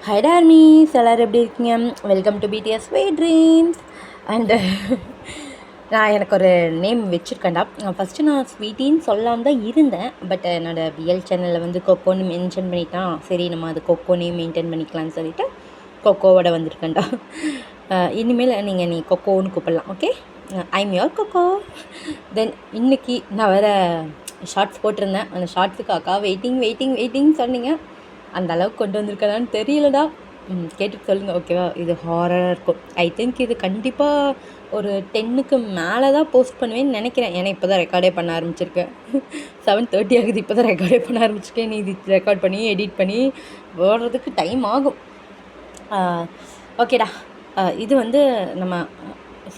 High டார்மீஸ், எல்லோரும் எப்படி இருக்கீங்க? Welcome to BTS sweet dreams. And எனக்கு ஒரு நேம் வச்சுருக்கேன்டா. ஃபஸ்ட்டு நான் ஸ்வீட்டின்னு சொல்லாமல் தான் இருந்தேன். பட் என்னோடய பிஎல் சேனலில் வந்து கொக்கோன்னு மென்ஷன் பண்ணிட்டான். சரி, நம்ம அது கொக்கோ நேம் மெயின்டைன் பண்ணிக்கலான்னு சொல்லிவிட்டு கொக்கோவோட வந்திருக்கேன்டா. இனிமேல் நீ கொக்கோன்னு கூப்பிடலாம். Okay, I'm your coco. Then இன்றைக்கி நான் வேறு ஷார்ட்ஸ் போட்டிருந்தேன். அந்த ஷார்ட்ஸுக்கு அக்கா வெயிட்டிங் சொன்னீங்க. அந்த அளவுக்கு கொண்டு வந்திருக்கலான்னு தெரியலடா. கேட்டுட்டு சொல்லுங்கள், ஓகேவா? இது ஹாரராக இருக்கும். ஐ திங்க் இது கண்டிப்பாக ஒரு 10க்கு மேலே தான் போஸ்ட் பண்ணுவேன்னு நினைக்கிறேன். ஏன்னா இப்போ தான் ரெக்கார்டே பண்ண ஆரம்பிச்சிருக்கேன். 7:30 ஆகுது, இப்போ தான் ரெக்கார்டே பண்ண ஆரம்பிச்சிருக்கேன். நீ இது ரெக்கார்ட் பண்ணி எடிட் பண்ணி போடுறதுக்கு டைம் ஆகும். ஓகேடா, இது வந்து நம்ம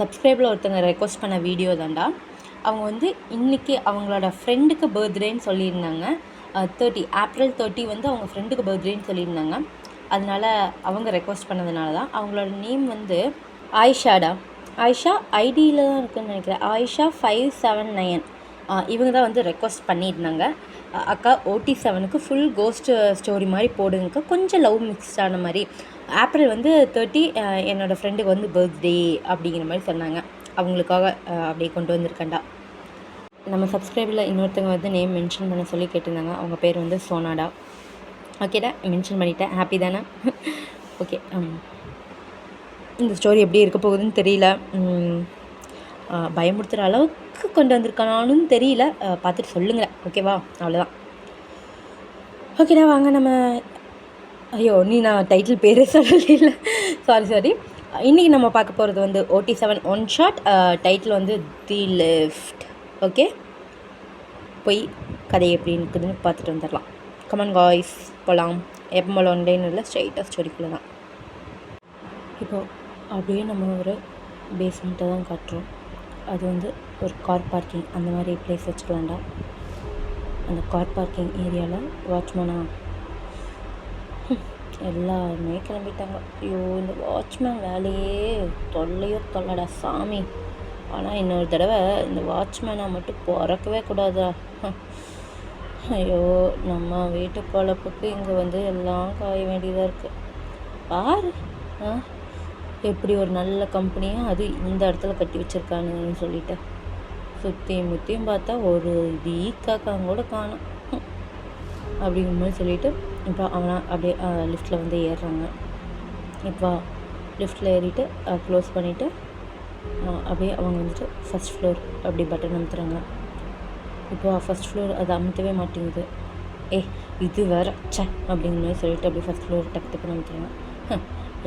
சப்ஸ்கிரைபில் ஒருத்தங்க ரெக்வஸ்ட் பண்ண வீடியோ தான்டா. அவங்க வந்து இன்றைக்கி அவங்களோட ஃப்ரெண்டுக்கு பர்த்டேன்னு சொல்லியிருந்தாங்க. ஏப்ரல் 30 வந்து அவங்க ஃப்ரெண்டுக்கு பர்த்டேன்னு சொல்லியிருந்தாங்க. அதனால் அவங்க ரெக்வஸ்ட் பண்ணதுனால தான். அவங்களோட நேம் வந்து ஆயிஷாடா. ஆயிஷா ஐடியில் தான் இருக்குதுன்னு நினைக்கிறேன். ஆயிஷா 579. இவங்க தான் வந்து ரெக்வஸ்ட் பண்ணியிருந்தாங்க. அக்கா OT7க்கு ஃபுல் கோஸ்ட் ஸ்டோரி மாதிரி போடுங்கக்கா, கொஞ்சம் லவ் மிக்ஸ்டான மாதிரி. ஏப்ரல் வந்து 30 என்னோடய ஃப்ரெண்டுக்கு வந்து பர்த்டே அப்படிங்கிற மாதிரி சொன்னாங்க. அவங்களுக்காக அப்படியே கொண்டு வந்திருக்கேன்டா. நம்ம சப்ஸ்கிரைபில் இன்னொருத்தவங்க வந்து நேம் மென்ஷன் பண்ண சொல்லி கேட்டிருந்தாங்க. அவங்க பேர் வந்து சோனாடா. ஓகேடா, மென்ஷன் பண்ணிட்டேன். ஹாப்பி தானே? ஓகே. இந்த ஸ்டோரி எப்படி இருக்க போகுதுன்னு தெரியல. பயமுறுத்துகிற அளவுக்கு கொண்டு வந்திருக்கானாலும் தெரியல. பார்த்துட்டு சொல்லுங்களேன், ஓகேவா? அவ்வளோதான். ஓகேடா, வாங்க நம்ம. ஐயோ, நான் டைட்டில் பேரே சொல்லல. சாரி. இன்றைக்கி நம்ம பார்க்க போகிறது வந்து OT7 ஒன் ஷாட். டைட்டில் வந்து தி லெஃப்ட். ஓகே, போய் கதை எப்படி இருக்குதுன்னு பார்த்துட்டு வந்துடலாம். கமான் காய்ஸ், போகலாம். எப்போ போல ஒன்லைன் இல்லை, ஸ்ட்ரைட்டாக ஸ்டோரிக்குள்ளே தான். இப்போது அப்படியே நம்ம ஒரு பேஸ்மெண்ட்டை தான் காட்டுறோம். அது வந்து ஒரு கார் பார்க்கிங் அந்த மாதிரி ப்ளேஸ் வச்சுக்கலாம்டா. அந்த கார் பார்க்கிங் ஏரியாவில் வாட்ச்மேனா எல்லாருமே கிளம்பிட்டாங்க. ஐயோ, இந்த வாட்ச்மேன் வேலையே தொல்லடா சாமி. ஆனால் இன்னொரு தடவை இந்த வாட்ச்மேனை மட்டும் பிறக்கவே கூடாதா. ஐயோ, நம்ம வீட்டு பொழப்புக்கு இங்கே வந்து எல்லாம் காய வேண்டியதாக இருக்குது. பாரு, எப்படி ஒரு நல்ல கம்பெனியாக அது இந்த இடத்துல கட்டி வச்சுருக்கானுன்னு சொல்லிட்டு சுற்றியும் முற்றியும் பார்த்தா ஒரு வீக்காக்காங்க கூட காணும் அப்படிங்கிற மாதிரி சொல்லிவிட்டு இப்போ அவனை அப்படியே லிஃப்ட்டில் வந்து ஏறுறாங்க. இப்போ லிஃப்ட்டில் ஏறிட்டு க்ளோஸ் பண்ணிவிட்டு அப்படியே அவங்க வந்துட்டு ஃபஸ்ட் ஃப்ளோர் அப்படி பட்டன் அமுத்துறாங்க. இப்போ ஃபஸ்ட் ஃப்ளோர் அது அமுத்தவே மாட்டேங்குது. இது வேறு அப்படிங்கிற மாதிரி சொல்லிட்டு அப்படியே ஃபஸ்ட் ஃப்ளோர் டக்குன்னு அமுத்துறாங்க.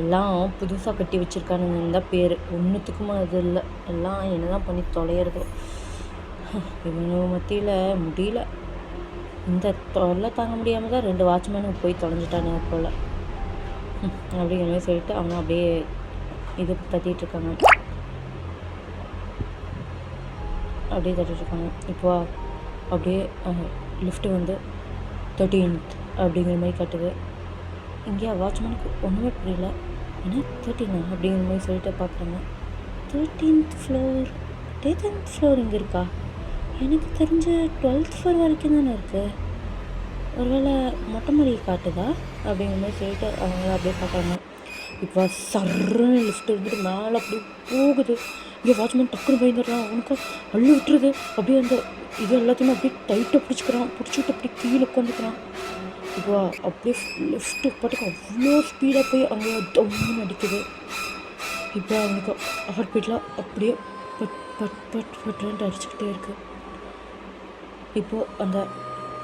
எல்லாம் புதுசாக கட்டி வச்சுருக்கானுங்க தான் பேர். ஒன்றுத்துக்குமா அது இல்லை. எல்லாம் என்ன தான் பண்ணி தொலைகிறது. இவங்க மத்தியில் முடியல. இந்த தொல்லை தாங்க முடியாமல் தான் 2 வாட்ச்மேனுக்கு போய் தொலைஞ்சிட்டானுங்க போல். அப்படிங்கிற மாதிரி சொல்லிட்டு அவங்க அப்படியே இது தட்டிகிட்ருக்காங்க. இப்போ அப்படியே லிஃப்ட்டு வந்து 13th அப்படிங்கிற மாதிரி காட்டுது. இங்கே வாட்ச்மேனுக்கு ஒன்றுமே புரியல. ஏன்னா 13 அப்படிங்கிற மாதிரி சொல்லிட்டு பார்க்குறாங்க. 13th ஃப்ளோர் 10th ஃப்ளோர் இங்கே இருக்கா? எனக்கு தெரிஞ்ச 12th ஃப்ளோர் வரைக்கும் தானே இருக்குது. ஒருவேளை மொட்டை மாடியை காட்டுதா அப்படிங்கிற மாதிரி சொல்லிட்டு அவங்கள அப்படியே பார்க்குறாங்க. இப்போ சர்ன்னு லிஃப்ட் வந்துட்டு மேலே அப்படியே போகுது. இங்கே வாட்ச்மேன் டக்குன்னு பயந்துடுறான். அவனுக்கு அள்ளு விட்டுருது. அப்படியே அந்த இது எல்லாத்தையுமே அப்படியே டைட்டாக பிடிச்சிக்கிட்டு அப்படியே கீழே உட்காந்துக்கிறான். இப்போ அப்படியே லிஃப்ட்டு பாட்டுக்கு அவ்வளோ ஸ்பீடாக போய் அங்கே டவுன்னு அடிக்குது. இப்போ அவனுக்கு ஹார்ட் பீட்லாம் அப்படியே பட்டுன்ட்டு அடிச்சுக்கிட்டே இருக்குது. இப்போது அந்த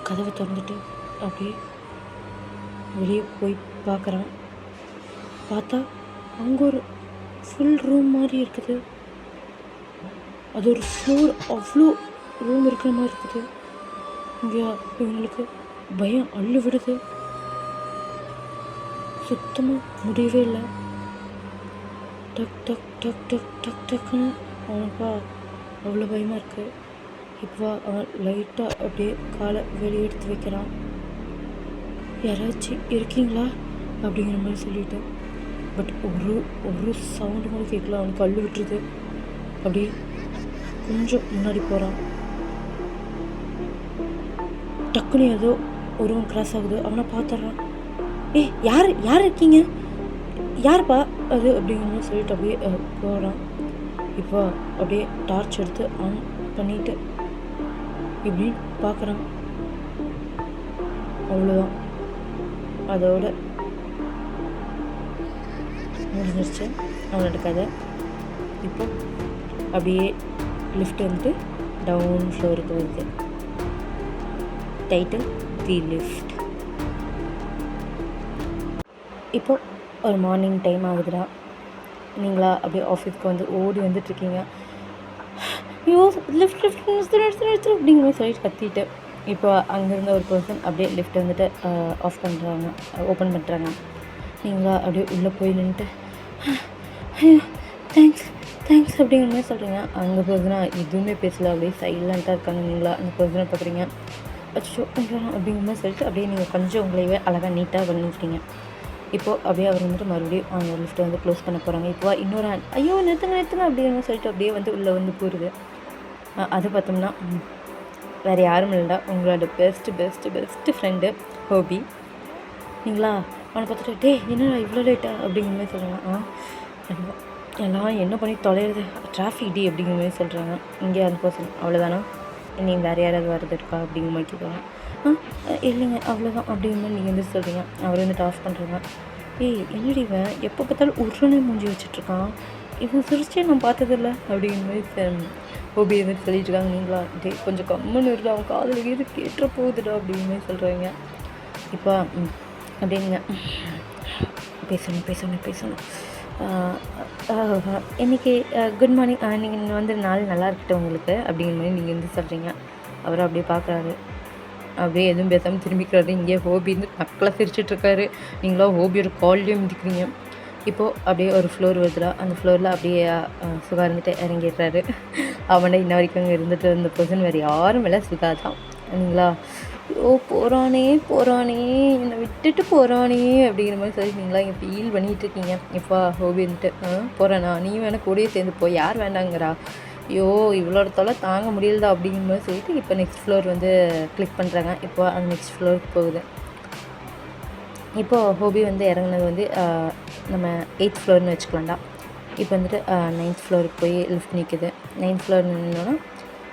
கதவை திறந்துட்டு அப்படியே வெளியே போய் பார்க்குறான். பார்த்தா அங்கே ஒரு ஃபுல் ரூம் மாதிரி இருக்குது. அது ஒரு ஃப்ளோர் அவ்வளோ ரூம் இருக்கிற மாதிரி இருக்குது. இங்கே இவங்களுக்கு பயம் அள்ளு விடுது. சுத்தமாக முடியவே இல்லை. டக்குன்னு அவனுக்கு அவ்வளோ பயமாக இருக்குது. இப்போ அவன் லைட்டாக அப்படியே காலை வெளியே எடுத்து வைக்கிறான். யாராச்சும் இருக்கீங்களா அப்படிங்கிற மாதிரி சொல்லிட்டு. பட் ஒரு சவுண்டு மாதிரி கேட்கல. அவனுக்கு அள்ளு விட்டுருது. அப்படியே கொஞ்சம் முன்னாடி போகிறான். டக்குன்னு ஏதோ ஒருவன் கிராஸ் ஆகுது. அவனை பார்த்துட்றான். யார் யார் இருக்கீங்க, யாருப்பா அது அப்படிங்கிற சொல்லிட்டு அப்படியே போகிறான். இப்போ அப்படியே டார்ச் எடுத்து ஆன் பண்ணிவிட்டு இப்படின்னு பார்க்குறான். அவ்வளோதான், அதோட முடிஞ்சிருச்சு அவனோட கதை. இப்போ அப்படியே லிஃப்ட் வந்துட்டு டவுன் ஃப்ளோருக்கு வருது. டைட்டில் தி லிஃப்ட். இப்போ ஒரு மார்னிங் டைம் ஆகுதுடா. நீங்களா அப்படியே ஆஃபீஸ்க்கு வந்து ஓடி வந்துட்டுருக்கீங்க. ஐயோ லிஃப்ட் லிஃப்ட் நிறுத்து அப்படிங்கிற மாதிரி சொல்லிட்டு கத்திட்டு இப்போ அங்கேருந்த ஒரு பர்சன் அப்படியே லிஃப்ட் வந்துட்டு ஆஃப் பண்ணுறாங்க, ஓப்பன் பண்ணுறாங்க. நீங்களா அப்படியே உள்ளே போய் நின்றுட்டு தேங்க்ஸ் தேங்க்ஸ் அப்படிங்கிற மாதிரி சொல்கிறீங்க. அங்கே பர்சனா எதுவுமே பேசல, அப்படியே சைலண்ட்டாக இருக்காங்க. நீங்களா அந்த பர்சனை பார்க்குறீங்க. அச்சோ அப்படிங்கிற மாதிரி சொல்லிட்டு அப்படியே நீங்கள் கொஞ்சம் உங்களையே அழகாக நீட்டாக பண்ணிக்கிட்டீங்க. இப்போது அப்படியே அவர் வந்துட்டு மறுபடியும் அந்த லிஃப்ட்டை வந்து க்ளோஸ் பண்ண போகிறாங்க. இப்போ இன்னொரு ஹேண்ட் ஐயோ நிறுத்துங்க அப்படிங்கிற சொல்லிட்டு அப்படியே வந்து உள்ளே வந்து போடுது. அது பார்த்தோம்னா வேறு யாரும் இல்லைடா, உங்களோட பெஸ்ட்டு ஃப்ரெண்டு ஹோபி. நீங்களா அவனை பார்த்துட்டு டே என்னடா இவ்வளோ லேட்டா அப்படிங்கிற மாதிரி சொல்கிறாங்க. எல்லாம் என்ன பண்ணி தொலைகிறது, டிராஃபிக் டி அப்படிங்கிற மாதிரி சொல்கிறாங்க. இங்கே அந்த பர்சன் அவ்வளோதானா, நீங்கள் வேறு யாராவது வர்றது இருக்கா அப்படிங்கிற மாதிரி கேட்குறாங்க. இல்லைங்க அவ்வளோதான் அப்படிங்கிற மாதிரி நீங்கள் வந்து சொல்கிறீங்க. அவர் வந்துட்டு ஆஃப் பண்ணுறாங்க. என்னடி இவன் எப்போ பார்த்தாலும் உருன்னு மூஞ்சி வச்சிட்ருக்கான், இவன் சிரிச்சே நான் பார்த்ததில்ல அப்படிங்கிற மாதிரி ஹோபி வந்துட்டு சொல்லிட்டு இருக்காங்க. நீங்களா டே கொஞ்சம் கம்முன்னு இருடா, அவன் காதில் எது கேட்டுற போகுதுடா அப்படிங்கிற மாதிரி சொல்கிறாங்க. இப்போ அப்படிங்க பேசணும் இன்றைக்கி குட் மார்னிங், நீங்கள் வந்து நாள் நல்லா இருக்கட்டும் உங்களுக்கு அப்படிங்கிற மாதிரி நீங்கள் வந்து சொல்கிறீங்க. அவர் அப்படியே பார்க்குறாரு, அப்படியே எதுவும் பேசாமல் திரும்பிக்கிறாரு. இங்கே ஹோபி வந்து நக்கலாக சிரிச்சிட்ருக்காரு. நீங்களா ஹோபியோட கால்லேயே மிதிக்கிறீங்க. இப்போது அப்படியே ஒரு ஃப்ளோர் வருதுடா. அந்த ஃப்ளோரில் அப்படியே சுகா இருந்துட்டு இறங்கிடுறாரு. அவனை இன்ன வரைக்கும் அங்கே இருந்துட்டு இருந்த பர்சன் வேறு யாரும் இல்லை, சுகா தான். நீங்களா போகிறானே என்னை விட்டுட்டு போகிறானே அப்படிங்கிற மாதிரி சொல்லி நீங்களா இங்கே ஃபீல் பண்ணிகிட்டு இருக்கீங்க. இப்போ ஹோபி வந்துட்டு போகிறானா, நீ வேணால் கூடயே சேர்ந்து போ, யார் வேண்டாங்கிறா, ஐயோ இவ்வளோ தொலை தாங்க முடியலதா அப்படிங்கிற மாதிரி சொல்லிட்டு இப்போ நெக்ஸ்ட் ஃப்ளோர் வந்து கிளிக் பண்ணுறாங்க. இப்போ அந்த நெக்ஸ்ட் ஃப்ளோருக்கு போகுது. இப்போது ஹோபி வந்து இறங்குனது வந்து நம்ம 8th ஃப்ளோர்னு வச்சுக்கலாம்டா. இப்போ வந்துட்டு 9th ஃப்ளோருக்கு போய் லிஃப்ட் நிற்குது. 9th ஃப்ளோர் நின்னோன்னா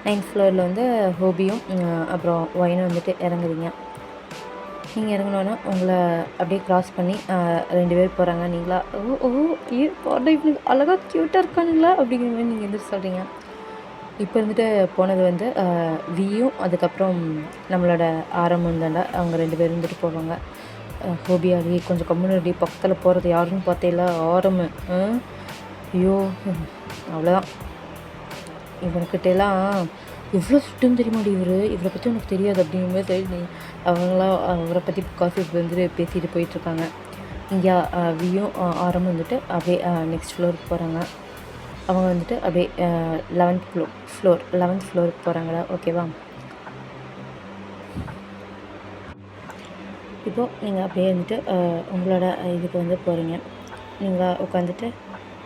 9th ஃப்ளோரில் வந்து ஹோபியும் அப்புறம் ஒயினும் வந்துட்டு இறங்குறீங்க. நீங்கள் இறங்கினோன்னா உங்களை அப்படியே க்ராஸ் பண்ணி 2 பேர் போகிறாங்க. நீங்களா பாடா இப்படி அழகாக க்யூட்டாக இருக்கானுங்களா அப்படிங்கிற மாதிரி நீங்கள் வந்துட்டு சொல்கிறீங்க. இப்போ வந்துட்டு போனது வந்து வியும் அதுக்கப்புறம் நம்மளோட ஆரம்பம் தாண்டா, அவங்க 2 பேர் வந்துட்டு போவாங்க. ஹோபி அடி கொஞ்சம் கம்யூனிட்டி பக்கத்தில் போகிறது யாருன்னு பார்த்தேல ஆரம்பு. ஐயோ அவ்வளோதான், இவனுக்கிட்டலாம் எவ்வளோ சுட்டும் தெரியுமாடி இவரை பற்றி உனக்கு தெரியாது அப்படிங்கிற மாதிரி சொல்லி அவங்களாம் அவரை பற்றி காஃபி வந்துட்டு பேசிட்டு போயிட்டுருக்காங்க. இங்கே வியும் ஆரம்பம் வந்துட்டு அப்படியே நெக்ஸ்ட் ஃப்ளோருக்கு போகிறாங்க. அவங்க வந்துட்டு அப்படியே 11th ஃப்ளோருக்கு போகிறாங்களா, ஓகேவா. இப்போது நீங்கள் அப்படியே வந்துட்டு உங்களோட இதுக்கு வந்து போகிறீங்க. நீங்கள் உட்காந்துட்டு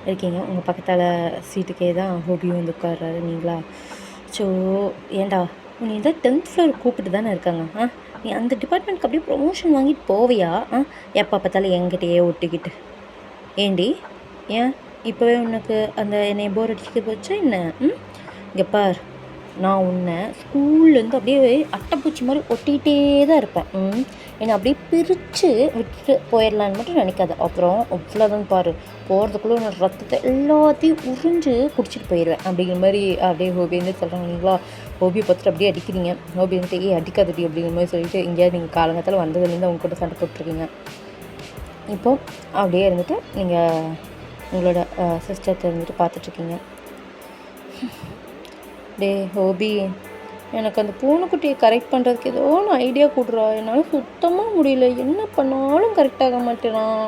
இருக்கீங்க. உங்கள் பக்கத்தால் சீட்டுக்கே தான் ஹோபியும் வந்து உட்கார்றாரு. நீங்களா ஸோ ஏண்டா நீ தான் 10th ஃப்ளோர் கூப்பிட்டு தானே இருக்காங்க, நீ அந்த டிபார்ட்மெண்ட்க்கு அப்படியே ப்ரொமோஷன் வாங்கிட்டு போவியா, எப்போ பார்த்தாலும் என்கிட்டயே ஒட்டிக்கிட்டு ஏண்டி, ஏன் இப்போவே உனக்கு அந்த என்னை போர் அடிச்சுக்க போச்சா என்ன? இங்கே பார், நான் உன்னை ஸ்கூல்லேருந்து அப்படியே அட்டைப்பூச்சி மாதிரி ஒட்டிகிட்டே தான் இருப்பேன். என்னை அப்படியே பிரித்து விட்டுட்டு போயிடலான்னு மட்டும் நினைக்காது. அப்புறம் அவ்வளோதான் பாரு, போகிறதுக்குள்ளே உன்னோட ரத்தத்தை எல்லாத்தையும் உறிஞ்சு குடிச்சிட்டு போயிடுவேன் அப்படிங்கிற மாதிரி அப்படியே ஹோபி வந்து சொல்கிறாங்க. நீங்களா ஹோபியை பார்த்துட்டு அப்படியே அடிக்கிறீங்க. ஹோபி வந்துட்டு அடிக்காதடி அப்படிங்கிற மாதிரி சொல்லிட்டு எங்கேயாவது நீங்கள் காலங்கத்தில் வந்ததுலேருந்து அவங்க கூட சண்டை போட்டுருக்கீங்க. இப்போது அப்படியே இருந்துட்டு நீங்கள் உங்களோட சிஸ்டர்கிட்ட இருந்துட்டு பார்த்துட்ருக்கீங்க. டே ஹோபி, எனக்கு அந்த பூனைக்குட்டியை கரெக்ட் பண்ணுறதுக்கு ஏதோ ஒன்று ஐடியா கொடுறா, என்னால் சுத்தமாக முடியல, என்ன பண்ணாலும் கரெக்டாக மாட்டேறான்.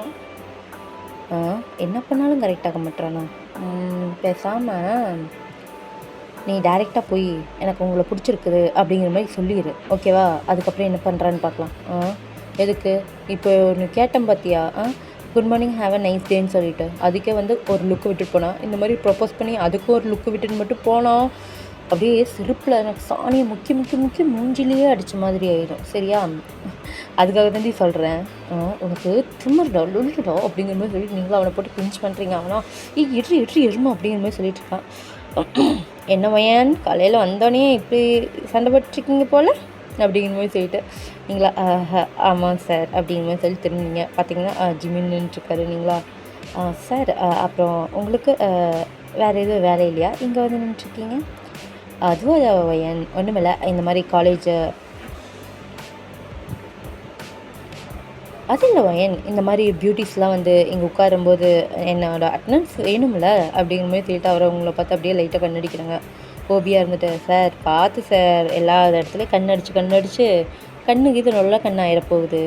என்ன பண்ணாலும் கரெக்டாக மாட்டேறானா? பேசாமல் நீ டைரெக்டாக போய் எனக்கு உங்களை பிடிச்சிருக்குது அப்படிங்கிற மாதிரி சொல்லிடு, ஓகேவா? அதுக்கப்புறம் என்ன பண்ணுறான்னு பார்க்கலாம். எதுக்கு இப்போ ஒன்று கேட்டேன் பார்த்தியா, good morning have a nice டேன்னு சொல்லிட்டு அதுக்கே வந்து ஒரு லுக்கு விட்டுட்டு போனால், இந்த மாதிரி ப்ரப்போஸ் பண்ணி அதுக்கும் ஒரு லுக்கு விட்டுட்டு மட்டும் போனால் அப்படியே சிரிப்பில் எனக்கு சாணியை முக்கி மூஞ்சிலேயே அடித்த மாதிரி ஆயிடும், சரியா? அதுக்காக தாண்டி சொல்கிறேன், உனக்கு திமிர்டா லொல்லுடா அப்படிங்கிற மாதிரி சொல்லிட்டு நீங்களும் அவனை போட்டு பிஞ்ச் பண்ணுறீங்க. அவனா எட்ரி எருமா அப்படிங்கிற மாதிரி சொல்லிட்டு இருக்கான். என்ன பையன் காலையில் வந்தோடனே இப்படி சண்டை போட்டுருக்கீங்க போல் அப்படிங்கிற மாதிரி சொல்லிட்டு நீங்களா ஆமாம் சார் அப்படிங்கிற மாதிரி சொல்லி திரும்பிங்க. பார்த்தீங்கன்னா ஜிமின் நின்றுருக்காரு. நீங்களா சார் அப்புறம் உங்களுக்கு வேறு எதுவும் வேலை இல்லையா இங்கே வந்து நின்றுருக்கீங்க? அதுவும் பையன் ஒன்றுமில்லை, இந்த மாதிரி காலேஜ் அது இல்லை பையன், இந்த மாதிரி பியூட்டிஸ்லாம் வந்து இங்கே உட்காரும்போது என்னோடய அட்டனன்ஸ் வேணும்ல அப்படிங்கிற மாதிரி சொல்லிட்டு அவரை உங்களை பார்த்து அப்படியே லைட்டாக கண்ணடிக்கிறாங்க. ஹோபியாக இருந்துட்டு சார் பார்த்து சார் எல்லா இடத்துலையும் கண்ணடிச்சு கண்ணுக்கு இது நல்லா கண்ணாயிரப்போகுது.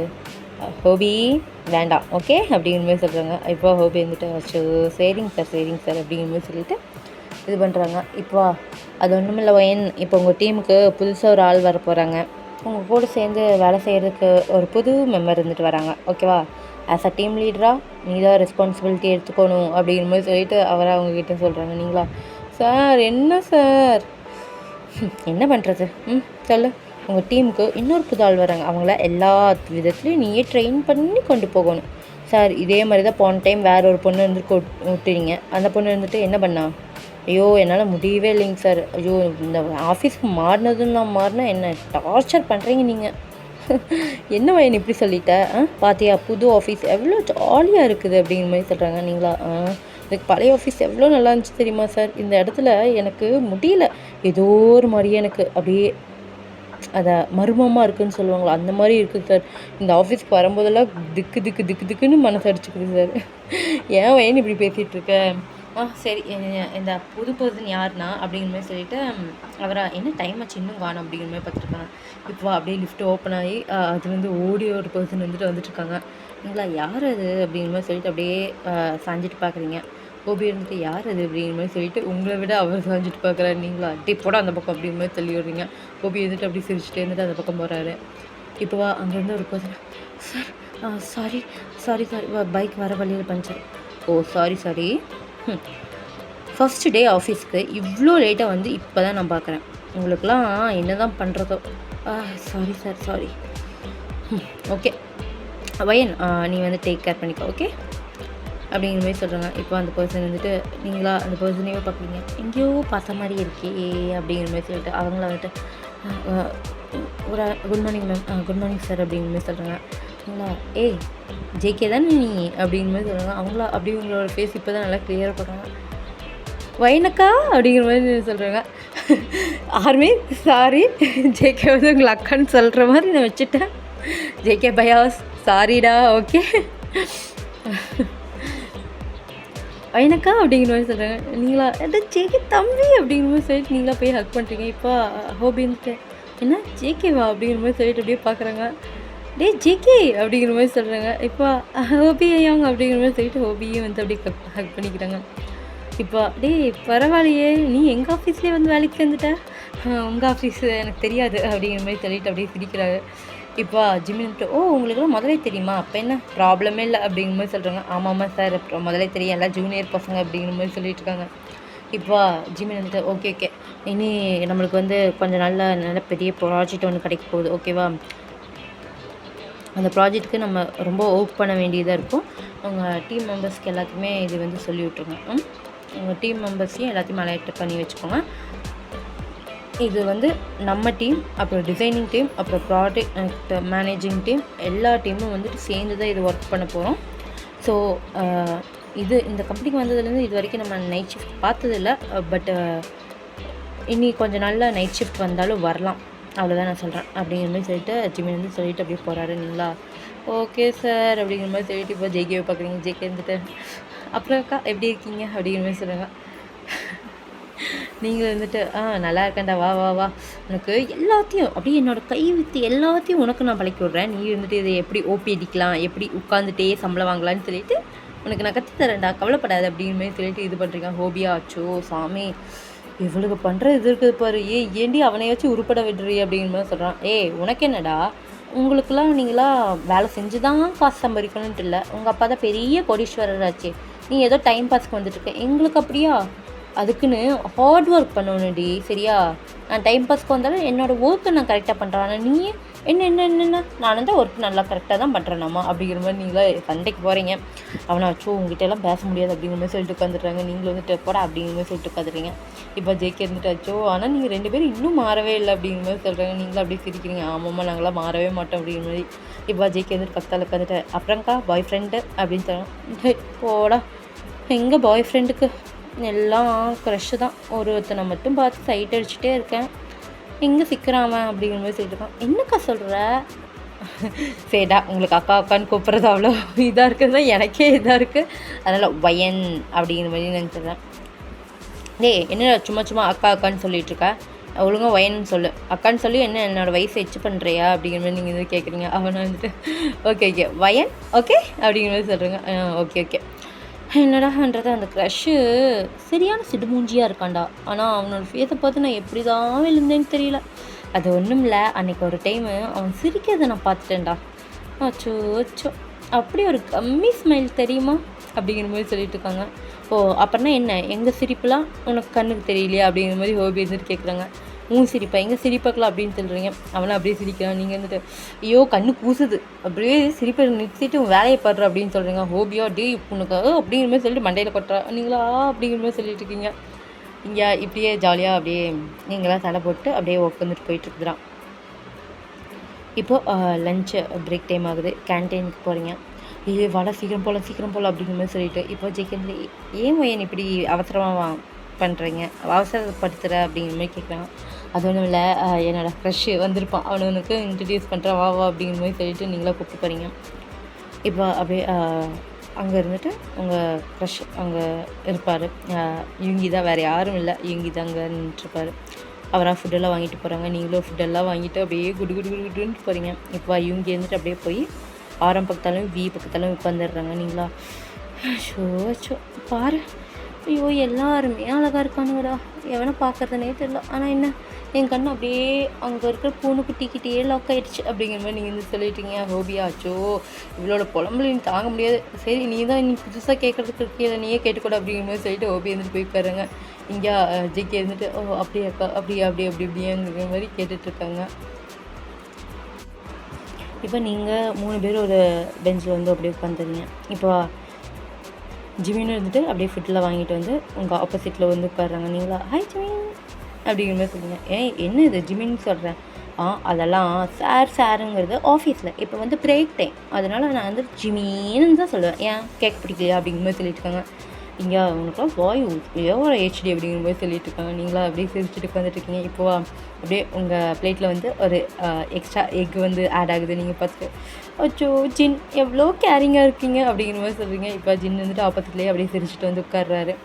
ஹோபி வேண்டாம் ஓகே அப்படிங்கிற மாதிரி சொல்கிறாங்க. இப்போ ஹோபி இருந்துட்டு அச்சோ சரிங்க சார் அப்படிங்கிற மாதிரி சொல்லிவிட்டு இது பண்ணுறாங்க. இப்போ அது ஒன்றுமில்லை பையன், இப்போ உங்கள் டீமுக்கு புதுசாக ஒரு ஆள் வர போகிறாங்க. உங்கள் கூட சேர்ந்து வேலை செய்கிறதுக்கு ஒரு புது மெம்பர் இருந்துட்டு வராங்க ஓகேவா. ஆஸ் அ டீம் லீடராக நீ தான் ரெஸ்பான்சிபிலிட்டி எடுத்துக்கணும் அப்படிங்கிற மாதிரி சொல்லிட்டு அவரை அவங்கக்கிட்ட சொல்கிறாங்க. நீங்களா சார் என்ன சார் என்ன பண்ணுறது சொல்லு, உங்கள் டீமுக்கு இன்னொரு புது ஆள் வராங்க, அவங்கள எல்லா விதத்துலையும் நீயே ட்ரெயின் பண்ணி கொண்டு போகணும் சார். இதே மாதிரி தான் போன டைம் வேற ஒரு பொண்ணு வந்துட்டு விட்டுறீங்க. அந்த பொண்ணு இருந்துட்டு என்ன பண்ணா, ஐயோ என்னால் முடியவே இல்லைங்க சார், ஐயோ இந்த ஆஃபீஸ்க்கு மாறினதுன்னு நான் மாறினேன், என்ன டார்ச்சர் பண்ணுறீங்க நீங்கள். என்ன வயன் இப்படி சொல்லிட்டேன் பார்த்தியா புது ஆஃபீஸ் எவ்வளோ ஜாலியாக இருக்குது அப்படிங்கிற மாதிரி சொல்கிறாங்க. நீங்களா இதுக்கு பழைய ஆஃபீஸ் எவ்வளோ நல்லா இருந்துச்சு தெரியுமா சார், இந்த இடத்துல எனக்கு முடியல, ஏதோ ஒரு மாதிரியே எனக்கு அப்படியே அதை மர்மமாக இருக்குதுன்னு சொல்லுவாங்களா அந்த மாதிரி இருக்குது சார். இந்த ஆஃபீஸ்க்கு வரும்போதெல்லாம் திக்குன்னு மனசு அடிச்சுக்குது சார். ஏன் வயன் இப்படி பேசிகிட்ருக்க? சரி இந்த புது பர்சன் யாருன்னா அப்படிங்கிற மாதிரி சொல்லிவிட்டு அவரை என்ன டைம் ஆச்சு இன்னும் காணும் அப்படிங்கிற மாதிரி பார்த்துருக்காங்க. இப்போ அப்படியே லிஃப்ட் ஓப்பன் ஆகி அது வந்து ஒரு பர்சன் வந்துட்டுருக்காங்க. நீங்களா யார் அது அப்படிங்கிற மாதிரி சொல்லிட்டு அப்படியே சாஞ்சிட்டு பார்க்குறீங்க. ஹோபி இருந்துட்டு யார் அது அப்படிங்கிற மாதிரி சொல்லிட்டு உங்களை விட அவர் சாஞ்சிட்டு பார்க்குறாரு. நீங்களா டே போட அந்த பக்கம் அப்படிங்கிற மாதிரி தள்ளி விடுறீங்க. ஹோபி இருந்துட்டு அப்படி சிரிச்சுட்டே இருந்துட்டு அந்த பக்கம் போகிறாரு. இப்போ அங்கேருந்து ஒரு பர்சன் சார் சாரி பைக் வர வழியில் பஞ்சர். ஓ சாரி ஃபஸ்ட்டு டே ஆஃபீஸ்க்கு இவ்வளோ லேட்டாக வந்து இப்போ தான் நான் பார்க்குறேன். உங்களுக்கெலாம் என்ன தான் பண்ணுறதோ. சாரி சார் ஓகே வயன் நீ வந்து டேக் கேர் பண்ணிக்கோ ஓகே அப்படிங்கிற மாதிரி சொல்கிறாங்க. இப்போ அந்த பர்சன் வந்துட்டு நீங்களா அந்த பர்சனையோ பார்க்குறீங்க, எங்கேயோ பார்த்த மாதிரி இருக்கே அப்படிங்கிற மாதிரி சொல்லிட்டு அவங்கள வந்துட்டு ஒரு good morning ma'am good morning sir அப்படிங்கிற மாதிரி சொல்கிறாங்க. நீங்களா ஏய் ஜேகே தானே நீ அப்படிங்கிற மாதிரி சொல்கிறாங்க. அவங்களா அப்படி உங்களோட ஃபேஸ் இப்போ தான் நல்லா கிளியராக பண்ணுறாங்க. வைனக்கா அப்படிங்கிற மாதிரி சொல்கிறாங்க. யாருமே சாரி ஜேகே வந்து உங்களை அக்கான்னு சொல்கிற மாதிரி நான் வச்சுட்டேன். ஜேகே பையா சாரிடா ஓகே வைனக்கா அப்படிங்கிற மாதிரி சொல்கிறாங்க. நீங்களா அது ஜேகே தம்பி அப்படிங்கிற மாதிரி சொல்லிட்டு நீங்களா போய் ஹக் பண்ணுறீங்க. இப்போ ஹோபின்ட்டு என்ன ஜேகேவா அப்படிங்கிற மாதிரி சொல்லிட்டு அப்படியே பார்க்குறாங்க. டே ஜேகே அப்படிங்கிற மாதிரி சொல்கிறாங்க. இப்போ ஹோபி ஐயாங்க அப்படிங்கிற மாதிரி சொல்லிட்டு ஹோபியும் வந்து அப்படியே ஹக் பண்ணிக்கிறாங்க. இப்போ டே பரவாயில்லையே நீ எங்கள் ஆஃபீஸ்லேயே வந்து வேலைக்கு சேர்ந்துட்ட, உங்கள் ஆஃபீஸு எனக்கு தெரியாது அப்படிங்கிற மாதிரி சொல்லிட்டு அப்படியே சிரிக்கிறாங்க. இப்போ ஜிம்மின்ட்டு உங்களுக்குலாம் முதலே தெரியுமா, அப்போ என்ன ப்ராப்ளமே இல்லை அப்படிங்கிற மாதிரி சொல்கிறாங்க. ஆமாம்மா சார் அப்புறம் முதலே தெரியும் எல்லாம் ஜூனியர் பசங்க அப்படிங்கிற மாதிரி சொல்லிட்டு இருக்காங்க. இப்போ ஜிம்மின் வந்துட்டு ஓகே இனி நம்மளுக்கு வந்து கொஞ்சம் நல்ல பெரிய ப்ராஜெக்ட் ஒன்று கிடைக்க போகுது ஓகேவா. அந்த ப்ராஜெக்ட்டுக்கு நம்ம ரொம்ப ஒர்க் பண்ண வேண்டியதாக இருக்கும். உங்கள் டீம் மெம்பர்ஸ்க்கு எல்லாத்தையுமே இது வந்து சொல்லி விட்ருங்க. உங்கள் டீம் மெம்பர்ஸையும் எல்லாத்தையும் அலர்ட் பண்ணி வச்சுக்கோங்க. இது வந்து நம்ம டீம், அப்புறம் டிசைனிங் டீம், அப்புறம் ப்ராடக்ட் மேனேஜிங் டீம், எல்லா டீமும் வந்துட்டு சேர்ந்து தான் இது ஒர்க் பண்ண போகிறோம். ஸோ இந்த கம்பெனிக்கு வந்ததுலேருந்து இது வரைக்கும் நம்ம நைட் ஷிஃப்ட் பார்த்ததில்ல. பட் இனி கொஞ்சம் நாளில் நைட் ஷிஃப்ட் வந்தாலும் வரலாம், அவ்வளோதான் நான் சொல்கிறேன் அப்படிங்கிற மாதிரி சொல்லிட்டு ஜிம்மின் வந்து சொல்லிட்டு அப்படியே போகிறாரு. நீங்களா ஓகே சார் அப்படிங்கிற மாதிரி சொல்லிட்டு இப்போ ஜேகேவை பார்க்குறீங்க. ஜேகே இருந்துட்டு அப்புறம் அக்கா எப்படி இருக்கீங்க அப்படிங்கிற மாதிரி சொல்லுங்க. நீங்கள் வந்துட்டு நல்லா இருக்கேன்டா வா உனக்கு எல்லாத்தையும் அப்படியே என்னோடய கை வித்து எல்லாத்தையும் உனக்கு நான் பழக்கி விட்றேன். நீ வந்துட்டு இதை எப்படி ஓபி அடிக்கலாம், எப்படி உட்காந்துட்டே சம்பளம் வாங்கலான்னு சொல்லிட்டு உனக்கு நான் கற்றுத்தரேன்டா, கவலைப்படாது அப்படிங்கிற மாதிரி சொல்லிட்டு இது பண்ணுறீங்க. ஹோபியா ஆச்சோ சாமி இவளுக்கு பண்ணுற இது இருக்குது பாரு, ஏண்டி அவனையாச்சும் உருப்பட விடுறீ அப்படிங்கிற மாதிரி சொல்கிறான். உனக்கு என்னடா, உங்களுக்கெல்லாம் நீங்களாம் வேலை செஞ்சு தான் காசு சம்பாதிக்கணுன்ட்டு இல்லை, உங்கள் அப்பா தான் பெரிய கோடீஸ்வரர் ஆச்சு, நீ ஏதோ டைம் பாஸ்க்கு வந்துட்டுருக்க. எங்களுக்கு அப்படியா, அதுக்குன்னு ஹார்ட் ஒர்க் பண்ணணும்டி சரியா. நான் டைம் பாஸ்க்கு வந்தாலும் என்னோடய ஒர்க்கை நான் கரெக்டாக பண்ணுறேன். ஆனால் நீ என்ன என்ன என்னென்ன நான் தான் ஒர்க் நல்லா கரெக்டாக தான் பண்ணுறேனாம்மா அப்படிங்கிற மாதிரி நீங்களா சண்டைக்கு போகிறீங்க. அவனை அச்சோ உங்ககிட்ட எல்லாம் பேச முடியாது அப்படிங்கிற மாதிரி சொல்லிட்டு உட்காந்துட்றாங்க. நீங்களும் வந்துட்டு போடா அப்படிங்கிற மாதிரி சொல்லிட்டு உட்காந்துறீங்க. இப்போ ஜேகே இருந்துட்டு அச்சோ ஆனால் நீங்கள் 2 பேரும் இன்னும் மாறவே இல்லை அப்படிங்கிற மாதிரி சொல்கிறாங்க. நீங்களும் அப்படியே சிரிக்கிறீங்க. ஆமாம்மா நாங்களாம் மாறவே மாட்டோம் அப்படிங்கிற மாதிரி. இப்போ ஜேகே வந்துட்டு பக்கத்தில் உட்காந்துட்டு அப்புறம்க்கா பாய் ஃப்ரெண்டு அப்படின்னு சொல்கிறாங்க. போடா எங்கே பாய் ஃப்ரெண்டுக்கு எல்லாம் க்ரஷ்ஷு தான். ஒருத்தனை மட்டும் பார்த்து சைட் அடிச்சுட்டே இருக்கேன். எங்கே சிக்கிறான் அப்படிங்கிற மாதிரி சொல்லிட்டு இருக்கான். என்னக்கா சொல்கிற? சரிடா உங்களுக்கு அக்கா அக்கான்னு கூப்பிட்றது அவ்வளோ இதாக இருக்குதுன்னா எனக்கே இதாக இருக்குது. அதனால் வயன் அப்படிங்கிற மாதிரி நான் சொல்கிறேன். டேய் என்ன சும்மா சும்மா அக்கா அக்கான்னு சொல்லிட்டு இருக்கா, ஒழுங்காக வயன்னு சொல்லு. அக்கான்னு சொல்லி என்ன என்னோடய வயசை எச்சு பண்ணுறியா அப்படிங்கிற மாதிரி நீங்கள் வந்து கேட்குறீங்க. அவனை வந்துட்டு ஓகே ஓகே வயன் ஓகே அப்படிங்கிற மாதிரி சொல்கிறேங்க. ஓகே ஓகே என்னடா பண்ணுறது, அந்த க்ரஷ்ஷு சரியான சிடுமூஞ்சியாக இருக்கான்டா. ஆனால் அவனோட ஃபேஸை பார்த்து நான் எப்படி தான் விழுந்தேன்னு தெரியல. அது ஒன்றும் இல்லை, அன்றைக்கி ஒரு டைமு அவன் சிரிக்கிறத நான் பார்த்துட்டேன்டா. அச்சோ அச்சோ அப்படி ஒரு கம்மி ஸ்மைல் தெரியுமா அப்படிங்கிற மாதிரி சொல்லிட்டு இருக்காங்க. ஓ அப்புறம்னா என்ன எங்கள் சிரிப்புலாம் உனக்கு கண்ணுக்கு தெரியலையா அப்படிங்கிற மாதிரி ஹோபி இருந்துட்டு கேட்குறாங்க. சிரிப்பா எங்கே சிரிப்பாக்கலாம் அப்படின்னு சொல்கிறீங்க. அவனை அப்படியே சிரிக்கிறான். நீங்கள் வந்துட்டு ஐயோ கண்ணு கூசுது அப்படியே சிரிப்பை நிறுத்திட்டு வேலையை பாடுற அப்படின்னு சொல்கிறீங்க. ஹோபியா டே உனக்கு அப்படிங்கிற மாதிரி சொல்லிட்டு மண்டையில் கொட்டுறா. நீங்களா அப்படிங்கிற மாதிரி சொல்லிட்டு இருக்கீங்க. இங்கே இப்படியே ஜாலியாக அப்படியே நீங்களாம் தலை போட்டு அப்படியே உட்காந்துட்டு போயிட்டுருக்குறான். இப்போது லஞ்சு பிரேக் டைம் ஆகுது. கேன்டீனுக்கு போகிறீங்க. வாடா சீக்கிரம் போகலாம் அப்படிங்கிற மாதிரி சொல்லிட்டு இப்போ ஜெயிக்கிறது ஏன் வயன் இப்படி அவசரமாக பண்ணுறீங்க, அவசரப்படுத்துகிற அப்படிங்கிற மாதிரி கேட்குறாங்க. அது ஒன்றும் இல்லை, என்னோடய க்ரஷ்ஷு வந்திருப்பான், அவனுக்கு இன்ட்ரடியூஸ் பண்ணுறேன் வா அப்படிங்கிற மாதிரி சொல்லிட்டு நீங்களாக கூப்பிட்டு போகிறீங்க. இப்போ அப்படியே அங்கே இருந்துட்டு உங்கள் க்ரஷ் அங்கே இருப்பார். யுங்கி தான், வேறு யாரும் இல்லை, யுங்கி தான் அங்கே நின்றுருப்பார். அவராக ஃபுட்டெல்லாம் வாங்கிட்டு போகிறாங்க. நீங்களும் ஃபுட்டெல்லாம் வாங்கிட்டு அப்படியே குடுன்னு போகிறீங்க. இப்போ யுங்கி இருந்துட்டு அப்படியே போய் ஆரம் பக்கத்தாலும் வி பக்கத்தாலும் உட்காந்துடுறாங்க. நீங்களா ஷோ பாரு ஐயோ எல்லாருமே அழகாக இருக்கானுங்கடா, எவனை பார்க்குறதுனே தெரியல. ஆனால் என்ன என் கண்ணு அப்படியே அங்கே இருக்கிற பூனைக்குட்டிக்கிட்டே லாக் ஆகிடுச்சு அப்படிங்கிற மாதிரி நீங்கள் வந்து சொல்லிட்டீங்க. ஹோபியாச்சோ இவளோட புலம்புல நீ தாங்க முடியாது, சரி நீ தான் நீ புதுசாக கேட்குறதுக்கு இருக்கீங்க, நீயே கேட்டுக்கூட அப்படிங்கிற மாதிரி சொல்லிட்டு ஹோபி இருந்துட்டு போய் உட்காருங்க. இங்கே ஜிகே இருந்துட்டு ஓ அப்படியாக்கா அப்படிங்கிற மாதிரி கேட்டுட்ருக்காங்க. இப்போ நீங்கள் 3 பேர் ஒரு பெஞ்சில் வந்து அப்படியே உட்காந்துருங்க. இப்போ ஜிமின்னு இருந்துட்டு அப்படியே ஃபுட்டெலாம் வாங்கிட்டு வந்து உங்கள் ஆப்போசிட்டில் வந்து உட்காடுறாங்க. நீங்களா ஹாய் ஜிமின் அப்படிங்கிற மாதிரி சொல்லுங்க. என்ன இது ஜிமின்னு சொல்கிறேன்? அதெல்லாம் சாருங்கிறது ஆஃபீஸில் இப்போ வந்து பிரேக் டைம், அதனால் நான் வந்து ஜிமின்னு தான் சொல்லுவேன். ஏன் கேட்க பிடிக்கலையா அப்படிங்கிற மாதிரி சொல்லிட்டு இருக்காங்க. இங்கே உனக்குலாம் வாய் எவ்வளோ ஹெச்டி அப்படிங்கிற மாதிரி சொல்லிட்டு இருக்காங்க. நீங்களா அப்படியே சிரிச்சுட்டு உட்காந்துட்ருக்கீங்க. இப்போவா அப்படியே உங்கள் பிளேட்டில் வந்து ஒரு எக்ஸ்ட்ரா எக் வந்து ஆட் ஆகுது. நீங்கள் பார்த்துட்டு அச்சோ ஜின் எவ்வளோ கேரிங்காக இருக்கீங்க அப்படிங்கிற மாதிரி சொல்கிறீங்க. இப்போ ஜின் வந்துட்டு ஆப்போசிட்லேயே அப்படியே சிரிச்சுட்டு வந்து உட்கார்றாரு.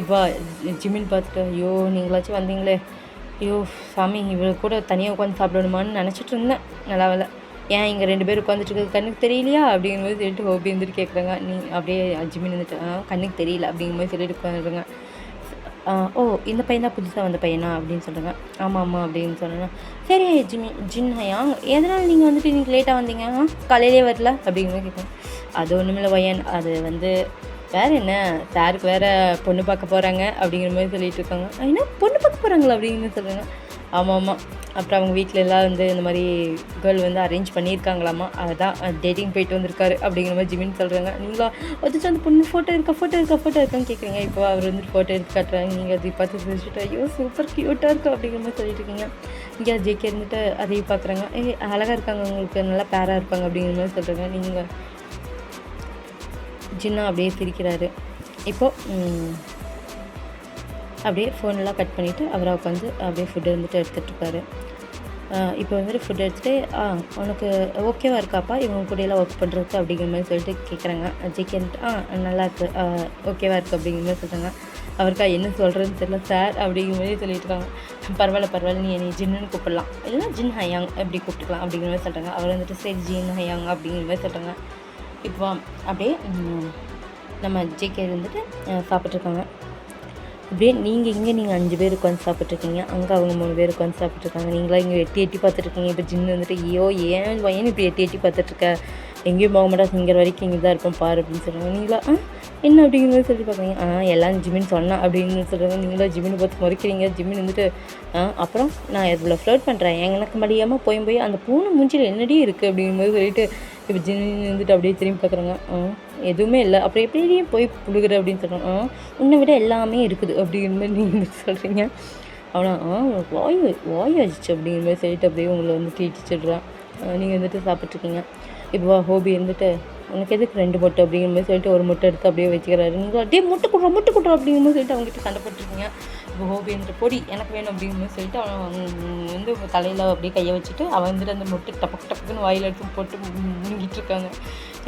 இப்போ ஜிம்மின்னு பார்த்துட்டு ஐயோ நீங்களாச்சும் வந்தீங்களே, ஐயோ சாமி இவ்வளோ கூட தனியாக உட்காந்து சாப்பிடணுமான்னு நினச்சிட்டு இருந்தேன். நல்லா வேலை. ஏன் இங்கே 2 பேர் உட்காந்துட்டு இருக்கிறது கண்ணுக்கு தெரியலையா அப்படிங்கிற மாதிரி சொல்லிட்டு ஹோபி வந்துட்டு கேட்குறாங்க. நீ அப்படியே ஜிம்மின் வந்துட்டு கண்ணுக்கு தெரியல அப்படிங்கிற மாதிரி சொல்லிட்டு உட்காந்துருங்க. ஓ இந்த பையன் தான் புதுசாக வந்த பையனா அப்படின்னு சொல்கிறாங்க. ஆமாம் அப்படின்னு சொன்னேன்னா சரி ஜின் ஹையா எதனால் நீங்கள் வந்துட்டு இன்றைக்கி லேட்டாக வந்தீங்க, காலையிலே வரல அப்படிங்கிற மாதிரி கேட்குறேன். அது ஒன்றுமில்ல பையன், அது வந்து வேறு என்ன சாருக்கு வேறு பொண்ணு பார்க்க போகிறாங்க அப்படிங்கிற மாதிரி சொல்லிட்டு இருக்காங்க. என்ன பொண்ணு பார்க்க போகிறாங்களா அப்படிங்கிற மாதிரி சொல்கிறாங்க. ஆமாம் அப்புறம் அவங்க வீட்டில் எல்லாம் வந்து இந்த மாதிரி கேர்ள் வந்து அரேஞ்ச் பண்ணியிருக்காங்களாமா, அதுதான் டேட்டிங் போயிட்டு வந்திருக்காரு அப்படிங்கிற மாதிரி ஜிமின்னு சொல்கிறாங்க. நீங்களா வச்சுட்டு அந்த பொண்ணு ஃபோட்டோ இருக்கான்னு கேட்குறீங்க. இப்போ அவர் வந்துட்டு ஃபோட்டோ எடுத்து காட்டுறாங்க. நீங்கள் அதை பார்த்து தெரிஞ்சுட்டு ஐயோ சூப்பர் க்யூட்டாக இருக்கும் அப்படிங்கிற மாதிரி சொல்லிட்டு இருக்கீங்க. இங்கே ஜேகே இருந்துட்டு அதையும் பார்க்குறாங்க. அழகாக இருக்காங்க, உங்களுக்கு நல்லா பேராக இருப்பாங்க அப்படிங்கிற மாதிரி சொல்கிறாங்க. நீங்கள் ஜின்னா அப்படியே சிரிக்கிறாரு. இப்போது அப்படியே ஃபோனெல்லாம் கட் பண்ணிவிட்டு அவரை உட்காந்து அப்படியே ஃபுட்டு வந்துட்டு எடுத்துகிட்ருக்காரு. இப்போ வந்துட்டு ஃபுட் எடுத்துகிட்டு உனக்கு ஓகேவா இருக்காப்பா இவங்க கூடயெல்லாம் ஒர்க் பண்ணுறதுக்கு அப்படிங்கிற மாதிரி சொல்லிட்டு கேட்குறாங்க. ஜிகே வந்துட்டு நல்லாயிருக்கு ஓகேவா இருக்குது அப்படிங்கிற மாதிரி சொல்கிறாங்க. அவருக்கா என்ன சொல்கிறதுன்னு தெரியல சார் அப்படிங்கிற மாதிரி சொல்லிட்டு இருக்காங்க. பரவாயில்ல நீ என்னை ஜின்னு கூப்பிடலாம், இல்லைன்னா ஜின் ஹையாங் எப்படி கூப்பிட்டுக்கலாம் அப்படிங்கிற மாதிரி சொல்கிறாங்க. அவர் வந்துட்டு சரி ஜின் ஹையாங் அப்படிங்கிற மாதிரி சொல்கிறாங்க. இப்போ அப்படியே நம்ம ஜேகே வந்துட்டு சாப்பிட்ருக்காங்க. அப்படியே நீங்கள் 5 பேர் உட்காந்து சாப்பிட்ருக்கீங்க, அங்கே அவங்க 3 பேர் உட்காந்து சாப்பிட்ருக்காங்க. நீங்களாம் இங்கே எட்டி பார்த்துட்ருக்கீங்க. இப்போ ஜின்னு வந்துட்டு ஐயோ ஏன் பையன் இப்படி எட்டி பார்த்துட்ருக்க எங்கேயும் போக மாட்டா, சிங்கிற வரைக்கும் இங்கே தான் இருப்போம் பாரு அப்படின்னு சொல்கிறாங்க. நீங்களா என்ன அப்படிங்கிற மாதிரி சொல்லி பார்க்குறீங்க. எல்லாம் ஜிம்மின்னு சொன்னேன் அப்படின்னு சொல்கிறாங்க. நீங்களா ஜிம்மின்னு பார்த்து முறைக்கிறீங்க. ஜிம்மின்னு வந்துட்டு அப்புறம் நான் இதில் ஃப்ளோட் பண்ணுறேன், எனக்கு மடியாமல் போய் அந்த பூனை மூஞ்சில் என்னடி இருக்குது அப்படிங்கிற மாதிரி சொல்லிட்டு இப்போ ஜிம்மின்னு வந்துட்டு அப்படியே திரும்பி பார்க்குறாங்க. எதுவுமே இல்லை, அப்புறம் எப்படியே போய் புழுகுற அப்படின்னு சொல்கிறாங்க. உன்னை விட எல்லாமே இருக்குது அப்படிங்கிற மாதிரி நீங்கள் சொல்கிறீங்க. அவனா வாய் ஆயிடுச்சு அப்படிங்கிற மாதிரி சொல்லிட்டு அப்படியே உங்களை வந்துட்டு இடிச்சிடுறான். நீங்கள் வந்துட்டு சாப்பிட்ருக்கீங்க. இப்போ ஹோபி இருந்துட்டு உனக்கு எதுக்கு 2 முட்டை அப்படிங்கிற மாதிரி சொல்லிட்டு ஒரு முட்டை எடுத்து அப்படியே வச்சுக்கிறாரு. நீங்கள் அப்படியே முட்டை கொடுறோம் அப்படிங்கிற மாதிரி சொல்லிட்டு அவங்ககிட்ட சண்டை போட்டுருக்கீங்க. இப்போ ஹோபி வந்துட்டு பொடி எனக்கு வேணும் அப்படிங்கிற மாதிரி சொல்லிட்டு அவன் வந்து தலையில் அப்படியே கையை வச்சுட்டு அவன் வந்துட்டு அந்த முட்டை டப்புக்குன்னு வாயில் எடுத்து போட்டு முழுங்கிட்டு இருக்காங்க.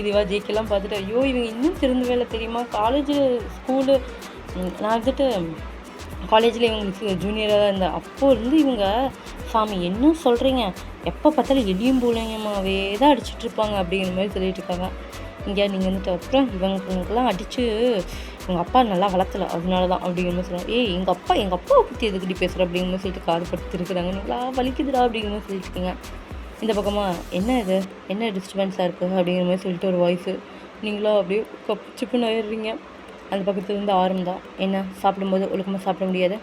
இதுவா ஜேக்கெல்லாம் பார்த்துட்டு ஐயோ இவங்க இன்னும் திறந்த வேலை தெரியுமா, காலேஜு ஸ்கூலு நான் வந்துட்டு காலேஜில் இவங்களுக்கு ஜூனியராக தான் இருந்தேன். அப்போது இருந்து இவங்க சாமி என்ன சொல்கிறீங்க, எப்போ பார்த்தாலும் எலியும் பூளைங்கமாவே தான் அடிச்சிட்ருப்பாங்க அப்படிங்கிற மாதிரி சொல்லிட்டு இருக்காங்க. இங்கே நீங்கள் வந்துட்டு அப்புறம் இவங்களுக்கெல்லாம் அடித்து எங்கள் அப்பா நல்லா வளர்த்தலை அதனால தான் அப்படிங்கிற மாதிரி சொல்லுவாங்க. எங்கள் அப்பாவை பற்றி எதுக்கடி பேசுகிற அப்படிங்கிற மாதிரி சொல்லிட்டு காது படுத்து இருக்கிறாங்க. நீங்களா வலிக்குதுடா அப்படிங்கிற மாதிரி சொல்லிட்டு இருக்கீங்க. இந்த பக்கமாக என்ன டிஸ்டர்பன்ஸாக இருக்குது அப்படிங்கிற மாதிரி சொல்லிட்டு ஒரு வாய்ஸு. நீங்களா அப்படியே சிப்புன்னு ஆயிடுறீங்க. அந்த பக்கத்துலேருந்து ஆரம்பம் என்ன சாப்பிடும்போது ஒழுக்கமாக சாப்பிட முடியாது,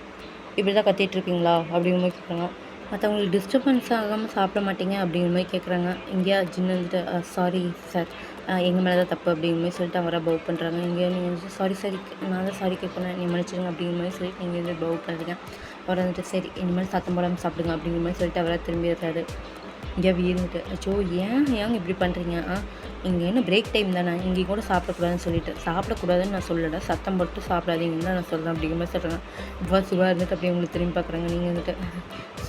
இப்படி தான் கத்திகிட்ருக்கீங்களா அப்படிங்கிற மாதிரி கேட்குறாங்க. மற்றவங்களுக்கு டிஸ்டர்பன்ஸ் ஆகாமல் சாப்பிட மாட்டீங்க அப்படிங்கிற மாதிரி கேட்குறாங்க. இங்கேயா ஜின்னு வந்துட்டு சாரி சார், எங்கள் மேலே தான் தப்பு அப்படிங்கிற மாதிரி சொல்லிட்டு அவரை பவ் பண்ணுறாங்க. இங்கே நீங்கள் சாரி நான் தான் சாரி கேட்கணும், நீ மன்னிச்சிடுங்க அப்படிங்கிற மாதிரி சொல்லிட்டு நீங்கள் வந்து பவ் பண்ணுறீங்க. அவர் வந்துட்டு சரி இனிமேல் சத்தம் போடாமல் சாப்பிடுங்க அப்படிங்கிற மாதிரி சொல்லிட்டு அவரை திரும்பி இருக்காரு. இங்கே வீர்ந்துட்டு அச்சோ ஏங்க இப்படி பண்ணுறீங்க, இங்கே என்ன பிரேக் டைம் தானே, இங்கே கூட சாப்பிடக்கூடாதுன்னு சொல்லிட்டு சாப்பிடக்கூடாதுன்னு நான் சொல்லலை, சத்தம் போட்டு சாப்பிடாதீங்கன்னு தான் நான் சொல்கிறேன் அப்படிங்கிற மாதிரி சொல்கிறேன். இப்போ சுகா இருந்துட்டு அப்படியே உங்களுக்கு திரும்பி பார்க்குறாங்க. நீங்கள் வந்துட்டு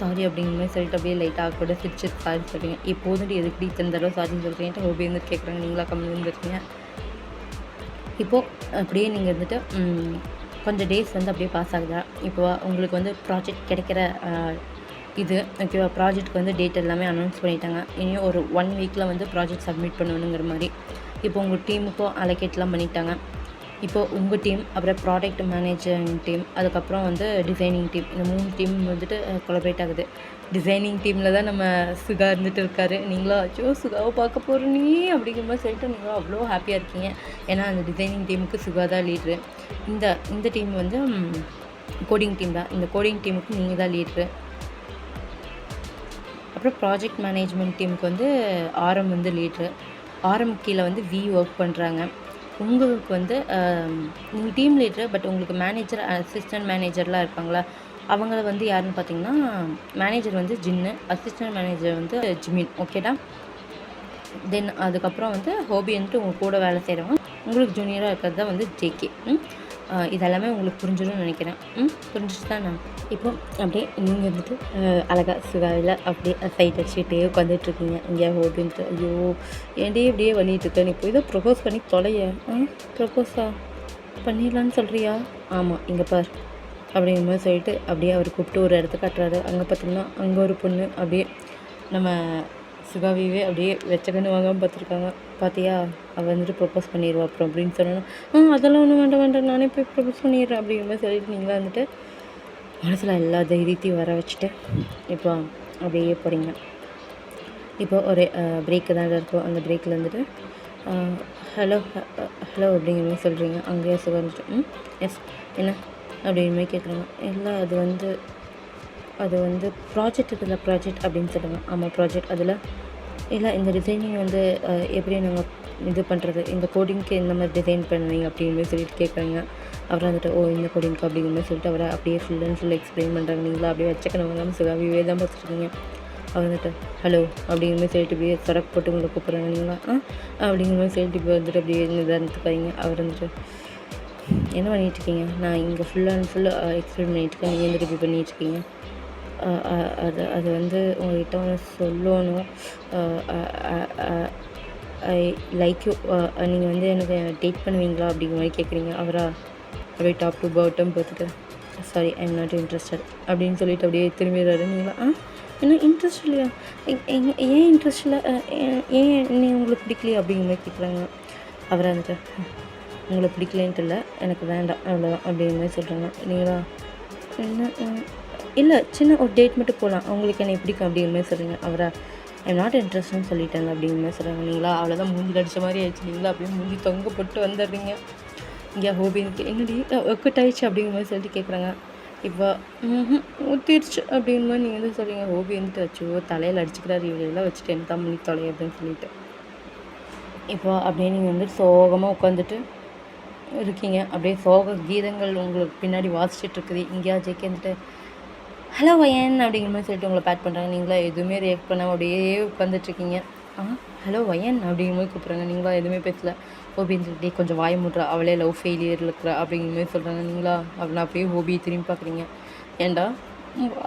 சாரி அப்படிங்கிற மாதிரி சொல்லிட்டு அப்படியே லைட்டாக கூட சிரிச்சு சாரி சொல்கிறீங்க. இப்போது எதுக்கு இத்தனை தடவை சாரின்னு சொல்கிறீங்கன்ட்டு ஹோபி வந்துட்டு கேட்குறாங்க. நீங்களா கம்மி வந்துருக்கீங்க. இப்போது அப்படியே நீங்கள் வந்துட்டு கொஞ்சம் டேஸ் வந்து அப்படியே பாஸ் ஆகுதா. இப்போ உங்களுக்கு வந்து ப்ராஜெக்ட் கிடைக்கிற இது ஓகேவா, ப்ராஜெக்ட்டுக்கு வந்து டேட் எல்லாமே அனௌன்ஸ் பண்ணிட்டாங்க. இனியும் ஒரு 1 வீக்கில் வந்து ப்ராஜெக்ட் சப்மிட் பண்ணணுங்கிற மாதிரி. இப்போ உங்கள் டீமுக்கும் அலோகேட்லாம் பண்ணிட்டாங்க. இப்போது உங்கள் டீம், அப்புறம் ப்ராடக்ட் மேனேஜிங் டீம், அதுக்கப்புறம் வந்து டிசைனிங் டீம், இந்த 3 டீம் வந்துட்டு கொலபரேட் ஆகுது. டிசைனிங் டீமில் தான் நம்ம சுகா இருந்துட்டு இருக்காரு. நீங்களா அச்சோ சுகாவை பார்க்க போகிற நீ அப்படிங்கிற மாதிரி சொல்லிட்டு நீங்களும் அவ்வளோ ஹாப்பியாக இருக்கீங்க. ஏன்னா அந்த டிசைனிங் டீமுக்கு சுகா தான் லீட்ரு. இந்த டீம் வந்து கோடிங் டீம் தான். இந்த கோடிங் டீமுக்கு நீங்கள் தான் லீட்ரு. அப்புறம் ப்ராஜெக்ட் மேனேஜ்மெண்ட் டீமுக்கு வந்து ஆரம் வந்து லீட்ரு. ஆரம் கீழே வந்து ஒர்க் பண்ணுறாங்க. உங்களுக்கு வந்து நீங்கள் டீம் லீட்ரு, பட் உங்களுக்கு மேனேஜர் அசிஸ்டன்ட் மேனேஜர்லாம் இருப்பாங்களா, அவங்கள வந்து யாருன்னு பார்த்தீங்கன்னா மேனேஜர் வந்து ஜின்னு, அசிஸ்டன்ட் மேனேஜர் வந்து ஜிமின். ஓகேடா. தென் அதுக்கப்புறம் வந்து ஹோபி வந்துட்டு உங்கள் கூட வேலை செய்கிறவங்க, உங்களுக்கு ஜூனியராக இருக்கிறது தான் வந்து ஜேகே. இதெல்லாமே உங்களுக்கு புரிஞ்சிடும்னு நினைக்கிறேன். புரிஞ்சிச்சு தான். நான் இப்போ அப்படியே நீங்கள் வந்துட்டு அழகாக சுகாவில் அப்படியே சைட் அடிச்சுட்டே உட்காந்துட்ருக்கீங்க. இங்கே ஹோபின்ட்டு ஐயோ ஏன்டே இப்படியே பண்ணிகிட்ருக்க, நீ போய் தான் ப்ரொப்போஸ் பண்ணி தொலைய. ப்ரொப்போஸா பண்ணிடலான்னு சொல்கிறியா? ஆமாம் இங்கே பார் அப்படிங்கிற மாதிரி சொல்லிட்டு அப்படியே அவர் கூப்பிட்டு ஒரு இடத்த காட்டுறாரு. அங்கே பார்த்தோம்னா அங்கே ஒரு பொண்ணு அப்படியே நம்ம சுகாவியே அப்படியே வெச்சக்கன்னு வாங்காமல் பார்த்துருக்காங்க. பார்த்தியா அவள் வந்துட்டு ப்ரொப்போஸ் பண்ணிடுவா அப்புறம் அப்படின்னு சொன்னோன்னா அதெல்லாம் ஒன்றும் வேண்டாம் நானே போய் ப்ரொப்போஸ் பண்ணிடுறேன் அப்படிங்கிற மாதிரி சொல்லிட்டு நீங்களாம் வந்துட்டு மனசில் எல்லா தைரியத்தையும் வர வச்சுட்டு இப்போ அப்படியே போகிறீங்க. இப்போ ஒரு பிரேக்கு தான் இருக்கும். அந்த பிரேக்கில் வந்துட்டு ஹலோ அப்படிங்கிற மாதிரி சொல்கிறீங்க. அங்கேயே சுகா வந்துட்டு எஸ் என்ன அப்படிங்கிற மாதிரி கேட்குறாங்க. இல்லை அது வந்து ப்ராஜெக்ட் இதில் ப்ராஜெக்ட் அப்படின்னு சொல்லுவாங்க. ஆமாம் ப்ராஜெக்ட். அதில் இல்லை இந்த டிசைனிங் வந்து எப்படி நாங்கள் இது பண்ணுறது, இந்த கோடிங்க்கு இந்த மாதிரி டிசைன் பண்ணுவீங்க அப்படிங்கிற மாதிரி சொல்லிட்டு கேட்குறாங்க. அவரை வந்துட்டு இந்த கோடிங்க்கு அப்படிங்கிற மாதிரி சொல்லிட்டு அவரை அப்படியே ஃபுல் அண்ட் ஃபுல் எக்ஸ்பிளைன் பண்ணுறாங்க. நீங்களா அப்படியே வச்சுக்கணும் சுகாவியே தான் பார்த்துருக்கீங்க. அவர் வந்துட்டு ஹலோ அப்படிங்கிற மாதிரி சொல்லிட்டு இப்படியே சொடக்கு போட்டு உங்களை கூப்பிட்றாங்க. நீங்களா அப்படிங்கிற மாதிரி சொல்லிட்டு இப்போ வந்துட்டு அப்படியே நிதானத்துக்கு வரீங்க. அவர் வந்துட்டு என்ன பண்ணிகிட்ருக்கீங்க, நான் இங்கே ஃபுல் அண்ட் ஃபுல் எக்ஸ்பிளைன் பண்ணிகிட்ருக்கேன், நீங்கள் வந்துட்டு இப்படி பண்ணிகிட்ருக்கீங்க. அது வந்து உங்கள்கிட்ட ஒன்று சொல்லணும். ஐ லைக் யூ, நீங்கள் வந்து எனக்கு டேட் பண்ணுவீங்களா அப்படிங்கிற மாதிரி கேட்குறீங்க. அவரா அப்படியே டாப் டு பாட்டம் பார்த்துட்டு sorry I am not interested அப்படின்னு சொல்லிட்டு அப்படியே திரும்பிடுறாரு. நீங்களா என்ன இன்ட்ரெஸ்ட் இல்லையா, ஏன் இன்ட்ரெஸ்ட் இல்லை, ஏன் நீ உங்களுக்கு பிடிக்கலையா அப்படிங்கிற மாதிரி கேட்குறாங்க. அவரை வந்துட்டு உங்களை பிடிக்கலன்ட்டு இல்லை, எனக்கு வேண்டாம் அவ்வளோதான் அப்படிங்கிற மாதிரி சொல்கிறாங்க. நீங்களா என்ன இல்லை சின்ன ஒரு டேட் மட்டும் போகலாம், அவங்களுக்கு என்னை பிடிக்கும் அப்படிங்கிற மாதிரி சொல்கிறீங்க. அவரா ஐம் நாட் இன்ட்ரெஸ்ட்னு சொல்லிட்டேன் அப்படிங்கிற மாதிரி சொல்கிறாங்க. நீங்களா அவ்வளோதான் மூஞ்சி அடித்த மாதிரி ஆயிடுச்சு, நீங்களா அப்படியே மூஞ்சி தொங்க போட்டு வந்துடுறீங்க. இங்கே ஹோபினுக்கு என்னடி ஒர்க்கட் ஆயிடுச்சு அப்படிங்கிற மாதிரி சொல்லிட்டு கேட்குறாங்க. இப்போ ஊற்றிடுச்சு அப்படிங்கிற மாதிரி நீங்கள் வந்து சொல்கிறீங்க. ஹோபி வந்துட்டு வச்சு தலையில் அடிச்சுக்கிறாரு, இவளெல்லாம் வச்சுட்டு என்ன தான் பண்ணி தொலை அப்படின்னு சொல்லிட்டு. இப்போ அப்படியே நீங்கள் வந்து சோகமாக உட்காந்துட்டு இருக்கீங்க. அப்படியே சோக கீதங்கள் உங்களுக்கு பின்னாடி வாசிச்சுட்டு இருக்குது. இங்கேயா ஜெயிக்க வந்துட்டு ஹலோ வயன் அப்படிங்கிற மாதிரி சொல்லிட்டு உங்களை பேக் பண்ணுறாங்க. நீங்களா எதுவுமே ரியாக்ட் பண்ணாமல் அப்படியே உட்காந்துட்ருக்கீங்க. ஹலோ வயன் அப்படிங்கிற மாதிரி கூப்பிட்றாங்க. நீங்களா எதுவுமே பேசல. ஹோபின்னு சொல்லிட்டு கொஞ்சம் வாய முட்றா, அவளே லவ் ஃபெயிலியரில் இருக்கிறா அப்படிங்கிற மாதிரி சொல்கிறாங்க. நீங்களா அப்படின்னா அப்படியே ஹோபியை திரும்பி பார்க்குறீங்க. ஏன்டா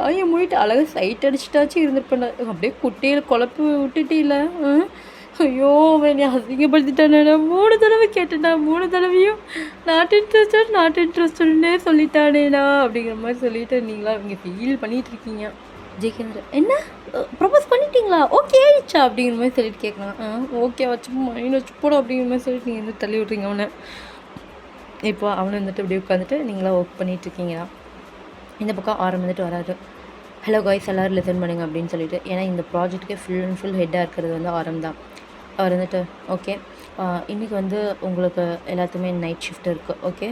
வாயை மூடிட்டு அழகாக சைட் அடிச்சுட்டாச்சும் இருந்துருப்பேன்டா, அப்படியே குட்டையில் குழப்பி விட்டுட்டே இல்லை. ஐயோ அவன் அசிங்கப்படுத்திட்டானேடா, 3 தடவை கேட்டேன்டா, 3 தடவையும் நாட் இன்ட்ரெஸ்டட்னே சொல்லிட்டானேடா அப்படிங்கிற மாதிரி சொல்லிட்டு நீங்களா இங்கே ஃபீல் பண்ணிகிட்டு இருக்கீங்க. ஜெய்கேந்திர என்ன ப்ரப்போஸ் பண்ணிட்டீங்களா, ஓகே ஆயிடுச்சா அப்படிங்கிற மாதிரி சொல்லிட்டு கேட்கலாம். ஓகே வச்சு மைண்ட் வச்சு போடும் அப்படிங்கிற மாதிரி சொல்லிட்டு நீங்கள் வந்து தள்ளி விட்றீங்க அவனை. இப்போ அவனை வந்துட்டு இப்படி உட்காந்துட்டு நீங்களாம் ஒர்க் பண்ணிகிட்ருக்கீங்களா. இந்த பக்கம் ஆரம் வந்துட்டு வராது. ஹலோ காய்ஸ் எல்லோரும் லிசன் பண்ணுங்க அப்படின்னு சொல்லிட்டு, ஏன்னா இந்த ப்ராஜெக்ட்டுக்கே ஃபுல் அண்ட் ஃபுல் ஹெட்டாக இருக்கிறது வந்து ஆரம் தான். அவர் வந்துட்டு ஓகே இன்றைக்கி வந்து உங்களுக்கு எல்லாத்துக்குமே நைட் ஷிஃப்ட் இருக்குது, ஓகே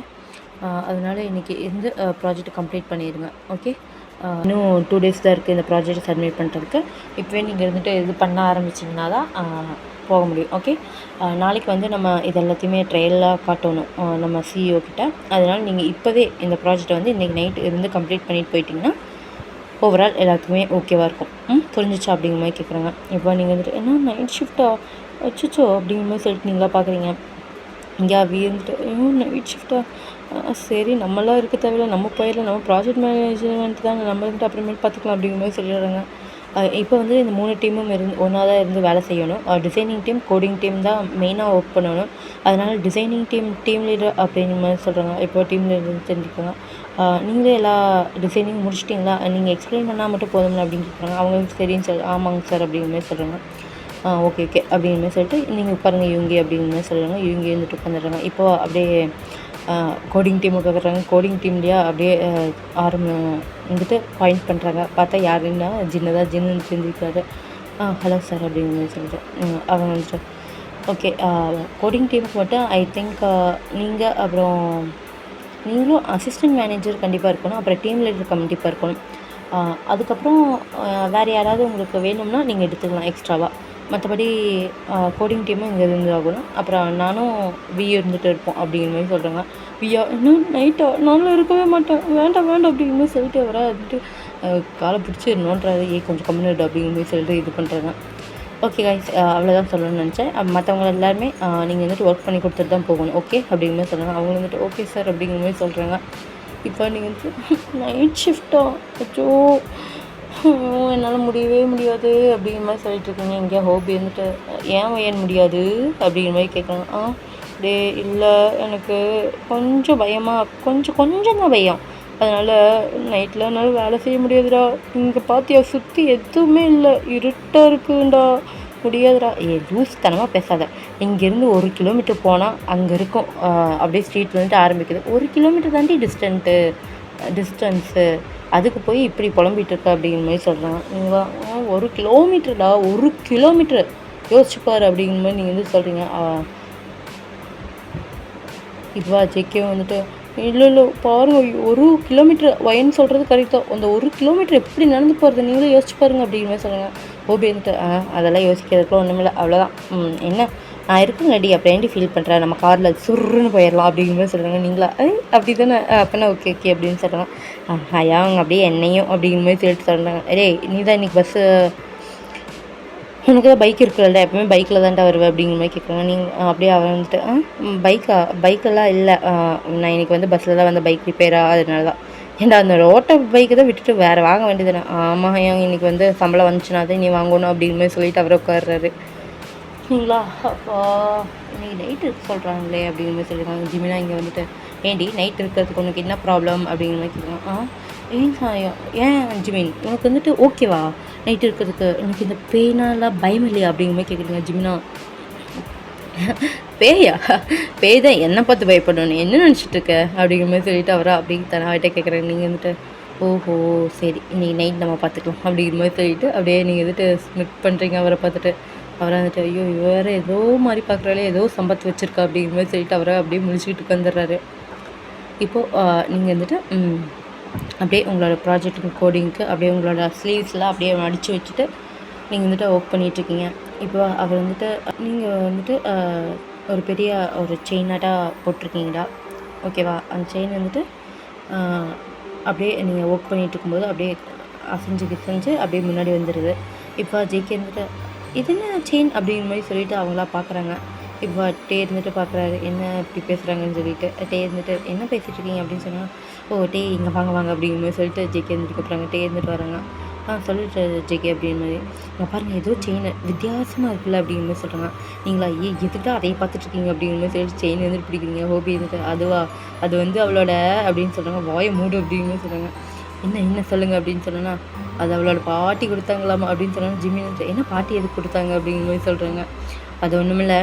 அதனால் இன்றைக்கி இந்த ப்ராஜெக்ட் கம்ப்ளீட் பண்ணிடுங்க. ஓகே இன்னும் 2 days தான் இருக்குது இந்த ப்ராஜெக்ட் சப்மிட் பண்ணுறதுக்கு. இப்போவே நீங்கள் இருந்துட்டு இது பண்ண ஆரம்பிச்சிங்கன்னா தான் போக முடியும். ஓகே நாளைக்கு வந்து நம்ம இது எல்லாத்தையுமே ட்ரையலாக காட்டணும் நம்ம சிஇஓ கிட்ட. அதனால் நீங்கள் இப்போவே இந்த ப்ராஜெக்டை வந்து இன்றைக்கி நைட் இருந்து கம்ப்ளீட் பண்ணிட்டு போயிட்டிங்கன்னா ஓவரால் எல்லாத்துக்குமே ஓகேவாக இருக்கும். புரிஞ்சிச்சா அப்படிங்கிற மாதிரி கேட்குறாங்க. இப்போ நீங்கள் வந்துட்டு என்ன நைட் ஷிஃப்ட்டா வச்சுச்சோ அப்படிங்கிற மாதிரி சொல்லிட்டு நீங்களா பார்க்குறீங்க. இங்கே வந்துட்டு நைட் ஷிஃப்ட்டா, சரி நம்மளாம் இருக்க தேவையில்ல, நம்ம போயிடலாம், நம்ம ப்ராஜெக்ட் மேனேஜ்மெண்ட் தாங்க, நம்ம வந்துட்டு அப்புறமேட்டு பார்த்துக்கலாம் அப்படிங்கிற மாதிரி சொல்லிடுறாங்க. இப்போ வந்து இந்த 3 டீமும் ஒன்றா தான் இருந்து வேலை செய்யணும். டிசைனிங் டீம், கோடிங் டீம் தான் மெயினாக ஒர்க் பண்ணணும். அதனால் டிசைனிங் டீம் லீடர் அப்படிங்கிற மாதிரி சொல்கிறாங்க. இப்போ டீம் லீடர் தெரிஞ்சுக்கோங்க. நீங்களே எல்லா டிசைனிங் முடிச்சிட்டிங்களா, நீங்கள் எக்ஸ்பிளைன் பண்ணால் மட்டும் போதும்ல அப்படின்னு கேட்குறாங்க. அவங்க சரின்னு சார், ஆமாங்க சார் அப்படிங்கிற மாதிரி சொல்கிறாங்க. ஓகே அப்படிங்கிற மாதிரி சொல்லிட்டு நீங்கள் உட்காருங்க இவங்க அப்படிங்கிற மாதிரி சொல்கிறாங்க. இவங்க இருந்துட்டு உட்காந்துடுறாங்க. இப்போது அப்படியே கோடிங் டீம் உட்காந்துறாங்க. கோடிங் டீம்லேயே அப்படியே வந்துட்டு பாயிண்ட் பண்ணுறாங்க. பார்த்தா யாருன்னா ஜின்னு தெரிஞ்சுக்கிறாரு. ஹலோ சார் அப்படிங்கிற மாதிரி சொல்லிட்டு அவங்க வந்துட்டு ஓகே கோடிங் டீமுக்கு மட்டும் ஐ திங்க் நீங்கள் அப்புறம் நீங்களும் அசிஸ்டன்ட் மேனேஜர் கண்டிப்பாக இருக்கணும், அப்புறம் டீம் லீடர் கண்டிப்பாக இருக்கணும். அதுக்கப்புறம் வேறு யாராவது உங்களுக்கு வேணும்னா நீங்கள் எடுத்துக்கலாம் எக்ஸ்ட்ராவாக. மற்றபடி கோடிங் டீமும் இங்கே இருந்து ஆகணும். அப்புறம் நானும் இருந்துட்டு இருப்போம் அப்படிங்கிற மாதிரி சொல்கிறாங்க. இன்னும் நைட்டா, நானும் இருக்கவே மாட்டேன், வேண்டாம் அப்படிங்கிற மாதிரி சொல்லிட்டு அவரை வந்துட்டு காலை பிடிச்சி நோண்டுறாரு. கொஞ்சம் கம்மிடு அப்படிங்கிற மாதிரி சொல்லிட்டு இது பண்ணுறாங்க. ஓகே கைஸ் அவ்வளோதான் சொல்லணும்னு நினச்சேன். மற்றவங்க எல்லாருமே நீங்கள் வந்துட்டு ஒர்க் பண்ணி கொடுத்துட்டு தான் போகணும், ஓகே அப்படிங்கிற மாதிரி சொல்கிறாங்க. அவங்க வந்துட்டு ஓகே சார் அப்படிங்கிற மாதிரி சொல்கிறாங்க. இப்போ நீங்கள் வந்துட்டு நைட் ஷிஃப்ட்டா, அச்சோ என்னால் முடியவே முடியாது அப்படிங்கிற மாதிரி சொல்லிட்டு இருக்கீங்க. இங்கே ஹோபி வந்துட்டு ஏன் முடியாது அப்படிங்கிற மாதிரி கேட்குறாங்க. டே இல்லை எனக்கு கொஞ்சம் பயமாக, கொஞ்சம் தான் பயம், அதனால் நைட்டில் என்னால் வேலை செய்ய முடியாதுடா. இங்கே பார்த்தியா சுற்றி எதுவுமே இல்லை, இருட்டாக இருக்குண்டா, முடியாதுடா. லூஸ்தனமாக பேசாத. இங்கேருந்து 1 கிலோமீட்டர் போனால் அங்கே இருக்கும், அப்படியே ஸ்ட்ரீட் வந்துட்டு ஆரம்பிக்குது. 1 கிலோமீட்டர் தாண்டி டிஸ்டன்ஸு, அதுக்கு போய் இப்படி புலம்பிகிட்டு இருக்க அப்படிங்கிற மாதிரி சொல்கிறாங்க. நீங்கள் 1 கிலோமீட்டர்டா, 1 கிலோமீட்டர் யோசிச்சுப்பார் அப்படிங்கிற மாதிரி நீங்கள் வந்து சொல்கிறீங்க. இப்போ ஜெக்கே வந்துட்டு இல்லை பாருங்கள் 1 கிலோமீட்டர் வயன்னு சொல்கிறது கரெக்ட் தான், அந்த 1 கிலோமீட்டர் எப்படி நடந்து போகிறது நீங்களும் யோசிச்சு பாருங்கள் அப்படிங்கிற மாதிரி சொல்லுங்கள். ஹோபி வந்துட்டு அதெல்லாம் யோசிக்கிறதுக்குலாம் ஒன்றுமில்லை, அவ்வளோதான். என்ன நான் இருக்குங்கடி அப்படின்ட்டு ஃபீல் பண்ணுறேன், நம்ம காரில் சுருன்னு போயிடலாம் அப்படிங்கிற மாதிரி சொல்கிறாங்க. நீங்களா அப்படி தானே, அப்போனா ஓகே அப்படின்னு சொல்கிறாங்க. அவங்க அப்படியே என்னையும் அப்படிங்கிற மாதிரி சொல்லிட்டு சொல்கிறாங்க. நீ தான் இன்றைக்கி பஸ்ஸு, உனக்கு தான் பைக் இருக்குல்ல, எப்பவுமே பைக்கில் தான்டா வருவேன் அப்படிங்கிற மாதிரி கேட்குறாங்க. நீங்கள் அப்படியே அவன் வந்துட்டு பைக்கெல்லாம் இல்லை, நான் இன்றைக்கி வந்து பஸ்ஸில் தான் வந்து பைக் ரிப்பேரா, அதனால தான். ஏன்டா அந்த ரோட்டை பைக்கை தான் விட்டுட்டு வேறு வாங்க வேண்டியதுதானே. ஆமாம் இன்றைக்கி வந்து சம்பளம் வந்துச்சுன்னா தான் நீ வாங்கணும் அப்படிங்கிற மாதிரி சொல்லிட்டு அவரை உட்காடுறாரு. நீங்களா அப்பா இன்றைக்கி நைட் இருக்க சொல்கிறாங்களே அப்படிங்கிற மாதிரி சொல்லியிருக்காங்க. ஜிமினா இங்கே வந்துட்டு ஏன்டி நைட் இருக்கிறதுக்கு உனக்கு என்ன ப்ராப்ளம் அப்படிங்கிற மாதிரி கேட்குறாங்க. ஏன் ஜிமின் உனக்கு வந்துட்டு ஓகேவா நைட் இருக்கிறதுக்கு, எனக்கு இந்த பேனாலாம் பயம் இல்லையா அப்படிங்கிற மாதிரி கேட்குறீங்க. ஜிமினா பேய் தான் என்னை பார்த்து பயப்படணும், என்ன நினச்சிட்டு இருக்க அப்படிங்கிற மாதிரி சொல்லிட்டு அவரை அப்படி தனாவிட்ட கேட்குறாங்க. நீங்கள் வந்துட்டு ஓஹோ! சரி. இன்னைக்கு நைட் நம்ம பார்த்துக்கலாம் அப்படிங்கிற மாரி சொல்லிட்டு, அப்படியே நீங்க வந்துட்டு ஸ்மிட் பண்றீங்க அவர பார்த்துட்டு. அவரா வந்துட்டு, ஐயோ! இவ வேற ஏதோ மாரி பார்க்குறாளே, ஏதோ சம்பத் வச்சிருக்கா அப்படிங்கிற மாரி சொல்லிட்டு அவர அப்படியே முழிச்சுக்கிட்டு உட்காந்துர்றாரு. இப்போ நீங்க வந்துட்டு அப்படியே உங்களோட ப்ராஜெக்ட்டுக்கு கோடிங்க்கு அப்படியே உங்களோட ஸ்லீவ்ஸ்லாம் அப்படியே மடிச்சு வச்சுட்டு, நீங்க வந்துட்டு ஒர்க் பண்ணிட்டுருக்கீங்க. இப்போ அவர் வந்துட்டு நீங்க வந்துட்டு ஒரு பெரிய ஒரு செயினாட்டா போட்டிருக்கீங்கடா. ஓகேவா? அந்த செயின் வந்துட்டு அ அப்படியே நீங்க ஒர்க் பண்ணிட்டு இருக்கும்போது அப்படியே அசைஞ்சு கிசைஞ்சு அப்படியே முன்னாடி வந்துருது. இப்போ ஜேகே இருந்துட்டு, "இது என்ன செயின்?" அப்படிங்கிற மாரி சொல்லிட்டு அவங்களா பார்க்குறாங்க. இப்போ டே இருந்துட்டு பார்க்குறாரு, என்ன இப்படி பேசுகிறாங்கன்னு சொல்லிட்டு. டே இருந்துட்டு, "என்ன பேசிட்டு இருக்கீங்க?" அப்படின்னு சொன்னா, "ஓ டே இங்கே வாங்க வாங்க" அப்படிங்கிற மாரி சொல்லிட்டு ஜேகே இருந்துட்டு கூப்பிட்றாங்க. டே இருந்துட்டு வராங்க. சொல்லிட்டு ஜேகே அப்படிங்கிற மாரி. "இங்க பாருங்க ஏதோ செயின் வித்தியாசமா இருக்குல்ல" அப்படிங்கிற மாரி சொல்கிறாங்க. நீங்களா, "ஏய் எதுக்குடா அதையே பார்த்துட்டு இருக்கீங்க?" அப்படிங்கிற மாரி சொல்லிட்டு செயின் வந்துட்டு பிடிக்கிறீங்க. ஹோபி இருந்துட்டு, "அதுவா? அது வந்து அவளோட" அப்படின்னு சொல்கிறாங்க. "வாய மூடு" அப்படிங்கிற மாரி சொல்கிறாங்க. "என்ன என்ன சொல்லுங்க" அப்படின்னு சொன்னேன்னா, "அது அவளோட பாட்டி கொடுத்தாங்களாமா" அப்படின்னு சொன்னாங்க. ஜிம்மி வந்துட்டு, "என்ன பாட்டி எதுக்கு கொடுத்தாங்க?" அப்படிங்கிற மாரி சொல்கிறாங்க. "அது ஒன்றுமில்ல,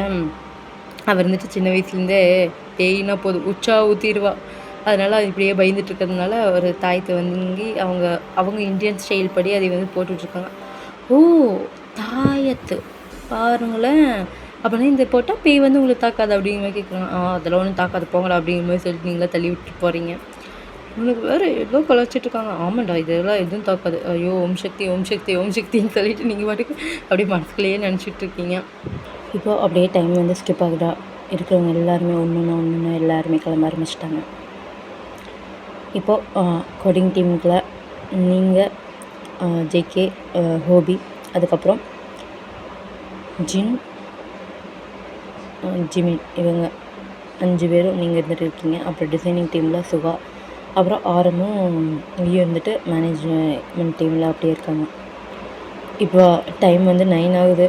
அவ இருந்துட்டு சின்ன வயசுலேருந்தே பேயினா போதும் உச்சா ஊத்திருவா. அதனால அது இப்படியே பயந்துட்டு இருக்கிறதுனால ஒரு தாயத்த வாங்கி அவங்க அவங்க இந்தியன் ஸ்டைல் படி அதை வந்து போட்டுட்ருக்காங்க." ஓ! தாயத்து. பாருங்களேன். அப்பன்னா இந்த போட்டா பேய் வந்து உங்கள தாக்காது அப்படிங்கிற மாரி கேட்குறாங்க. அதெல்லாம் ஒண்ணும் தாக்காது போங்கடா அப்படிங்கிற மாரி சொல்லிட்டு நீங்களா தள்ளி விட்டுட்டு போறீங்க. இவனுக்கு வேற ஏதோ கலாய்ச்சிட்டு இருக்காங்க. ஆமாண்டா இதெல்லாம் எதுவும் தாக்காது. ஐயோ! ஓம் சக்தி, ஓம் சக்தி, ஓம் சக்தின்னு சொல்லிட்டு நீங்க பாட்டுக்கு அப்படியே மனசுக்குள்ளேயே நெனச்சிட்டு இருக்கீங்க. இப்போ அப்படியே டைம் வந்து ஸ்கிப் ஆகுதா. இருக்கிறவங்க எல்லாருமே ஒன்னொன்னா எல்லாருமே கிளம்ப ஆரம்பிச்சுட்டாங்க. இப்போ கோடிங் டீமுக்குள்ள நீங்க, ஜேகே, ஹோபி, அதுக்கப்புறம் ஜின், ஜிமின் இவங்க 5 பேரும் நீங்க இருந்துட்டு இருக்கீங்க. அப்புறம் டிசைனிங் டீமில் சுகா, அப்புறம் ஆரமும் இங்கேயும் இருந்துட்டு மேனேஜ்மெண்ட் டீமில் அப்படியே இருக்காங்க. இப்போ டைம் வந்து 9 ஆகுது.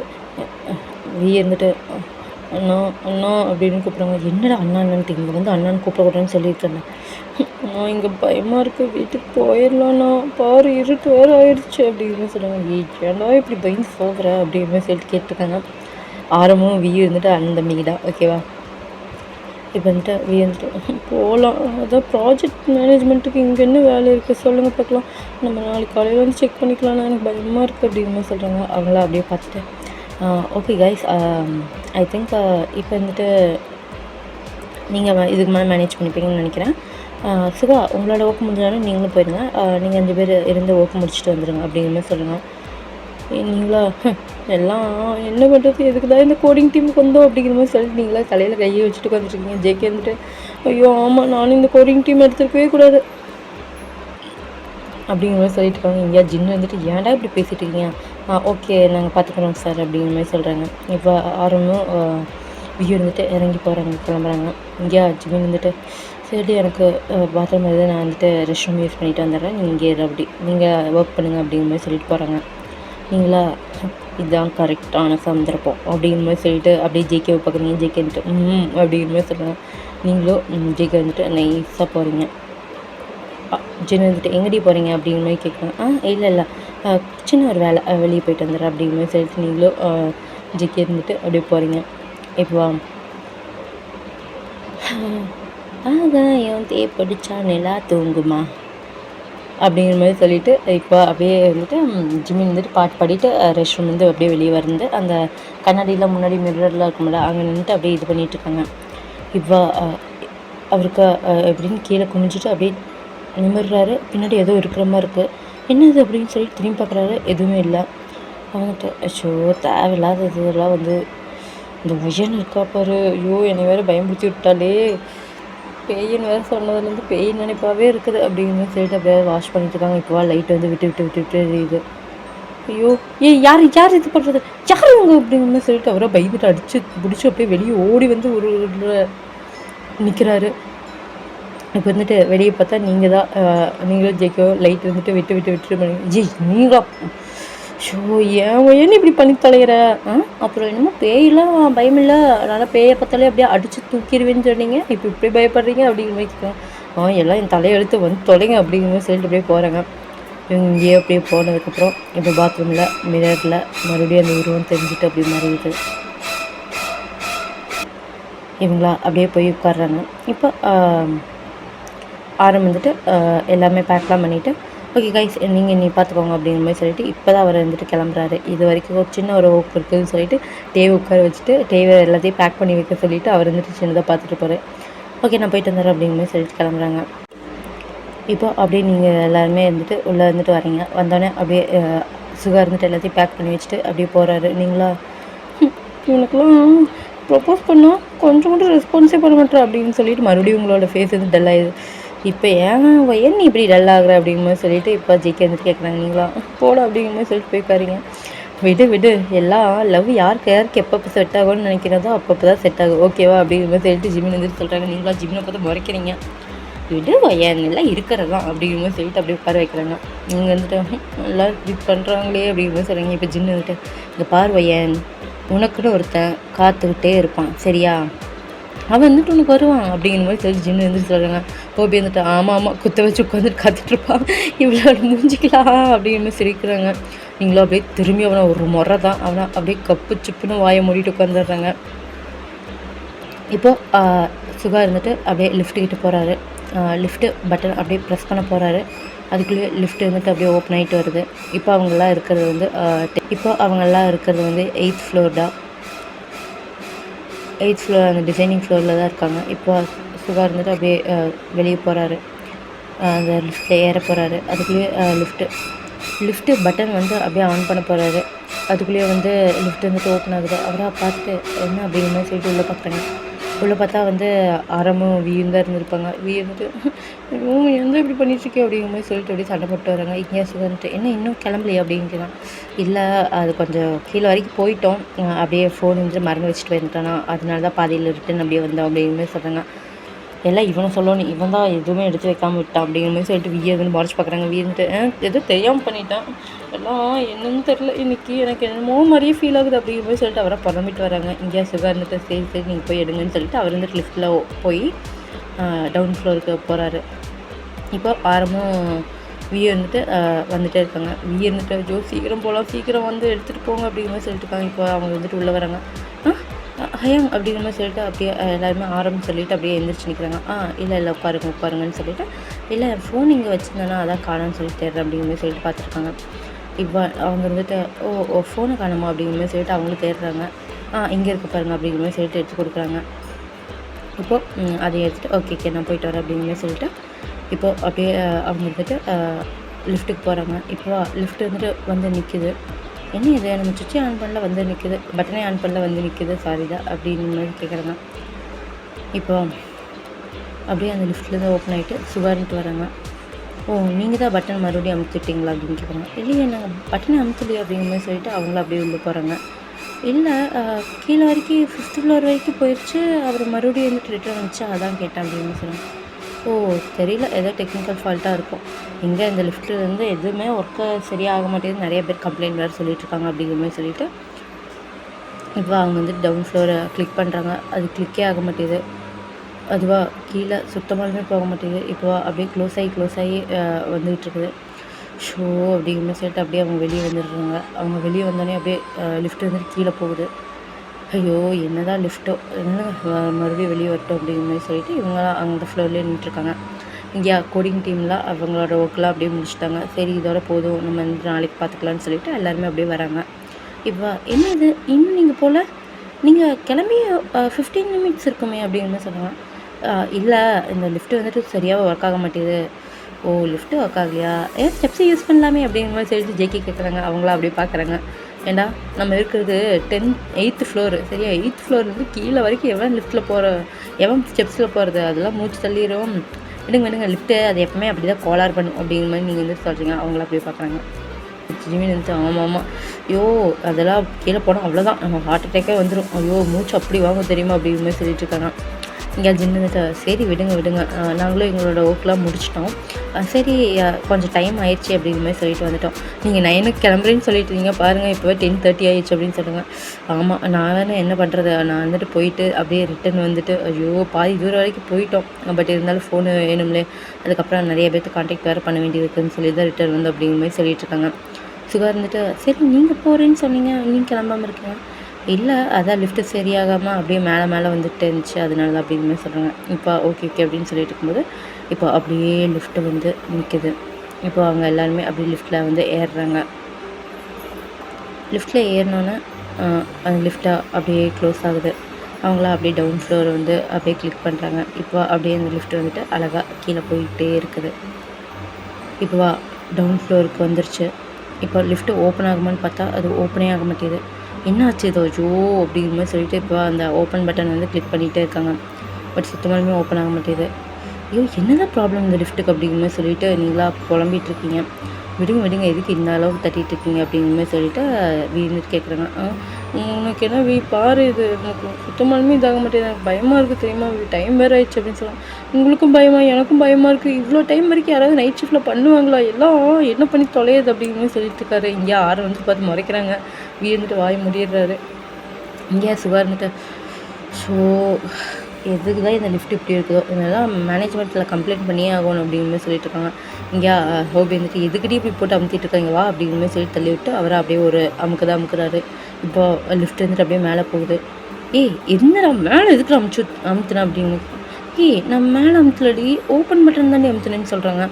வி இருந்துட்டு, "அண்ணா அண்ணா" அப்படின்னு கூப்பிட்றாங்க. "என்னடா அண்ணா அண்ணான்ட்டு இங்கே வந்து அண்ணான்னு கூப்பிடக்கூடாதுன்னு சொல்லியிருக்கேன்ண்ணா." "அண்ணா இங்கே பயமாக இருக்குது, வீட்டுக்கு போயிடலாண்ணா, பாரு இருட்டு வேறு ஆயிடுச்சு" அப்படிங்கிற சொல்கிறாங்க. "ஏய் ஏன்டா இப்படி பயந்து போகிற" அப்படிங்கிற மாதிரி சொல்லிட்டு கேட்டிருக்காங்க. ஆரமும் வியும் இருந்துட்டு அண்ணன் தம்பிங்க தான். ஓகேவா? இப்போ வந்துட்டு வி வந்துட்டு, "போகலாம், அதான் ப்ராஜெக்ட் மேனேஜ்மெண்ட்டுக்கு இங்கே என்ன வேலை இருக்குது சொல்லுங்கள் பார்க்கலாம், நம்ம நாளைக்கு காலையில் வந்து செக் பண்ணிக்கலாம்ண்ணா, எனக்கு பயமாக இருக்குது" அப்படிங்கிற மாதிரி சொல்கிறாங்க. அவங்கள அப்படியே பார்த்துட்டு, ஓகே கைஸ், ஐ திங்க் இப்போ வந்துட்டு நீங்கள் இதுக்கு மேலே மேனேஜ் பண்ணிப்பீங்கன்னு நினைக்கிறேன். சுகா உங்களோட ஒர்க் முடிஞ்சாலும் நீங்களும் போயிடுங்க. நீங்கள் 5 பேர் இருந்து ஒர்க் முடிச்சுட்டு வந்துடுங்க அப்படிங்கிற மாதிரி சொல்லுங்கள். நீங்களா, எல்லாம் என்ன பண்ணுறது, எதுக்கு தான் இந்த கோடிங் டீமுக்கு வந்தோம் அப்படிங்கிற மாதிரி சொல்லிட்டு நீங்களா தலையில் கையை வச்சுட்டு உட்காந்துருக்கீங்க. ஜேகே வந்துட்டு, ஐயோ ஆமாம் நானும் இந்த கோடிங் டீம் எடுத்துருக்கவே கூடாது அப்படிங்கிற மாதிரி சொல்லிட்டு இருக்காங்க. இங்கேயா ஜின்னு வந்துட்டு, ஏன்டா இப்படி பேசிகிட்டு இருக்கீங்க? ஓகே நாங்கள் பார்த்துக்குறோம் சார் அப்படிங்கிற மாதிரி சொல்கிறாங்க. இப்போ ஆரம்பம் வியூ வந்துட்டு இறங்கி போகிறாங்க, கிளம்புறாங்க. இங்கேயா ஜிமின் வந்துட்டு, சரி எனக்கு பாத்ரூம் வருது, நான் வந்துட்டு ரெஸ்ட் ரூம் யூஸ் பண்ணிவிட்டு வந்துடுறேன், நீங்கள் அப்படி நீங்கள் ஒர்க் பண்ணுங்கள் அப்படிங்கிற மாதிரி சொல்லிட்டு போகிறாங்க. நீங்களா, இதுதான் கரெக்டான சந்தர்ப்பம் அப்படிங்கிற மாதிரி சொல்லிட்டு அப்படியே ஜேகேவை பார்க்குறீங்க. ஜேகே வந்துட்டு அப்படிங்கிற மாதிரி சொல்கிறாங்க. நீங்களும் ஜேகே வந்துட்டு நைஸாக போகிறீங்க. ஜின் வந்துட்டு, எங்கடி போகிறீங்க அப்படிங்கிற மாதிரி கேட்குறாங்க. இல்லை சின்ன ஒரு வேலை, வெளியே போயிட்டு வந்துடுறேன் அப்படிங்கிற மாதிரி சொல்லிட்டு நீங்களும் ஜேகே இருந்துட்டு அப்படியே போகிறீங்க. இப்போ ஆகாயம் தேய்பிடிச்சா நிலா தூங்குமா அப்படிங்கிற மாதிரி சொல்லிட்டு இப்போ அப்படியே வந்துட்டு ஜிம்மின் வந்துட்டு பாட்டு பாடிட்டு ரெஸ்ட் ரூம் வந்து அப்படியே வெளியே வந்து அந்த கண்ணாடியில் முன்னாடி மிரர்லாம் இருக்கும்ல அங்கே நின்றுட்டு அப்படியே இது பண்ணிகிட்ருக்காங்க. இப்போ அவருக்கு எப்படின்னு கீழே குனிஞ்சிட்டு அப்படியே நிமிர்றாரு. பின்னாடி ஏதோ இருக்கிற மாதிரி இருக்குது. என்னது அப்படின்னு சொல்லி திரும்பி பார்க்குறாரு, எதுவுமே இல்லை. அவங்ககிட்ட அச்சோ தேவையில்லாத இதெல்லாம் வந்து இந்த விஷன் இருக்கா பாரு, ஐயோ என்னை வேறு பயன்படுத்தி விட்டாலே, பேயின்னு வேறு சொன்னதுலேருந்து பேய் நினைப்பாவே இருக்குது அப்படிங்கிற சொல்லிட்டு அப்படியே வாஷ் பண்ணிட்டு இருக்காங்க. இப்போவா லைட் வந்து விட்டு விட்டு விட்டு விட்டு எரியுது. ஐயோ யார் யார் இது பண்ணுறது, யார் இவங்க அப்படிங்கிற சொல்லிட்டு அவரை பயந்துட்டு அடித்து பிடிச்சி அப்படியே வெளியே ஓடி வந்து ஒரு நிற்கிறாரு. இப்போ வந்துட்டு வெளியே பார்த்தா நீங்கள் தான், நீங்களும் ஜெயிக்கோ லைட் வந்துட்டு விட்டு விட்டு விட்டுட்டு பண்ணி ஜெய் நீங்களா, ஷோ ஏன் இப்படி பண்ணி தொலைகிற, அப்புறம் என்னமோ பேயெலாம் பயமில்லை, அதனால் பேயை பார்த்தாலே அப்படியே அடித்து தூக்கிடுவேன்னு சொன்னீங்க, இப்போ இப்படி பயப்படுறீங்க அப்படிங்கிற மாதிரி கேட்குறேன். எல்லாம் என் தலையெழுத்து வந்து தொலைங்க அப்படிங்கிற மாதிரி சொல்லிட்டு அப்படியே போகிறாங்க. இவங்க இங்கேயே அப்படியே போனதுக்கப்புறம் இப்போ பாத்ரூமில் மிரரில் மறுபடியும் அந்த உருவம் தெரிஞ்சுட்டு அப்படி மறையுது. இவங்களா அப்படியே போய் உட்காடுறாங்க. இப்போ வந்துட்டு எல்லாமே பேக்லாம் பண்ணிவிட்டு ஓகே கைஸ் நீங்கள் நீ பார்த்துக்கோங்க அப்படிங்கிற மாதிரி சொல்லிட்டு இப்போ தான் அவர் வந்துட்டு கிளம்புறாரு. இது வரைக்கும் ஒரு சின்ன ஒரு ஒர்க் இருக்குதுன்னு சொல்லிட்டு டேவை உட்கார வச்சுட்டு டேவை எல்லாத்தையும் பேக் பண்ணி வைக்க சொல்லிவிட்டு அவர் வந்துட்டு சின்னதாக பார்த்துட்டு போகிறார். ஓகே நான் போயிட்டு வந்துடுறேன் அப்படிங்கிற மாதிரி சொல்லிட்டு கிளம்புறாங்க. இப்போ அப்படியே நீங்கள் எல்லாருமே வந்துட்டு உள்ளே வந்துட்டு வரீங்க. வந்தோடனே அப்படியே சுகா இருந்துட்டு எல்லாத்தையும் பேக் பண்ணி வச்சுட்டு அப்படியே போகிறாரு. நீங்களா இவனுக்குலாம் ப்ரொப்போஸ் பண்ணால் கொஞ்சம் கூட ரெஸ்பான்ஸே பண்ண மாட்டேன் அப்படின்னு சொல்லிட்டு மறுபடியும் உங்களோட ஃபேஸ் வந்து டல் ஆயிடுது. இப்போ ஏன் நீ இப்படி டல் ஆகுற அப்படிங்கிற மாதிரி சொல்லிட்டு இப்போ ஜெயிக்க வந்துட்டு கேட்குறாங்க. நீங்களா போட அப்படிங்கிற மாதிரி சொல்லிட்டு போய்க்காரிங்க. விடு எல்லாம் லவ் யாருக்கு எப்பப்போ செட் ஆகும்னு நினைக்கிறதோ அப்பப்போ தான் செட் ஆகும், ஓகேவா அப்படிங்கிற மாதிரி சொல்லிட்டு ஜிமின் வந்துட்டு சொல்கிறாங்க. நீங்களா ஜிமினை பார்த்து முறைக்கிறீங்க. விடு எல்லாம் இருக்கிறது தான் அப்படிங்கிற மாதிரி சொல்லிட்டு அப்படியே உட்கார வைக்கிறாங்க. நீங்கள் வந்துட்டு எல்லோரும் இப்படி பண்ணுறாங்களே அப்படிங்கிற மாதிரி சொல்கிறீங்க. இப்போ ஜின்னு வந்துட்டு இந்த பார்வையன் உனக்குன்னு ஒருத்தன் காத்துக்கிட்டே இருப்பான் சரியா, அவன் வந்துட்டு உனக்கு வருவான் அப்படிங்கிற மாதிரி சொல்லி ஜின்னு வந்துட்டு சொல்கிறாங்க. ஓபி வந்துட்டு ஆமாம் குத்த வச்சு உட்காந்துட்டு காத்துட்ருப்பான், இவ்வளோ மூஞ்சிக்கலாம் அப்படிங்கிற மாதிரி சிரிக்கிறாங்க. நீங்களும் அப்படியே திரும்பி அவனை ஒரு முறை தான் அவனை அப்படியே கப்பு சிப்புன்னு வாயை மூடிட்டு உட்காந்துடுறாங்க. இப்போது சுகா இருந்துட்டு அப்படியே லிஃப்ட்டுக்கிட்டு போகிறாரு. லிஃப்ட்டு பட்டன் அப்படியே ப்ரெஸ் பண்ண போகிறாரு. அதுக்குள்ளேயே லிஃப்ட் வந்துட்டு அப்படியே ஓப்பன் ஆகிட்டு வருது. இப்போ அவங்கெல்லாம் இருக்கிறது வந்து 8th ஃப்ளோர் தான். 8th ஃப்ளோர் அந்த டிசைனிங் ஃப்ளோரில் தான் இருக்காங்க. இப்போ சுகா இருந்துட்டு அப்படியே வெளியே போகிறாரு. அந்த லிஃப்ட்டில் ஏற போகிறாரு. அதுக்குள்ளேயே லிஃப்ட்டு பட்டன் வந்து அப்படியே ஆன் பண்ண போகிறாரு. அதுக்குள்ளேயே வந்து லிஃப்ட் வந்துட்டு ஓப்பன் ஆகுது. அவராக பார்த்துட்டு என்ன அப்படிங்கிற மாதிரி சொல்லிட்டு உள்ளே பார்க்குறாங்க. உள்ளே பார்த்தா வந்து ஆரமும் வீயும் தான் இருந்திருப்பாங்க. வந்துட்டு எந்த இப்படி பண்ணிட்டுருக்கே அப்படிங்கிற மாதிரி சொல்லிட்டு அப்படியே சண்டை போட்டு வராங்க. இங்கே வந்துட்டு என்ன இன்னும் கிளம்பலையா அப்படிங்கிறான். இல்லை அது கொஞ்சம் கீழே வரைக்கும் போயிட்டோம், அப்படியே ஃபோன் வந்துட்டு மறந்து வச்சுட்டு வந்துட்டானா, அதனால தான் பாதியில் ரிட்டன் அப்படியே வந்தோம் அப்படிங்கிற மாதிரி சொல்கிறாங்க. எல்லாம் இவனை சொல்லணும், இவன் தான் எதுவுமே எடுத்து வைக்காமல் விட்டான் அப்படிங்கிற மாதிரி சொல்லிட்டு வியதுன்னு மறைச்சி பார்க்குறாங்க. வீந்துட்டு எதுவும் தெரியாமல் பண்ணிட்டான், எல்லாம் என்னன்னு தெரில, இன்றைக்கி எனக்கு என்னமோ மாதிரியே ஃபீல் ஆகுது அப்படிங்கிற மாதிரி சொல்லிட்டு அவரை புறம்பிட்டு வராங்க. இங்கேயா சுகா இருந்துட்டு சரி நீங்கள் போய் எடுங்கன்னு சொல்லிட்டு அவர் வந்துட்டு லிஃப்ட்டில் போய் டவுன் ஃப்ளோருக்கு போகிறாரு. இப்போ ஆரமும் விய வந்துட்டு வந்துகிட்டே இருக்காங்க. விய இருந்துட்டு சீக்கிரம் போகலாம், சீக்கிரம் வந்து எடுத்துகிட்டு போங்க அப்படிங்கிற மாதிரி சொல்லிட்டு இருக்காங்க. இப்போ அவங்க வந்துட்டு உள்ளே வராங்க. ஹயம் அப்படிங்கிற மாதிரி சொல்லிட்டு அப்படியே எல்லாருமே ஆரம்பம் சொல்லிவிட்டு அப்படியே எழுந்திரிச்சு நிற்கிறாங்க. இல்லை உட்காருங்கன்னு சொல்லிவிட்டு, இல்லை ஃபோன் இங்கே வச்சுருந்தேன்னா அதான் காணான்னு சொல்லிட்டு தேடுறேன் அப்படிங்கிற மாதிரி சொல்லிட்டு பார்த்துருக்காங்க. இப்போ அவங்க வந்துட்டு ஃபோனை காணுமா அப்படிங்கிற மாதிரி சொல்லிட்டு அவங்களும் தேடுறாங்க. இங்கே இருக்க பாருங்கள் அப்படிங்கிற மாதிரி சொல்லிட்டு எடுத்து கொடுக்குறாங்க. இப்போது அதை எடுத்துகிட்டு ஓகே நான் போயிட்டு வரேன் அப்படிங்கிற மாதிரி சொல்லிட்டு இப்போது அப்படியே அவங்க வந்துட்டு லிஃப்ட்டுக்கு போகிறாங்க. இப்போ லிஃப்ட் வந்துட்டு வந்து நிற்கிது. என்ன இது நம்ம சுவிட்சே ஆன் பண்ணல வந்து நிற்கிது, பட்டனே ஆன் பண்ணல வந்து நிற்கிது, சாரி தான் அப்படின்னு மாதிரி கேட்குறாங்க. இப்போ அப்படியே அந்த லிஃப்ட்லேருந்து ஓப்பன் ஆகிட்டு சுகாரிட்டு வராங்க. நீங்கள் தான் பட்டன் மறுபடியும் அமுத்துட்டிங்களா அப்படின்னு கேட்குறாங்க. இல்லையே நாங்கள் பட்டனை அமுத்துலையே அப்படிங்கிற மாதிரி சொல்லிட்டு அவங்களும் அப்படியே உள்ளே போகிறாங்க. இல்லை கீழே வரைக்கும் 5th ஃப்ளோர் வரைக்கும் போயிடுச்சு, அப்புறம் மறுபடியும் வந்துட்டு ரிட்டர்ன் வந்துச்சு, அதான் கேட்டேன் அப்படின்னு சொன்னாங்க. தெரியல, ஏதோ டெக்னிக்கல் ஃபால்ட்டாக இருக்கும். இங்கே இந்த லிஃப்ட்டில் வந்து எதுவுமே ஒர்க்கு சரியாக மாட்டேங்குது, நிறைய பேர் கம்ப்ளைண்ட் வேறு சொல்லிகிட்ருக்காங்க அப்படிங்கிற மாதிரி சொல்லிவிட்டு இப்போ அவங்க வந்துட்டு டவுன் ஃப்ளோரை கிளிக் பண்ணுறாங்க. அது கிளிக்கே ஆக மாட்டேங்குது. அதுவாக கீழே சுத்தமாகவே போக மாட்டேங்குது. இப்போ அப்படியே க்ளோஸ் ஆகி வந்துகிட்டு இருக்குது. அப்படிங்கிற மாதிரி சொல்லிட்டு அப்படியே அவங்க வெளியே வந்துடுறாங்க. அவங்க வெளியே வந்தோடனே அப்படியே லிஃப்ட் வந்துட்டு கீழே போகுது. ஐயோ என்னதான் லிஃப்ட்டோ என்ன மறுபடியும் வெளியே வரட்டும் அப்படிங்கிற மாதிரி சொல்லிட்டு இவங்களாம் அந்த ஃப்ளோர்லேயே நின்றுட்டுருக்காங்க. இங்கே கோடிங் டீம்லாம் அவங்களோட ஒர்க்கெலாம் அப்படியே முடிச்சுட்டாங்க. சரி இதோட போதும், நம்ம வந்து நாளைக்கு பார்த்துக்கலான்னு சொல்லிட்டு எல்லாருமே அப்படியே வராங்க. இப்போ என்ன இது இன்னும் நீங்கள் போல், நீங்கள் கிளம்பி 15 நிமிட்ஸ் இருக்குமே அப்படிங்கிற மாதிரி சொன்னாங்க. இல்லை இந்த லிஃப்ட்டு வந்துட்டு சரியாக ஒர்க் ஆக மாட்டேங்குது. லிஃப்ட்டு ஒர்க் ஆகலையா, ஸ்டெப்ஸை யூஸ் பண்ணலாமே அப்படிங்கிற மாதிரி சொல்லிட்டு ஜேகே கேட்குறாங்க. அவங்களாம் அப்படியே பார்க்குறாங்க. ஏண்டா நம்ம இருக்கிறது 8th ஃப்ளோரு சரியா, 8th ஃப்ளோர்லேருந்து கீழே வரைக்கும் எவன் ஸ்டெப்ஸில் போகிறது, அதெல்லாம் மூச்சு தள்ளிடும். விடுங்க லிஃப்ட்டு அது எப்பவுமே அப்படி தான் கோளாறு பண்ணும் அப்படிங்கிற மாதிரி நீங்கள் வந்து சொல்கிறீங்க. அவங்கள அப்படியே பார்க்குறாங்க. ஜிமின் வந்துட்டு ஆமாம் அதெல்லாம் கீழே போனால் அவ்வளோதான், நம்ம ஹார்ட் அட்டாக்கே வந்துடும், மூச்சு அப்படி வாங்க தெரியுமா அப்படிங்கிற மாதிரி சொல்லிட்டு இருக்காங்க. இங்கே ஜின்னு சரி விடுங்க நாங்களும் எங்களோட ஒர்க்லாம் முடிச்சிட்டோம், சரி கொஞ்சம் டைம் ஆயிடுச்சு அப்படிங்கிற மாதிரி சொல்லிட்டு வந்துட்டோம். நீங்கள் 9க்கு கிளம்புறேன்னு சொல்லிட்டு இருந்தீங்க, பாருங்கள் இப்போவே 10:30 ஆயிடுச்சு அப்படின்னு சொல்லுங்க. ஆமாம் நான் என்ன பண்ணுறது, நான் வந்துட்டு போயிட்டு அப்படியே ரிட்டன் வந்துட்டு பாதி தூரம் வரைக்கும் போயிட்டோம், பட் இருந்தாலும் ஃபோனு வேணும்லே, அதுக்கப்புறம் நிறைய பேர்த்து கான்டாக்ட் வேறு பண்ண வேண்டியது இருக்குதுன்னு சொல்லி தான் ரிட்டன் வந்து அப்படிங்கிற மாதிரி சொல்லிட்டு இருக்காங்க. சுகா இருந்துட்டு சரி நீங்கள் போகிறேன்னு சொன்னீங்க, நீங்கள் கிளம்பாமல் இருக்கீங்க. இல்லை அதான் லிஃப்ட்டு சரியாகாமல் அப்படியே மேலே வந்துட்டு இருந்துச்சு, அதனால தான் அப்படிங்கிற மாதிரி சொல்கிறாங்க. இப்போ ஓகே அப்படின்னு சொல்லிட்டு இருக்கும்போது இப்போ அப்படியே லிஃப்ட்டு வந்து நிற்கிது. இப்போ அவங்க எல்லாருமே அப்படியே லிஃப்ட்டில் வந்து ஏறுறாங்க. லிஃப்ட்டில் ஏறினோன்னே அந்த லிஃப்ட்டை அப்படியே க்ளோஸ் ஆகுது. அவங்களாம் அப்படியே டவுன் ஃப்ளோர் வந்து அப்படியே கிளிக் பண்ணுறாங்க. இப்போ அப்படியே அந்த லிஃப்ட் வந்துட்டு அழகாக கீழே போயிட்டே இருக்குது. இப்போ டவுன் ஃப்ளோருக்கு வந்துருச்சு. இப்போ லிஃப்ட்டு ஓப்பன் ஆகுமான்னு பார்த்தா அது ஓப்பனே ஆக மாட்டேங்குது. என்ன ஆச்சு இது ஐயோ அப்படிங்கிற மாதிரி சொல்லிட்டு இப்போ அந்த ஓப்பன் பட்டன் வந்து கிளிக் பண்ணிகிட்டே இருக்காங்க. பட் சுத்தமாலுமே ஓப்பன் ஆக மாட்டேங்குது. ஐயோ என்னதான் ப்ராப்ளம் இந்த லிஃப்ட்டுக்கு அப்படிங்கிற மாதிரி சொல்லிட்டு நீங்களா புலம்பிகிட்டு இருக்கீங்க. விடுங்க விடுங்க எதுக்கு இந்த அளவுக்கு தட்டிகிட்டு இருக்கீங்க அப்படிங்கிற மாதிரி சொல்லிட்டு வீந்துட்டு கேட்குறாங்க. உனக்கு என்ன பாரு இது எனக்கு சுத்தமாலுமே இதாக மாட்டேங்குது, எனக்கு பயமாக இருக்குது தெரியுமா, டைம் வேறு ஆயிடுச்சு அப்படின்னு சொல்லுவாங்க. உங்களுக்கும் பயமா, எனக்கும் பயமாக இருக்குது, இவ்வளோ டைம் வரைக்கும் யாராவது நைட் ஷிஃப்ட்டில் பண்ணுவாங்களா, எல்லாம் என்ன பண்ணி தொலையுது அப்படிங்கிற மாதிரி சொல்லிட்டு இருக்காரு. இங்கே ஆறு வந்து பார்த்து முறைக்கிறாங்க. வீந்துட்டு வாய் முடிடுறாரு. இங்கே சுகா இருந்துட்டு ஸோ எதுக்கு தான் இந்த லிஃப்ட் இப்படி இருக்குதோ, இதெல்லாம் மேனேஜ்மெண்ட்டில் கம்ப்ளைண்ட் பண்ணியே ஆகணும் அப்படிங்கிற மாதிரி சொல்லிட்டு இருக்காங்க. இங்கே ஹோபி வந்துட்டு எதுக்கிட்டே இப்படி போட்டு அமுத்திட்டு இருக்காங்க வா அப்படிங்கிற மாதிரி சொல்லி தள்ளி விட்டு அவரை அப்படியே ஒரு அமுக்குறாரு. இப்போ லிஃப்ட் வந்துட்டு அப்படியே மேலே போகுது. என்னடா மேலே எதுக்கு அமுத்துனேன் அப்படின்னு. நான் மேலே அமுத்துலடி, ஓப்பன் பட்டன் தாண்டி அமுத்துனேன்னு சொல்கிறாங்க.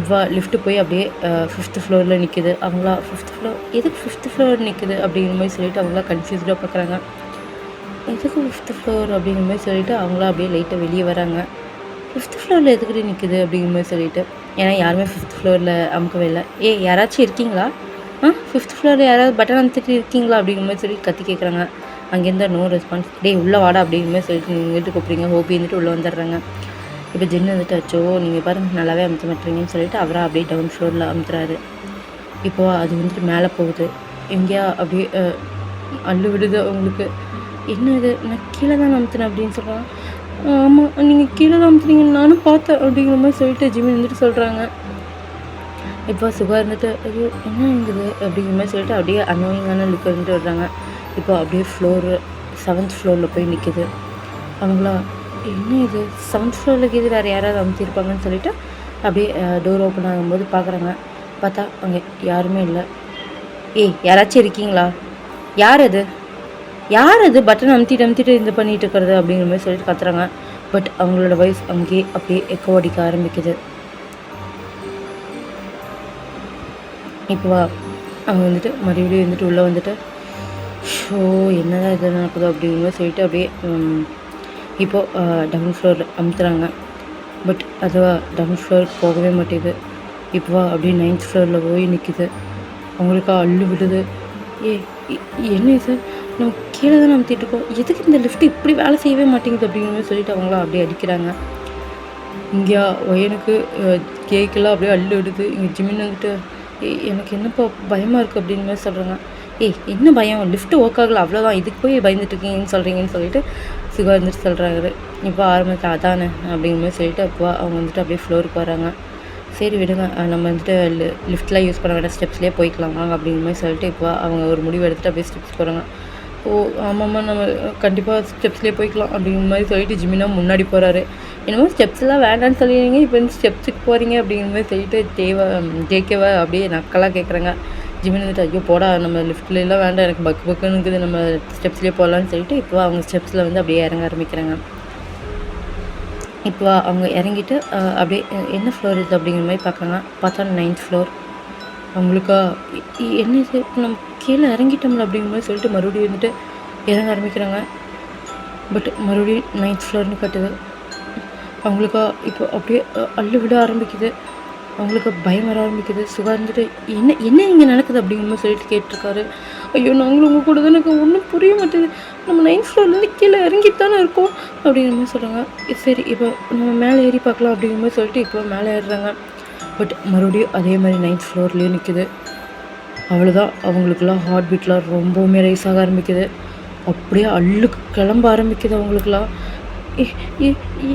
இப்போ லிஃப்ட்டு போய் அப்படியே 5th ஃப்ளோரில் நிற்கிது. அவங்களா 5th ஃப்ளோர் எதுக்கு 5th ஃப்ளோர் நிற்குது அப்படிங்கிற மாதிரி சொல்லிட்டு அவங்களா கன்ஃபியூஸ்டாக பார்க்குறாங்க. எதுக்கு 5th ஃப்ளோர் அப்படிங்கிற மாதிரி சொல்லிட்டு அவங்களா அப்படியே லைட்டாக வெளியே வராங்க. 5th ஃப்ளோரில் எதுக்கிட்டே நிற்குது அப்படிங்கிற மாதிரி சொல்லிட்டு, ஏன்னா யாருமே 5th ஃப்ளோரில் அமுக்கவே இல்லை. யாராச்சும் இருக்கீங்களா? 5th ஃப்ளோரில் யாராவது பட்டன் அமுத்திட்டு இருக்கீங்களா அப்படிங்கிற மாதிரி சொல்லி கத்தி கேட்குறாங்க. அங்கேருந்து நோ ரெஸ்பான்ஸ். உள்ளே வாடா அப்படிங்கிற மாதிரி சொல்லிட்டு நீங்கள் இங்கிட்டு கூப்பிடுங்க. ஹோபி வந்துட்டு உள்ளே வந்துடுறாங்க. இப்போ ஜென்னு வந்துட்டு அச்சோ நீங்கள் பாருங்கள் நல்லாவே அமுத்த மாட்டீங்கன்னு சொல்லிட்டு அவராக அப்படியே டவுன் ஃப்ளோரில் அமுத்துறாரு. இப்போது அது வந்துட்டு மேலே போகுது. எங்கேயா அப்படியே அள்ளு விடுது அவங்களுக்கு. என்ன இது, நான் கீழே தான் அமுத்தினேன் அப்படின்னு சொல்கிறாங்க. ஆமாம் நீங்கள் கீழே தான் அமுத்துனீங்கன்னு நானும் பார்த்தேன் அப்படிங்கிற மாதிரி சொல்லிட்டு ஜிம்மி வந்துட்டு சொல்கிறாங்க. இப்போ சுகா இருந்துட்டு ஐயோ என்ன இருக்குது அப்படிங்கிற மாதிரி சொல்லிட்டு அப்படியே அன்னோயிங்கான லுக் வந்துட்டு வர்றாங்க. இப்போ அப்படியே 7th ஃப்ளோரில் போய் நிற்கிது. அவங்களா என்ன இது 7th ஃப்ளோரில் இருக்குது, வேறு யாராவது அமுத்திருப்பாங்கன்னு சொல்லிட்டு அப்படியே டோர் ஓப்பன் ஆகும்போது பார்க்குறாங்க. பார்த்தா அங்கே யாருமே இல்லை. யாராச்சும் இருக்கீங்களா? யார் அது பட்டன் அமுத்திட்டு இது பண்ணிகிட்டு இருக்கிறது அப்படிங்கிற மாதிரி சொல்லிட்டு கத்துறாங்க. பட் அவங்களோட வாய்ஸ் அங்கேயே அப்படியே எக்கோ அடிக்க ஆரம்பிக்குது. இப்போ அவங்க வந்துட்டு மறுபடியும் வந்துட்டு உள்ளே வந்துட்டு ஷோ என்னதான் இது நடக்குது அப்படிங்கிற மாதிரி சொல்லிட்டு அப்படியே இப்போது டவுன் ஃப்ளோரில் அமுத்துறாங்க. பட் அதுவா டவுன் ஃப்ளோருக்கு போகவே மாட்டேங்குது. இப்போ அப்படியே 9th ஃப்ளோரில் போய் நிற்கிது. அவங்களுக்கா அள்ளு விடுது. என்ன இது, நம்ம கீழே தான் அமுத்திட்டு இருக்கோம், எதுக்கு இந்த லிஃப்ட் இப்படி வேலை செய்யவே மாட்டேங்குது அப்படிங்கிற மாதிரி சொல்லிட்டு அவங்களாம் அப்படியே அடிக்கிறாங்க. இங்கேயா எனக்கு கேக்கெல்லாம் அப்படியே அள்ளு விடுது. இங்கே ஜிம்மின் வந்துட்டு எனக்கு என்னப்பா பயமாக இருக்குது அப்படிங்கிற மாதிரி சொல்கிறாங்க. என்ன பயம், லிஃப்ட்டு ஒர்க் ஆகலை அவ்வளோதான், இதுக்கு போய் பயந்துட்டு இருக்கீங்கன்னு சொல்கிறீங்கன்னு சொல்லிட்டு சுகா வந்துட்டு சொல்கிறாரு. இப்போ ஆரம்பிச்சு அதானே அப்படிங்கிற மாதிரி சொல்லிட்டு அப்போ அவங்க வந்துட்டு அப்படியே ஃப்ளோருக்கு வராங்க. சரி விடுங்க நம்ம வந்துட்டு லிஃப்ட்லாம் யூஸ் பண்ண வேண்டாம், ஸ்டெப்ஸ்லேயே போய்க்கலாம் வாங்க அப்படிங்கிற மாதிரி சொல்லிட்டு இப்போ அவங்க ஒரு முடிவு எடுத்துகிட்டு அப்படியே ஸ்டெப்ஸ் போகிறாங்க. ஆமாம்மா நம்ம கண்டிப்பாக ஸ்டெப்ஸ்லேயே போய்க்கலாம் அப்படிங்கிற மாதிரி சொல்லிட்டு ஜிம்மினா முன்னாடி போகிறாரு. என்னமோ ஸ்டெப்ஸ்லாம் வேண்டான்னு சொல்லிடுறீங்க, இப்போ வந்து ஸ்டெப்ஸுக்கு போகிறீங்க அப்படிங்கிற மாதிரி சொல்லிட்டு ஜேகேவை அப்படியே நக்கலாக கேட்குறாங்க. ஜிம்மின் வந்துட்டு ஐயோ போடா நம்ம லிஃப்ட்லாம் வேண்டாம், எனக்கு பக்குன்னு இருக்குது, நம்ம ஸ்டெப்ஸ்லேயே போகலான்னு சொல்லிட்டு இப்போ அவங்க ஸ்டெப்ஸில் வந்து அப்படியே இறங்க ஆரம்பிக்கிறாங்க. இப்போ அவங்க இறங்கிட்டு அப்படியே என்ன ஃப்ளோர் இது அப்படிங்கிற மாதிரி பார்க்குறாங்க. பார்த்தா 9th ஃப்ளோர். அவங்களுக்கா என்ன இது, இப்போ நம்ம கீழே இறங்கிட்டோம்ல அப்படிங்கிற மாதிரி சொல்லிட்டு மறுபடியும் வந்துட்டு இறங்க ஆரம்பிக்கிறாங்க. பட் மறுபடியும் 9th ஃப்ளோர்னு கட்டுது. அவங்களுக்கா இப்போ அப்படியே அள்ளு விட ஆரம்பிக்குது. அவங்களுக்கு பயம் வர ஆரம்பிக்குது. சுகா இருந்துட்டு என்ன இங்கே நடக்குது அப்படிங்கிற மாதிரி சொல்லிட்டு கேட்டிருக்காரு. ஐயோ நாங்களும் உங்கள் கூட தான், எனக்கு ஒன்றும் புரிய மாட்டேங்குது, நம்ம 9th ஃப்ளோர்லேருந்து கீழே இறங்கிட்டு தானே இருக்கோம் அப்படிங்கிற மாதிரி சொல்கிறாங்க. சரி இப்போ நம்ம மேலே ஏறி பார்க்கலாம் அப்படிங்கிற மாதிரி சொல்லிட்டு இப்போ மேலே ஏறுறாங்க. பட் மறுபடியும் அதே மாதிரி 9th ஃப்ளோர்லேயே நிற்குது. அவ்வளோதான், அவங்களுக்குலாம் ஹார்ட் பீட்லாம் ரொம்பவுமே ரைஸ் ஆக ஆரம்பிக்குது. அப்படியே அள்ளுக்கு கிளம்ப ஆரம்பிக்குது அவங்களுக்குலாம்.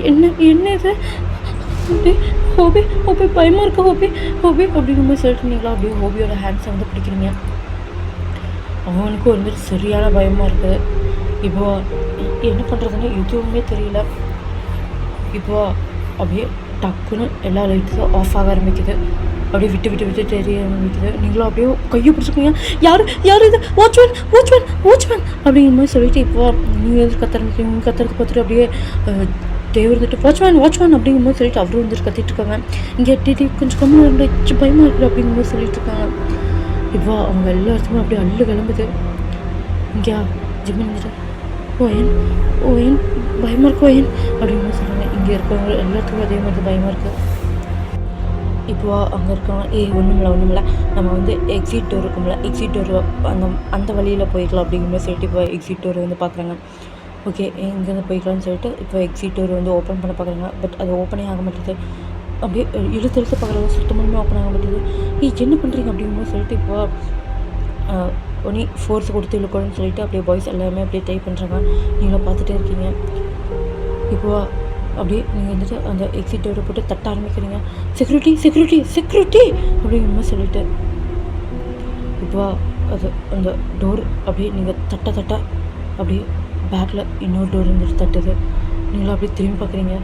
என்ன இது ஹோபி பயமாக இருக்கு ஹோபி அப்படிங்கிற மாதிரி சொல்லிட்டு நீங்களா அப்படியே ஹோபியோட ஹேண்ட்ஸை வந்து பிடிக்கிறீங்க. அவனுக்கும் வந்துட்டு சரியான பயமாக இருக்குது. இப்போ என்ன பண்ணுறதுன்னு எதுவுமே தெரியல. இப்போ அப்படியே டக்குன்னு எல்லா லைட்ஸும் ஆஃப் ஆக ஆரம்பிக்குது. அப்படியே விட்டு தெரிய ஆரம்பிக்குது. நீங்களும் அப்படியே கையை பிடிச்சிக்கோங்க. யார் இது, வாட்ச்மேன் அப்படிங்கிற மாதிரி சொல்லிட்டு இப்போ நீங்கள் கத்த ஆரம்பிக்கிறீங்க. கத்துறது பார்த்துட்டு அப்படியே தேவை இருந்துட்டு வாட்ச்மேன் அப்படிங்கும்போது சொல்லிட்டு அவரும் வந்துட்டு கத்திட்டு இருக்காங்க. இங்கே டிடி கொஞ்சம் கம்மியாக இருந்து பயமாக இருக்குது அப்படிங்கும்போது சொல்லிட்டு இருக்காங்க. இப்போ அவங்க எல்லாத்துக்குமே அப்படியே அள்ளு கிளம்புது. இங்கேயா ஜிம்மி வந்துட்டு ஓயன் பயமாக இருக்கு ஓயன் அப்படின்னு சொல்கிறாங்க. இங்கே இருக்கவங்க எல்லாத்துக்கும் அதே மாதிரி பயமாக இருக்குது. இப்போ அங்கே இருக்கவங்க ஒன்றுமில்ல நம்ம வந்து எக்ஸிட் டோர் இருக்கும்ல, எக்ஸிட் டோர் அந்த வழியில் போய்க்கலாம் அப்படிங்கிற சொல்லிட்டு இப்போ எக்ஸிட் டோர் வந்து பார்க்குறாங்க. ஓகே இங்கேருந்து போய்க்கலாம்னு சொல்லிட்டு இப்போ எக்ஸிட் டோர் வந்து ஓப்பன் பண்ண பார்க்குறாங்க. பட் அது ஓப்பனே ஆக மாட்டேது. அப்படியே இழுத்து பார்க்குறாங்க, சுத்தமாக ஓப்பன் ஆக மாட்டேது. என்ன பண்ணுறீங்க அப்படிங்கும்போது சொல்லிட்டு இப்போ ஒன்று ஃபோர்ஸ் கொடுத்து இழுக்கணும்னு சொல்லிட்டு அப்படியே பாய்ஸ் எல்லாமே அப்படியே ட்ரை பண்ணுறாங்க. நீங்களும் பார்த்துட்டே இருக்கீங்க. இப்போது அப்படியே நீங்கள் வந்துட்டு அந்த எக்ஸிட் டோரை போட்டு தட்ட ஆரம்பிக்கிறீங்க. செக்யூரிட்டி அப்படிங்கிற மாதிரி சொல்லிட்டு இப்போ அது அந்த டோர் அப்படியே நீங்கள் தட்ட அப்படியே பேக்கில் இன்னொரு டோர் வந்துட்டு தட்டுது. நீங்களும் அப்படியே திரும்பி பார்க்குறீங்க.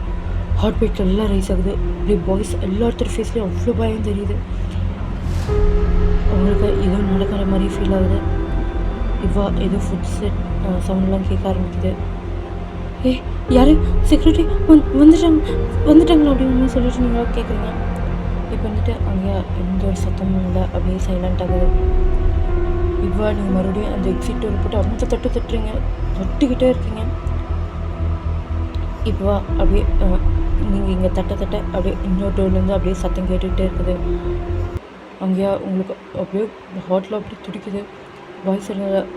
ஹார்ட் பீட் எல்லாம் ரைஸ் ஆகுது. அப்படியே பாய்ஸ் எல்லாத்தோட ஃபேஸ்லேயும் அவ்வளோ பயம் தெரியுது. அவங்களுக்கு ஏதோ நடக்கிற மாதிரி ஃபீல் ஆகுது. இப்போ ஏதோ ஃபுட் செட் சவுண்ட்லாம் கேட்க ஆரம்பிக்குது. யார் செக்யூரிட்டி வந்துட்டாங்களா அப்படின்னு சொல்லிட்டு நீங்கள் கேட்குறீங்க. இப்போ வந்துட்டு அங்கே எந்த ஒரு சத்தமும் இல்லை, அப்படியே சைலண்ட் ஆகுது. இப்போ நீங்கள் மறுபடியும் அந்த எக்ஸிட் டோர் போட்டு அந்த தட்டுறீங்க, தட்டிக்கிட்டே இருக்கீங்க. இப்போ அப்படியே நீங்கள் இங்கே தட்ட அப்படியே இன்னொரு டோர்லேருந்து அப்படியே சத்தம் கேட்டுக்கிட்டே இருக்குது. அங்கேயா உங்களுக்கு அப்படியே ஹாட்டில் அப்படியே துடிக்குது. பாய்ஸ்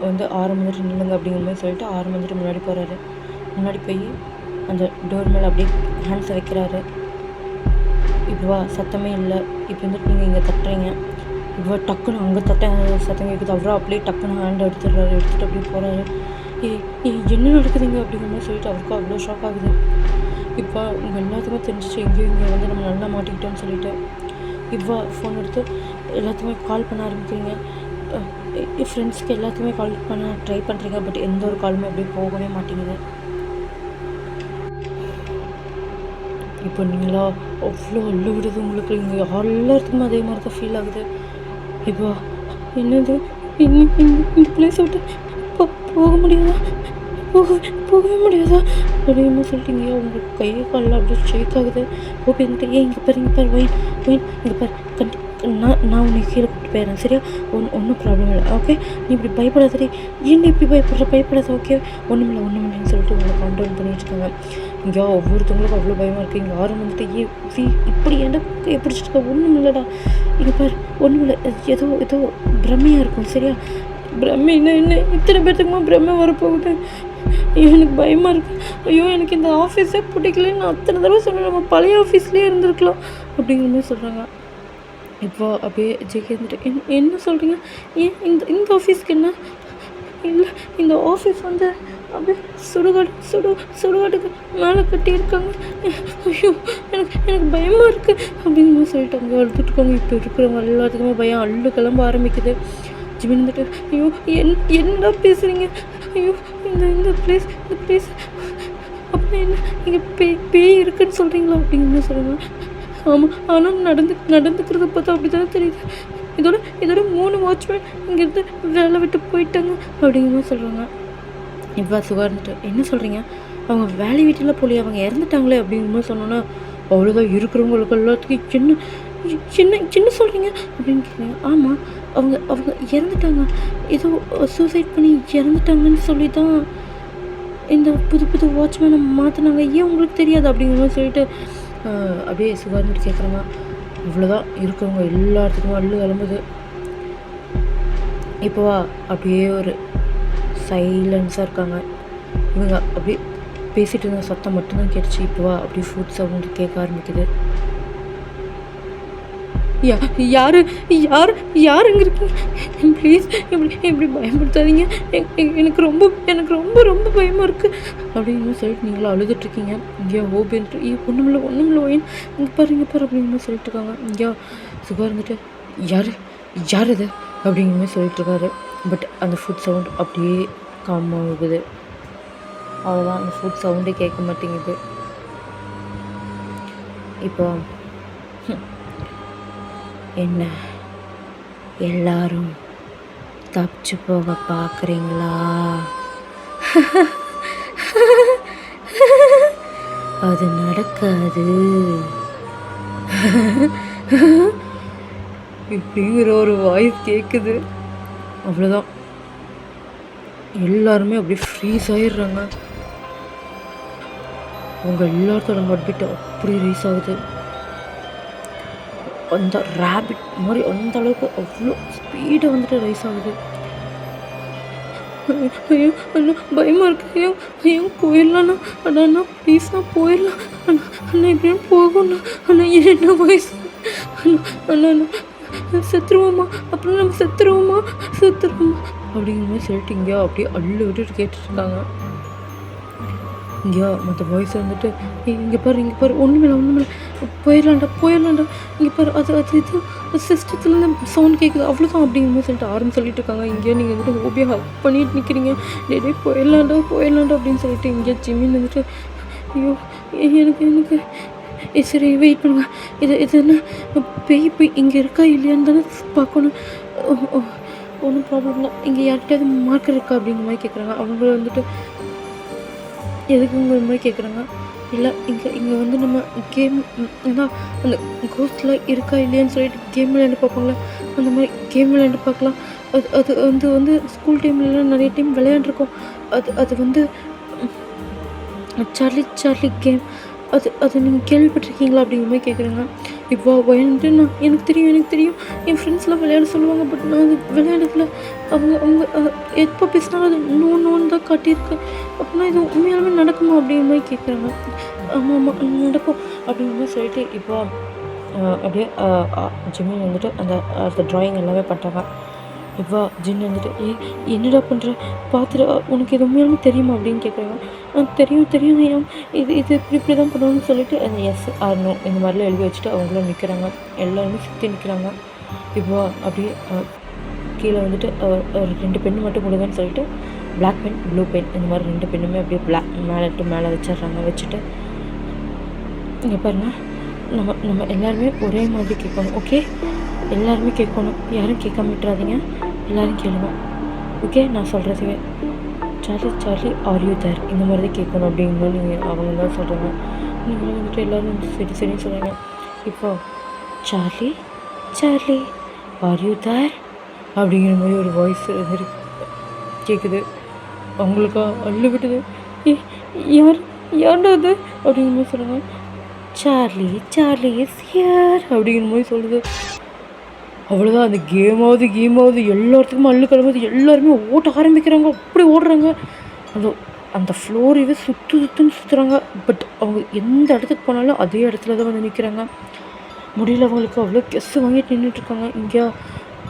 வந்து 6 வந்துட்டு நில்லுங்க அப்படிங்கிற மாதிரி சொல்லிட்டு 6 வந்துட்டு முன்னாடி போகிறாரு. முன்னாடி போய் அந்த டோர் மேலே அப்படியே ஹேண்ட்ஸை வைக்கிறாரு. இப்போ சத்தமே இல்லை. இப்போ வந்துட்டு நீங்கள் இங்கே தட்டுறீங்க. இப்போ டக்குன்னு அங்கே சத்தம் கேட்குது. அவரும் அப்படியே டக்குன்னு ஹேண்ட் எடுத்துகிட்டு அப்படியே போகிறாரு. என்ன நடக்குதுங்க அப்படிங்கிற மாதிரி சொல்லிட்டு அவருக்கும் அவ்வளோ ஷாக் ஆகுது. இப்போ உங்கள் எல்லாத்துக்குமே தெரிஞ்சிச்சு இங்கே வந்து நம்ம நல்லா மாட்டிக்கிட்டோம்னு சொல்லிட்டு இப்போ ஃபோன் எடுத்து எல்லாத்துக்குமே கால் பண்ண ஆரம்பிக்கிறீங்க. ஃப்ரெண்ட்ஸ்க்கு எல்லாத்துக்குமே கால் பண்ண ட்ரை பண்ணுறீங்க. பட் எந்த ஒரு காலுமே அப்படியே போகவே மாட்டேங்குது. இப்போ நீங்களா அவ்வளோ அள்ளு விடுது உங்களுக்கு. இங்கே எல்லாத்துக்குமே அதே மாதிரி தான் ஃபீல் ஆகுது. இப்போ என்னது இந்த பிளேஸை விட்டு போக முடியாதா போகவே முடியாதா அப்படின்னு சொல்லிட்டீங்க. உங்களுக்கு கை காலில் அப்படியே ஷேக் ஆகுது. ஓகே வந்துட்டு இங்கே பாரு ஒயின் இங்கே பாரு நான் உனக்கு கீழே கூப்பிட்டு போயிடுறேன் சரியா? ஒன்றும் ப்ராப்ளம் இல்லை. ஓகே நீ இப்படி பயப்படாதே. என்ன இப்படி பயப்படாத ஓகே ஒன்றும் இல்லைன்னு சொல்லிட்டு உங்களை கண்ட்ரோல் பண்ணிட்டு இருக்காங்க. இங்கே ஒவ்வொருத்தவங்களுக்கும் அவ்வளோ பயமாக இருக்குது. இங்கே ஆரம் வந்துட்டு இப்படி என்ன பிடிச்சிருக்க ஒன்றும் இல்லைடா. இங்கே பாரு ஒன்றும் இல்லை, ஏதோ பிரம்மையாக இருக்கும் சரியா? பிரம்மை என்ன இத்தனை பேர்த்துக்குமா பிரம்மை வரப்போகுது. எனக்கு பயமாக இருக்குது. ஐயோ எனக்கு இந்த ஆஃபீஸே பிடிக்கலன்னு நான் அத்தனை தடவை சொன்னேன். நம்ம பழைய ஆஃபீஸ்லேயே இருந்திருக்கலாம் அப்படிங்கிற மாதிரி சொல்கிறாங்க. இப்போ அப்படியே ஜெகே வந்துட்டு என்ன சொல்கிறீங்க? ஏன் இந்த ஆஃபீஸ்க்கு என்ன இல்லை? இந்த ஆஃபீஸ் வந்து அப்படியே சுடுகாட்டுக்கு மேலே கட்டியிருக்காங்க. ஐயோ எனக்கு பயமாக இருக்குது அப்படிங்கிற மாதிரி சொல்லிட்டு அங்கே அழுதுட்டு இருக்காங்க. இப்போ இருக்கிறவங்க எல்லாத்துக்குமே பயம் அள்ளு கிளம்ப ஆரம்பிக்குது. ஜிமின் வந்துட்டு ஐயோ என்ன பேசுகிறீங்க? ஐயோ இந்த பிளேஸ் அப்படின்னா என்ன இங்கே பேய் இருக்குன்னு சொல்கிறீங்களா அப்படிங்கிற சொல்கிறாங்க. ஆமாம் ஆனால் நடந்துக்கிறத பார்த்தா அப்படி தானே தெரியுது. இதோட 3 வாட்ச்மேன் இங்கேருந்து வேலை விட்டு போயிட்டாங்க அப்படிங்கிற மாதிரி சொல்கிறாங்க. இப்போ சுகா இருந்துட்டு என்ன சொல்கிறீங்க? அவங்க வேலை வீட்டில் போலியே, அவங்க இறந்துட்டாங்களே அப்படிங்கிற மாதிரி சொன்னோன்னா அவ்வளோதான் இருக்கிறவங்களுக்கு எல்லாத்துக்கும் சின்ன சொல்கிறீங்க அப்படின்னு கேட்குறீங்க. ஆமாம் அவங்க இறந்துட்டாங்க, ஏதோ சூசைட் பண்ணி இறந்துட்டாங்கன்னு சொல்லி தான் இந்த புது வாட்ச்மேனை மாற்றினாங்க. ஏன் உங்களுக்கு தெரியாது அப்படிங்கிற மாதிரி சொல்லிட்டு அப்படியே சுகார்ந்துட்டு கேட்குறாங்க. இவ்வளோதான் இருக்கிறவங்க எல்லாத்துக்குமே அள்ளு கிளம்புது. இப்போவா அப்படியே ஒரு சைலன்ஸாக இருக்காங்க. இவங்க அப்படியே பேசிகிட்டு இருந்த சத்தம் மட்டும்தான் கேட்டுச்சு. இப்போவா அப்படியே ஃபுட் சவுண்ட் கேட்க ஆரம்பிக்குது. யாருங்க இருக்கீங்க? ப்ளீஸ் இப்படி பயப்படுத்தாதீங்க. எனக்கு ரொம்ப பயமாக இருக்குது அப்படின்னு சொல்லிட்டு நீங்களும் அழுதுட்ருக்கீங்க. இங்கேயா ஓபேன்ட்டு ஒன்றும் ஓயின் இங்கே பாரு அப்படிங்கிற சொல்லிட்டு இருக்காங்க. இங்கேயா சுகா இருந்துட்டு யார் இது அப்படிங்கிற மாதிரி சொல்லிட்டு இருக்காரு. பட் அந்த ஃபுட் சவுண்ட் அப்படியே காமாகுது. அவ்வளோதான், அந்த ஃபுட் சவுண்டே கேட்க மாட்டேங்குது. இப்போ என்ன எல்லாரும் தப்பிச்சு போக பார்க்குறீங்களா அது நடக்காது இப்படிங்கிற ஒரு வாய்ஸ் கேட்குது. அவ்வளோதான், எல்லாருமே அப்படியே ஃப்ரீஸ் ஆகிடுறாங்க. அவங்க எல்லாத்தோட ஹார்ட் பீட் அப்படி ரைஸ் ஆகுது. அந்த ரேபிட் மாதிரி அந்த அளவுக்கு அவ்வளோ ஸ்பீடாக வந்துட்டு ரைஸ் ஆகுது. ஐயோ அண்ணா பயமாக இருக்கு. ஐயோ ஐயோ போயிடலாண்ணா. அண்ணா அண்ணா ப்ளீஸ்ண்ணா போயிடலாம். அண்ணா அண்ணா எப்படியும் போகணும்ண்ணா. அண்ணா என்ன வயசு அண்ணா அண்ணா அண்ணா செத்துருவோம்மா, அப்புறம் நம்ம செத்துருவோம்மா அப்படிங்கிற மாதிரி சொல்லிட்டு இங்கேயா அப்படியே அள்ளு விட்டுட்டு கேட்டுட்ருக்காங்க. இங்கேயா மற்ற பாய்ஸ் வந்துட்டு இங்கே பாரு ஒன்றுமில்ல போயிடலாண்டா இங்கே பாரு அது இது சிஸ்டத்துலேருந்து சவுண்ட் கேட்குது அவ்வளோதான் அப்படிங்கிற மாதிரி சொல்லிட்டு ஆரம்பி சொல்லிட்டு இருக்காங்க. இங்கேயா நீங்கள் வந்துட்டு ஹோபியாக ஹக் பண்ணிட்டு நிற்கிறீங்க. டே போயிடலாண்டா அப்படின்னு சொல்லிட்டு இங்கேயா ஜிம்மின்னு வந்துட்டு ஐயோ எனக்கு சரி வெயிட் பண்ணுங்க. இது என்ன பேய் இங்கே இருக்கா இல்லையான்னு தானே பார்க்கணும். ஒன்றும் ப்ராப்ளம் இல்லை. இங்கே யார்கிட்டயாவது மார்க்கர் இருக்கா அப்படிங்கிற மாதிரி கேட்குறாங்க. அவங்க வந்துட்டு எதுக்குங்கிற மாதிரி கேட்குறாங்க. இல்லை இங்கே வந்து நம்ம கேம் அதான் அந்த கோஸ்டில் இருக்கா இல்லையான்னு சொல்லிட்டு கேம் விளையாண்டு பார்ப்பாங்களே, அந்த மாதிரி கேம் விளையாண்டு பார்க்கலாம். அது வந்து ஸ்கூல் டைம்லலாம் நிறைய டைம் விளையாண்டுருக்கோம். அது வந்து சார்லி கேம். அது நீங்கள் கேள்விப்பட்டிருக்கீங்களா அப்படிங்கிற மாதிரி கேட்குறாங்க. இப்போ வந்துட்டு எனக்கு தெரியும் என் ஃப்ரெண்ட்ஸ்லாம் விளையாட சொல்லுவாங்க. பட் நான் அது விளையாடுறதுல அவங்க எப்போ பேசினாலும் அது நோன்னு தான் காட்டியிருக்கு. அப்படின்னா இது உண்மையாலுமே நடக்குமா அப்படிங்கிற மாதிரி கேட்குறாங்க. ஆமாம் நடக்கும் அப்படிங்கிற மாதிரி சொல்லிட்டு இப்போ அப்படியே ஜிம்மி வந்துட்டு அந்த ட்ராயிங் எல்லாமே பண்ணிட்டாங்க. இப்போ ஜின் வந்துட்டு என்னடா பண்ணுற பார்த்துட்டு உனக்கு இது உண்மையாலுமே தெரியுமா அப்படின்னு கேட்குறாங்க. தெரியும் ஐயா, இது இப்படி தான் பண்ணுவோம்னு சொல்லிட்டு அந்த எஸ் ஆர் நோ இந்த மாதிரிலாம் எழுதி வச்சுட்டு அவங்களும் நிற்கிறாங்க. எல்லாருமே சுற்றி நிற்கிறாங்க. இப்போ அப்படியே கீழே வந்துட்டு 2 பென் மட்டும் கொடுங்கன்னு சொல்லிட்டு பிளாக் பென் ப்ளூ பென் இந்த மாதிரி 2 பெண்ணுமே அப்படியே மேலே வச்சிடுறாங்க. வச்சுட்டு இங்கே பாருங்க, நம்ம எல்லாருமே ஒரே மாதிரி கேட்கணும். ஓகே, எல்லாருமே கேட்கணும், யாரும் கேட்காம விட்டுறாதீங்க, எல்லோரும் கேளுங்க. ஓகே, நான் சொல்கிறதுவே சார்லி ஆர் யூ தேர் இந்த மாதிரி தான் கேட்கணும் அப்படிங்கும்போது நீங்கள் அவங்க தான் சொல்கிறாங்க. நீங்களும் வந்துட்டு எல்லோரும் வந்து சரின்னு சொல்கிறாங்க. இப்போ சார்லி ஆர் யூ தேர் அப்படிங்கிற மாதிரி ஒரு வாய்ஸ் கேட்குது. அவங்களுக்கா அள்ளு விட்டுது. யார்டா அது அப்படிங்கிற மாதிரி சொல்கிறாங்க. சார்லி இஸ் ஹியர் அப்படிங்கிற மாதிரி சொல்லுது. அவ்வளோதான், அந்த கேமாவது எல்லாத்துக்குமே அள்ளு கிளம்புது. எல்லாருமே ஓட்ட ஆரம்பிக்கிறாங்க. அப்படி ஓடுறாங்க. அந்த ஃப்ளோரையே சுற்றுன்னு சுற்றுறாங்க. பட் அவங்க எந்த இடத்துக்கு போனாலும் அதே இடத்துல தான் வந்து நிற்கிறாங்க. முடியல அவங்களுக்கு. அவ்வளோ கெஸ்ஸு வாங்கிட்டு நின்றுட்டுருக்காங்க. இங்கே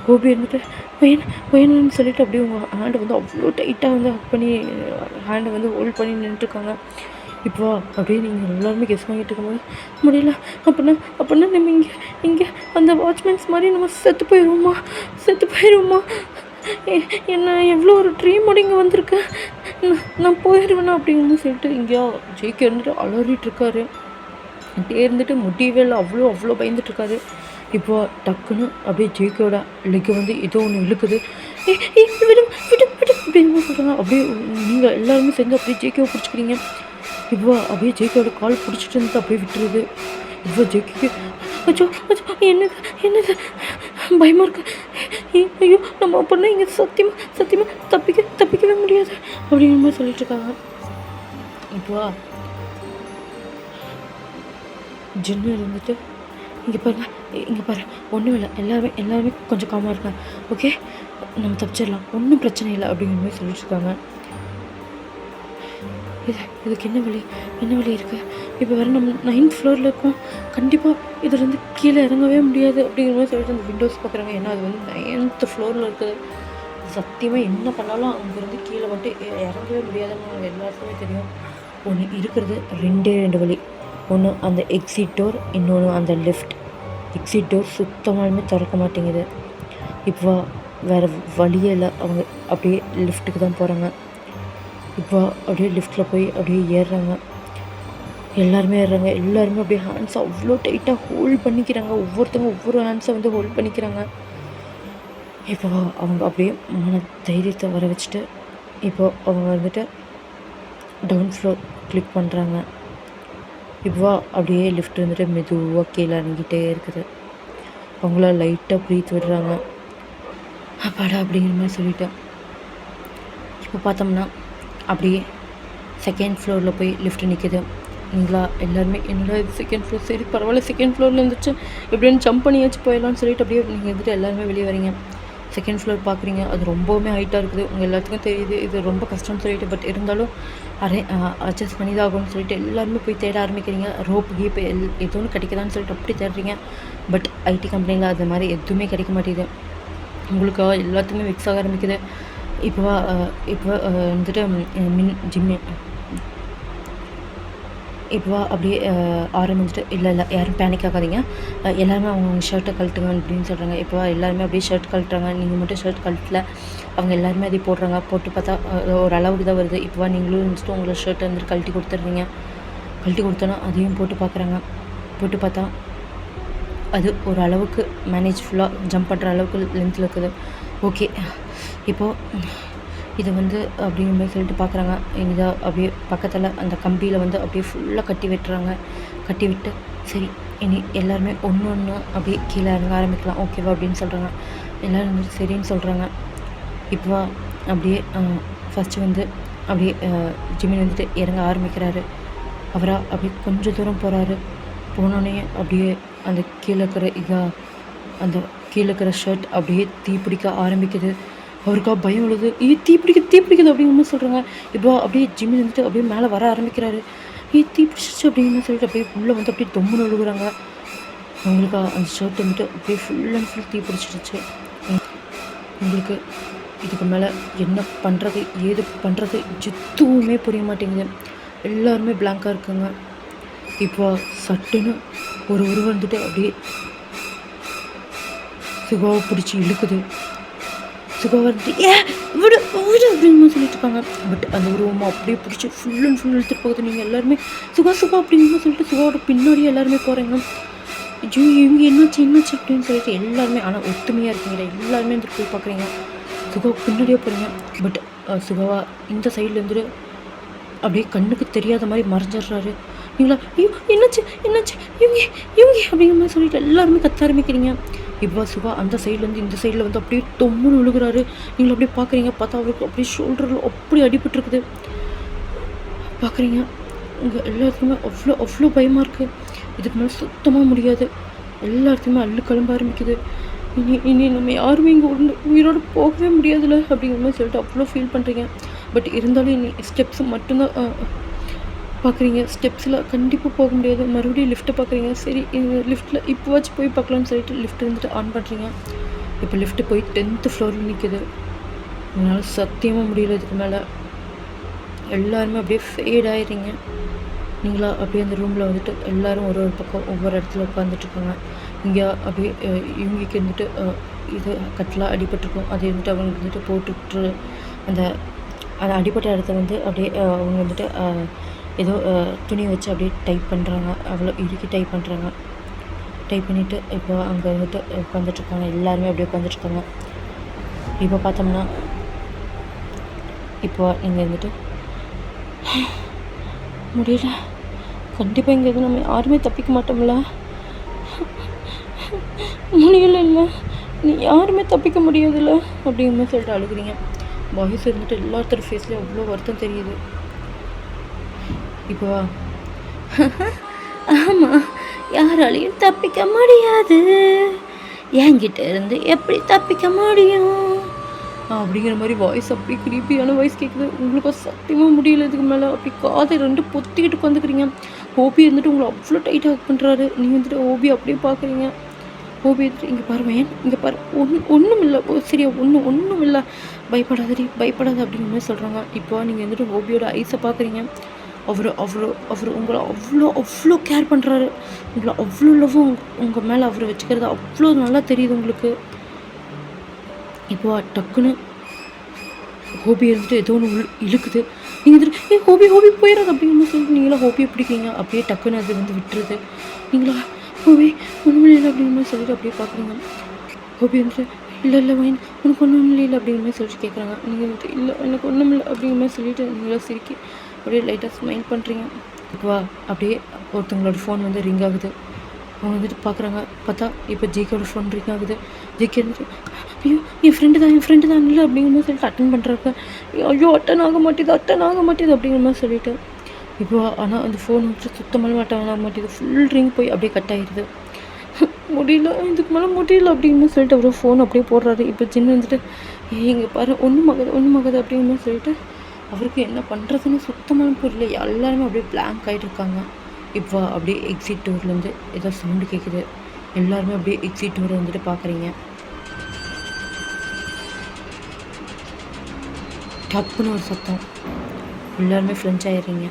கோபி இருந்துட்டு வேணும்னு சொல்லிட்டு அப்படியே உங்கள் ஹேண்டை வந்து அவ்வளோ டைட்டாக வந்து ஹக் பண்ணி ஹேண்டை வந்து ஹோல்ட் பண்ணி நின்றுட்டுருக்காங்க. இப்போ அப்படியே நீங்கள் எல்லாருமே கெஸ் வாங்கிட்டு இருக்கும்போது முடியல அப்படின்னா நம்ம இங்கே அந்த வாட்ச்மேன்ஸ் மாதிரி நம்ம செத்து போயிடுவோமா என்ன எவ்வளோ ஒரு ட்ரீமோட இங்கே வந்திருக்கேன், நான் போயிடுவேண்ணா அப்படிங்கன்னு சொல்லிட்டு இங்கேயா ஜெயிக்க இருந்துட்டு அலறிட்டுருக்காரு. அப்படியே இருந்துட்டு முடியவே இல்லை. அவ்வளோ பயந்துட்டுருக்காரு. இப்போ டக்குன்னு அப்படியே ஜெயிக்கோட லெக்கை வந்து ஏதோ ஒன்று இழுக்குது. விடு அப்படின்னு சொல்கிறாங்க. அப்படியே நீங்கள் எல்லாருமே சேர்ந்து அப்படியே ஜெயிக்கவை பிடிச்சிக்கிறீங்க. இப்போ அப்படியே ஜெயிக்கோட கால் பிடிச்சிட்டு இருந்து அப்படியே விட்டுருது. இப்போ ஜெயிக்கு அச்சோ என்னது பயமாக இருக்கு. ஐயோ நம்ம அப்படின்னா இங்கே சத்தியமாக தப்பிக்கவே முடியாது அப்படிங்கிற மாதிரி சொல்லிட்டு இருக்காங்க. இப்போ ஜின்னு இருந்துட்டு இங்கே பாரு ஒன்றும் இல்லை, எல்லாருமே கொஞ்சம் காமாக இருக்காங்க. ஓகே, நம்ம தப்பிச்சிடலாம், ஒன்றும் பிரச்சனை இல்லை அப்படிங்கிற மாதிரி சொல்லிட்டு இருக்காங்க. இதுக்கு என்ன வழி இருக்குது? இப்போ வேறு நம்ம 9th ஃப்ளோரில் இருக்கோம். கண்டிப்பாக இதுலேருந்து கீழே இறங்கவே முடியாது அப்படிங்கிற மாதிரி சொல்லிட்டு அந்த விண்டோஸ் பார்க்குறாங்க. ஏன்னா அது வந்து 9th ஃப்ளோரில் இருக்குது. சத்தியமாக என்ன பண்ணாலும் அங்கேருந்து கீழே மட்டும் இறங்கவே முடியாதுன்னு அவங்க எல்லாருக்குமே தெரியும். ஒன்று இருக்கிறது 2 வழி. ஒன்று அந்த எக்ஸிட் டோர், இன்னொன்று அந்த லிஃப்ட். எக்ஸிட் டோர் சுத்தமாலுமே திறக்க மாட்டேங்குது. இப்போ வேறு வழியே இல்லை. அவங்க அப்படியே லிஃப்ட்டுக்கு தான் போகிறாங்க. இப்போ அப்படியே லிஃப்ட்டில் போய் அப்படியே ஏறுறாங்க. எல்லாருமே அப்படியே ஹேண்ட்ஸை அவ்வளோ டைட்டாக ஹோல்ட் பண்ணிக்கிறாங்க. ஒவ்வொருத்தவங்க ஒவ்வொரு ஹேண்ட்ஸை வந்து ஹோல்ட் பண்ணிக்கிறாங்க. இப்போ அவங்க அப்படியே மன தைரியத்தை வர வச்சுட்டு இப்போ அவங்க வந்துட்டு டவுன் ஃப்ளோர் கிளிக் பண்ணுறாங்க. இப்போ அப்படியே லிஃப்ட் வந்துட்டு மெதுவாக கீழே இறங்கிட்டே இருக்குது. அவங்கள லைட்டாக ப்ரீத் விடுறாங்க. அப்பாடா அப்படிங்கிற மாதிரி சொல்லிட்டேன். இப்போ பார்த்தோம்னா அப்படியே செகண்ட் ஃப்ளோரில் போய் லிஃப்ட் நிற்கிது. நீங்களா எல்லாருமே என்னடா இது செகண்ட் ஃப்ளோர், சரி பரவாயில்ல செகண்ட் ஃப்ளோரில் இருந்துச்சு எப்படின்னு ஜம்ப் பண்ணியாச்சு போயிடலான்னு சொல்லிட்டு அப்படியே நீங்கள் வந்துட்டு எல்லாருமே வெளியே வரீங்க. செகண்ட் ஃப்ளோர் பார்க்குறீங்க. அது ரொம்பவுமே ஹைட்டாக இருக்குது. உங்கள் எல்லாத்துக்கும் தெரியுது இது ரொம்ப கஷ்டம்னு சொல்லிட்டு. பட் இருந்தாலும் அட்ஜஸ்ட் பண்ணி தான் ஆகும்னு சொல்லிட்டு எல்லாருமே போய் தேட ஆரம்பிக்கிறீங்க. ரோப் கீப் எது ஒன்று கிடைக்குதான்னு சொல்லிட்டு அப்படி தேடுறீங்க. பட் ஐடி கம்பெனியில் அது மாதிரி எதுவுமே கிடைக்க மாட்டேங்குது. உங்களுக்கு எல்லாத்துக்குமே மிக்ஸ் ஆக ஆரம்பிக்குது. இப்போ வந்துட்டு ஜிம்மு இப்போ அப்படியே ஆரம்பிச்சுட்டு இல்லை யாரும் பேனிக் ஆகாதீங்க, எல்லாருமே அவங்க ஷர்ட்டை கழட்டுங்க அப்படின்னு சொல்கிறாங்க. இப்போ எல்லாருமே அப்படியே ஷர்ட் கழட்டுறாங்க. நீங்கள் மட்டும் ஷர்ட் கழட்டல, அவங்க எல்லாருமே அதை போடுறாங்க. போட்டு பார்த்தா ஒரு அளவுக்கு தான் வருது. இப்போ நீங்களும் இருந்துட்டு உங்களோட ஷர்ட்டை வந்துட்டு கழட்டி கொடுத்துட்றீங்க. கழட்டி கொடுத்தோன்னா அதையும் போட்டு பார்க்குறாங்க. போட்டு பார்த்தா அது ஒரு அளவுக்கு மேனேஜ்ஃபுல்லாக ஜம்ப் பண்ணுற அளவுக்கு லென்த்தில் இருக்குது. ஓகே, இப்போது இதை வந்து அப்படிங்கிற மாதிரி சொல்லிட்டு பார்க்குறாங்க. இதை அப்படியே பக்கத்தில் அந்த கம்பியில் வந்து அப்படியே ஃபுல்லாக கட்டி விட்டுறாங்க. கட்டி விட்டு சரி இனி எல்லாருமே ஒன்று ஒன்று அப்படியே கீழே இறங்க ஆரம்பிக்கலாம் ஓகேவா அப்படின்னு சொல்கிறாங்க. எல்லோரும் வந்துட்டு சரின்னு சொல்கிறாங்க. இப்போ அப்படியே ஃபஸ்ட்டு வந்து அப்படியே ஜிம்மின் வந்துட்டு இறங்க ஆரம்பிக்கிறாரு. அவராக அப்படியே கொஞ்சம் தூரம் போகிறாரு. போனோடனே அப்படியே அந்த கீழே இருக்கிற அந்த கீழே இருக்கிற ஷர்ட் அப்படியே தீப்பிடிக்க ஆரம்பிக்குது. அவருக்கா பயம் விழுது. தீ பிடிக்குது அப்படிங்கிற மாதிரி சொல்கிறாங்க. இப்போ அப்படியே ஜிம்மில் வந்துட்டு அப்படியே மேலே வர ஆரம்பிக்கிறாரு. தீ பிடிச்சிச்சு அப்படிங்கிற சொல்லிட்டு அப்படியே உள்ளே வந்து அப்படியே தொம்முன்னு விழுகுறாங்க. அவங்களுக்கு அந்த ஷர்ட் வந்துட்டு அப்படியே ஃபுல் அண்ட் ஃபுல் தீ பிடிச்சிடுச்சு. உங்களுக்கு இதுக்கு மேலே என்ன பண்ணுறது ஏது பண்ணுறது எதுவுமே புரிய மாட்டேங்குது. எல்லாருமே பிளாங்காக இருக்குங்க. இப்போ சட்டுன்னு ஒரு உருவம் வந்துட்டு அப்படியே சுகாவை பிடிச்சி இழுக்குது. சுகா வந்துட்டு விடு விடு அப்படின்னு சொல்லிட்டு இருக்காங்க. பட் அந்த உருவமாக அப்படியே பிடிச்சி ஃபுல் அண்ட் ஃபுல் இழுத்துட்டு போகுது. நீங்கள் எல்லாருமே சுகா அப்படின்னு சொல்லிட்டு சுகாவோட பின்னாடியே எல்லாருமே போகிறீங்க. ஐயோ இவங்க என்னாச்சு அப்படின்னு சொல்லிட்டு எல்லாருமே ஆனால் ஒத்துமையாக இருக்கீங்க. எல்லாருமே வந்துட்டு போய் பார்க்குறீங்க. சுகாவுக்கு பின்னாடியே போகிறீங்க. பட் சுகாவா இந்த சைடில் இருந்துட்டு அப்படியே கண்ணுக்கு தெரியாத மாதிரி மறைஞ்சிடுறாரு. நீங்களா ஐயோ என்னாச்சு இவங்க அப்படிங்கிற மாதிரி சொல்லிட்டு எல்லாருமே கத்த ஆரம்பிக்கிறீங்க. இப்போ சுகா அந்த சைட்லேருந்து இந்த சைடில் வந்து அப்படியே தொம்முன்னு விழுகிறாரு. நீங்கள் அப்படியே பார்க்குறீங்க. பார்த்தா அவருக்கு அப்படியே ஷோல்டரில் அப்படி அடிபட்டுருக்குது. பார்க்குறீங்க. உங்கள் எல்லாத்துக்குமே அவ்வளோ பயமாக இருக்குது. இதுக்கு மேலே சுத்தமாக முடியாது. எல்லாத்துக்குமே அள்ளு கிளம்ப ஆரம்பிக்குது. இனி நம்ம யாருமே இங்கே உயிரோடு போகவே முடியாதுல்ல அப்படிங்கிற மாதிரி சொல்லிட்டு அவ்வளோ ஃபீல் பண்ணுறீங்க. பட் இருந்தாலும் இனி ஸ்டெப்ஸ் மட்டும்தான் பார்க்குறீங்க. ஸ்டெப்ஸில் கண்டிப்பாக போக முடியாது. மறுபடியும் லிஃப்ட்டை பார்க்குறீங்க. சரி லிஃப்ட்டில் இப்போவாச்சும் போய் பார்க்கலான்னு சொல்லிட்டு லிஃப்ட் வந்துட்டு ஆன் பண்ணுறீங்க. இப்போ லிஃப்ட்டு போய் 10th ஃப்ளோரில் நிற்கிது. அதனால் சத்தியமாக முடியல. இதுக்கு மேலே எல்லாருமே அப்படியே ஃபேட் ஆகிடுறீங்க. நீங்களா அப்படியே அந்த ரூமில் வந்துட்டு எல்லோரும் ஒரு பக்கம் ஒவ்வொரு இடத்துல உட்காந்துட்ருக்காங்க. இங்கே அப்படியே இவங்களுக்கு வந்துட்டு இது கட்டலாக அடிபட்டிருக்கும். அதை வந்துட்டு அவங்க வந்துட்டு போட்டுட்டு அந்த அடிப்பட்ட இடத்த வந்து அப்படியே அவங்க வந்துட்டு ஏதோ துணி வச்சு அப்படியே டைப் பண்ணுறாங்க. அவ்வளோ இறுக்கி டைப் பண்ணுறாங்க. டைப் பண்ணிவிட்டு இப்போ அங்கே வந்துட்டு உட்காந்துட்ருக்காங்க. எல்லாருமே அப்படியே உட்காந்துட்ருக்காங்க. இப்போ பார்த்தோம்னா இப்போ இங்கே வந்துட்டு முடியல, கண்டிப்பாக இங்கே எதுவும் நம்ம யாருமே தப்பிக்க மாட்டோம்ல, முடியல இல்லை நீ யாருமே தப்பிக்க முடியாதுல்ல அப்படிங்கிற சொல்லிட்டு அழுகுறீங்க. பாய்ஸ் இருந்துட்டு எல்லாத்தோட ஃபேஸ்லேயும் அவ்வளோ வருத்தம் தெரியுது. இப்போ ஆமாம் யாராலையும் தப்பிக்க முடியாது, என்கிட்ட இருந்து எப்படி தப்பிக்க முடியும் அப்படிங்கிற மாதிரி வாய்ஸ் அப்படி கிரீப்பியான வாய்ஸ் கேட்குது. உங்களுக்கு சத்தியமாக முடியல. இதுக்கு மேலே அப்படி காதை ரெண்டு பொத்திக்கிட்டு உட்காந்துக்கிறீங்க. ஓபி இருந்துட்டு உங்களை அவ்வளோ டைட் ஹக் பண்ணுறாரு. நீங்கள் வந்துட்டு ஓபி அப்படியே பார்க்குறீங்க. ஓபி வந்துட்டு இங்கே பாரு இங்கே பாரு ஒன்றும் இல்லை சரியா ஒன்றும் இல்லை பயப்படாது அப்படிங்கிற மாதிரி சொல்கிறாங்க. இப்போ நீங்கள் வந்துட்டு ஓபியோட ஐஸை பார்க்குறீங்க. அவர் உங்களை அவ்வளோ கேர் பண்ணுறாரு. உங்களை அவ்வளோ லவ்வும் உங்கள் மேலே அவர் வச்சுக்கிறது அவ்வளோ நல்லா தெரியுது உங்களுக்கு. இப்போ டக்குன்னு ஹோபி இருந்துட்டு ஏதோ ஒன்று இழுக்குது. நீங்கள் வந்துட்டு ஹோபி போயிடாது அப்படிங்கிற சொல்லிட்டு நீங்களாம் ஹோபியை பிடிக்கிறீங்க. அப்படியே டக்குன்னு அது வந்து விட்டுருது. நீங்களா ஹோபி ஒன்றுமே இல்லை அப்படிங்கிற மாதிரி சொல்லிட்டு அப்படியே பார்க்குறீங்க. ஹோபி வந்துட்டு இல்லை வைன் உனக்கு ஒன்றும் இல்லை அப்படிங்கிற மாதிரி சொல்லிட்டு கேட்குறாங்க. நீங்கள் வந்துட்டு இல்லை எனக்கு ஒன்றும் இல்லை அப்படிங்கிற மாதிரி சொல்லிட்டு நீங்களாம் சிரிக்கி அப்படியே லைட்டாக ஸ்மைல் பண்ணுறீங்க. இப்போ அப்படியே ஒருத்தவங்களோட ஃபோன் வந்து ரிங் ஆகுது. அவங்க வந்துட்டு பார்க்குறாங்க. பார்த்தா இப்போ ஜேகேவோட ஃபோன் ரிங் ஆகுது. ஜேகே வந்துட்டு ஐயோ என் ஃப்ரெண்டு தான் இல்லை அப்படிங்கிற மாதிரி சொல்லிட்டு அட்டன் பண்ணுறாங்க. ஐயோ அட்டன் ஆக மாட்டேது அப்படிங்கிற மாதிரி சொல்லிட்டு இப்போ ஆனால் அந்த ஃபோன் வந்துட்டு சுத்தமாக அட்டன் ஆக மாட்டேது. ஃபுல் ரிங் போய் அப்படியே கட் ஆகிடுது. முடியல இதுக்கு மேலே முடியல அப்படின்னு சொல்லிட்டு அவரு ஃபோன் அப்படியே போடுறாரு. இப்போ ஜின்னு வந்துட்டு இங்கே பாரு ஒன்றும் ஆகாது அப்படிங்கிற மாதிரி சொல்லிட்டு அவருக்கு என்ன பண்ணுறதுன்னு சுத்தமாக புரியல. எல்லாருமே அப்படியே பிளாங்க் ஆகிட்டு இருக்காங்க. இப்போ அப்படியே எக்ஸிட் டோர்லேருந்து ஏதோ சவுண்டு கேட்குது. எல்லாருமே அப்படியே எக்ஸிட் டோரை வந்துட்டு பார்க்குறீங்க. டப்புன்னு ஒரு சத்தம். எல்லாருமே ஃப்ரெஞ்ச் ஆயிடுறீங்க.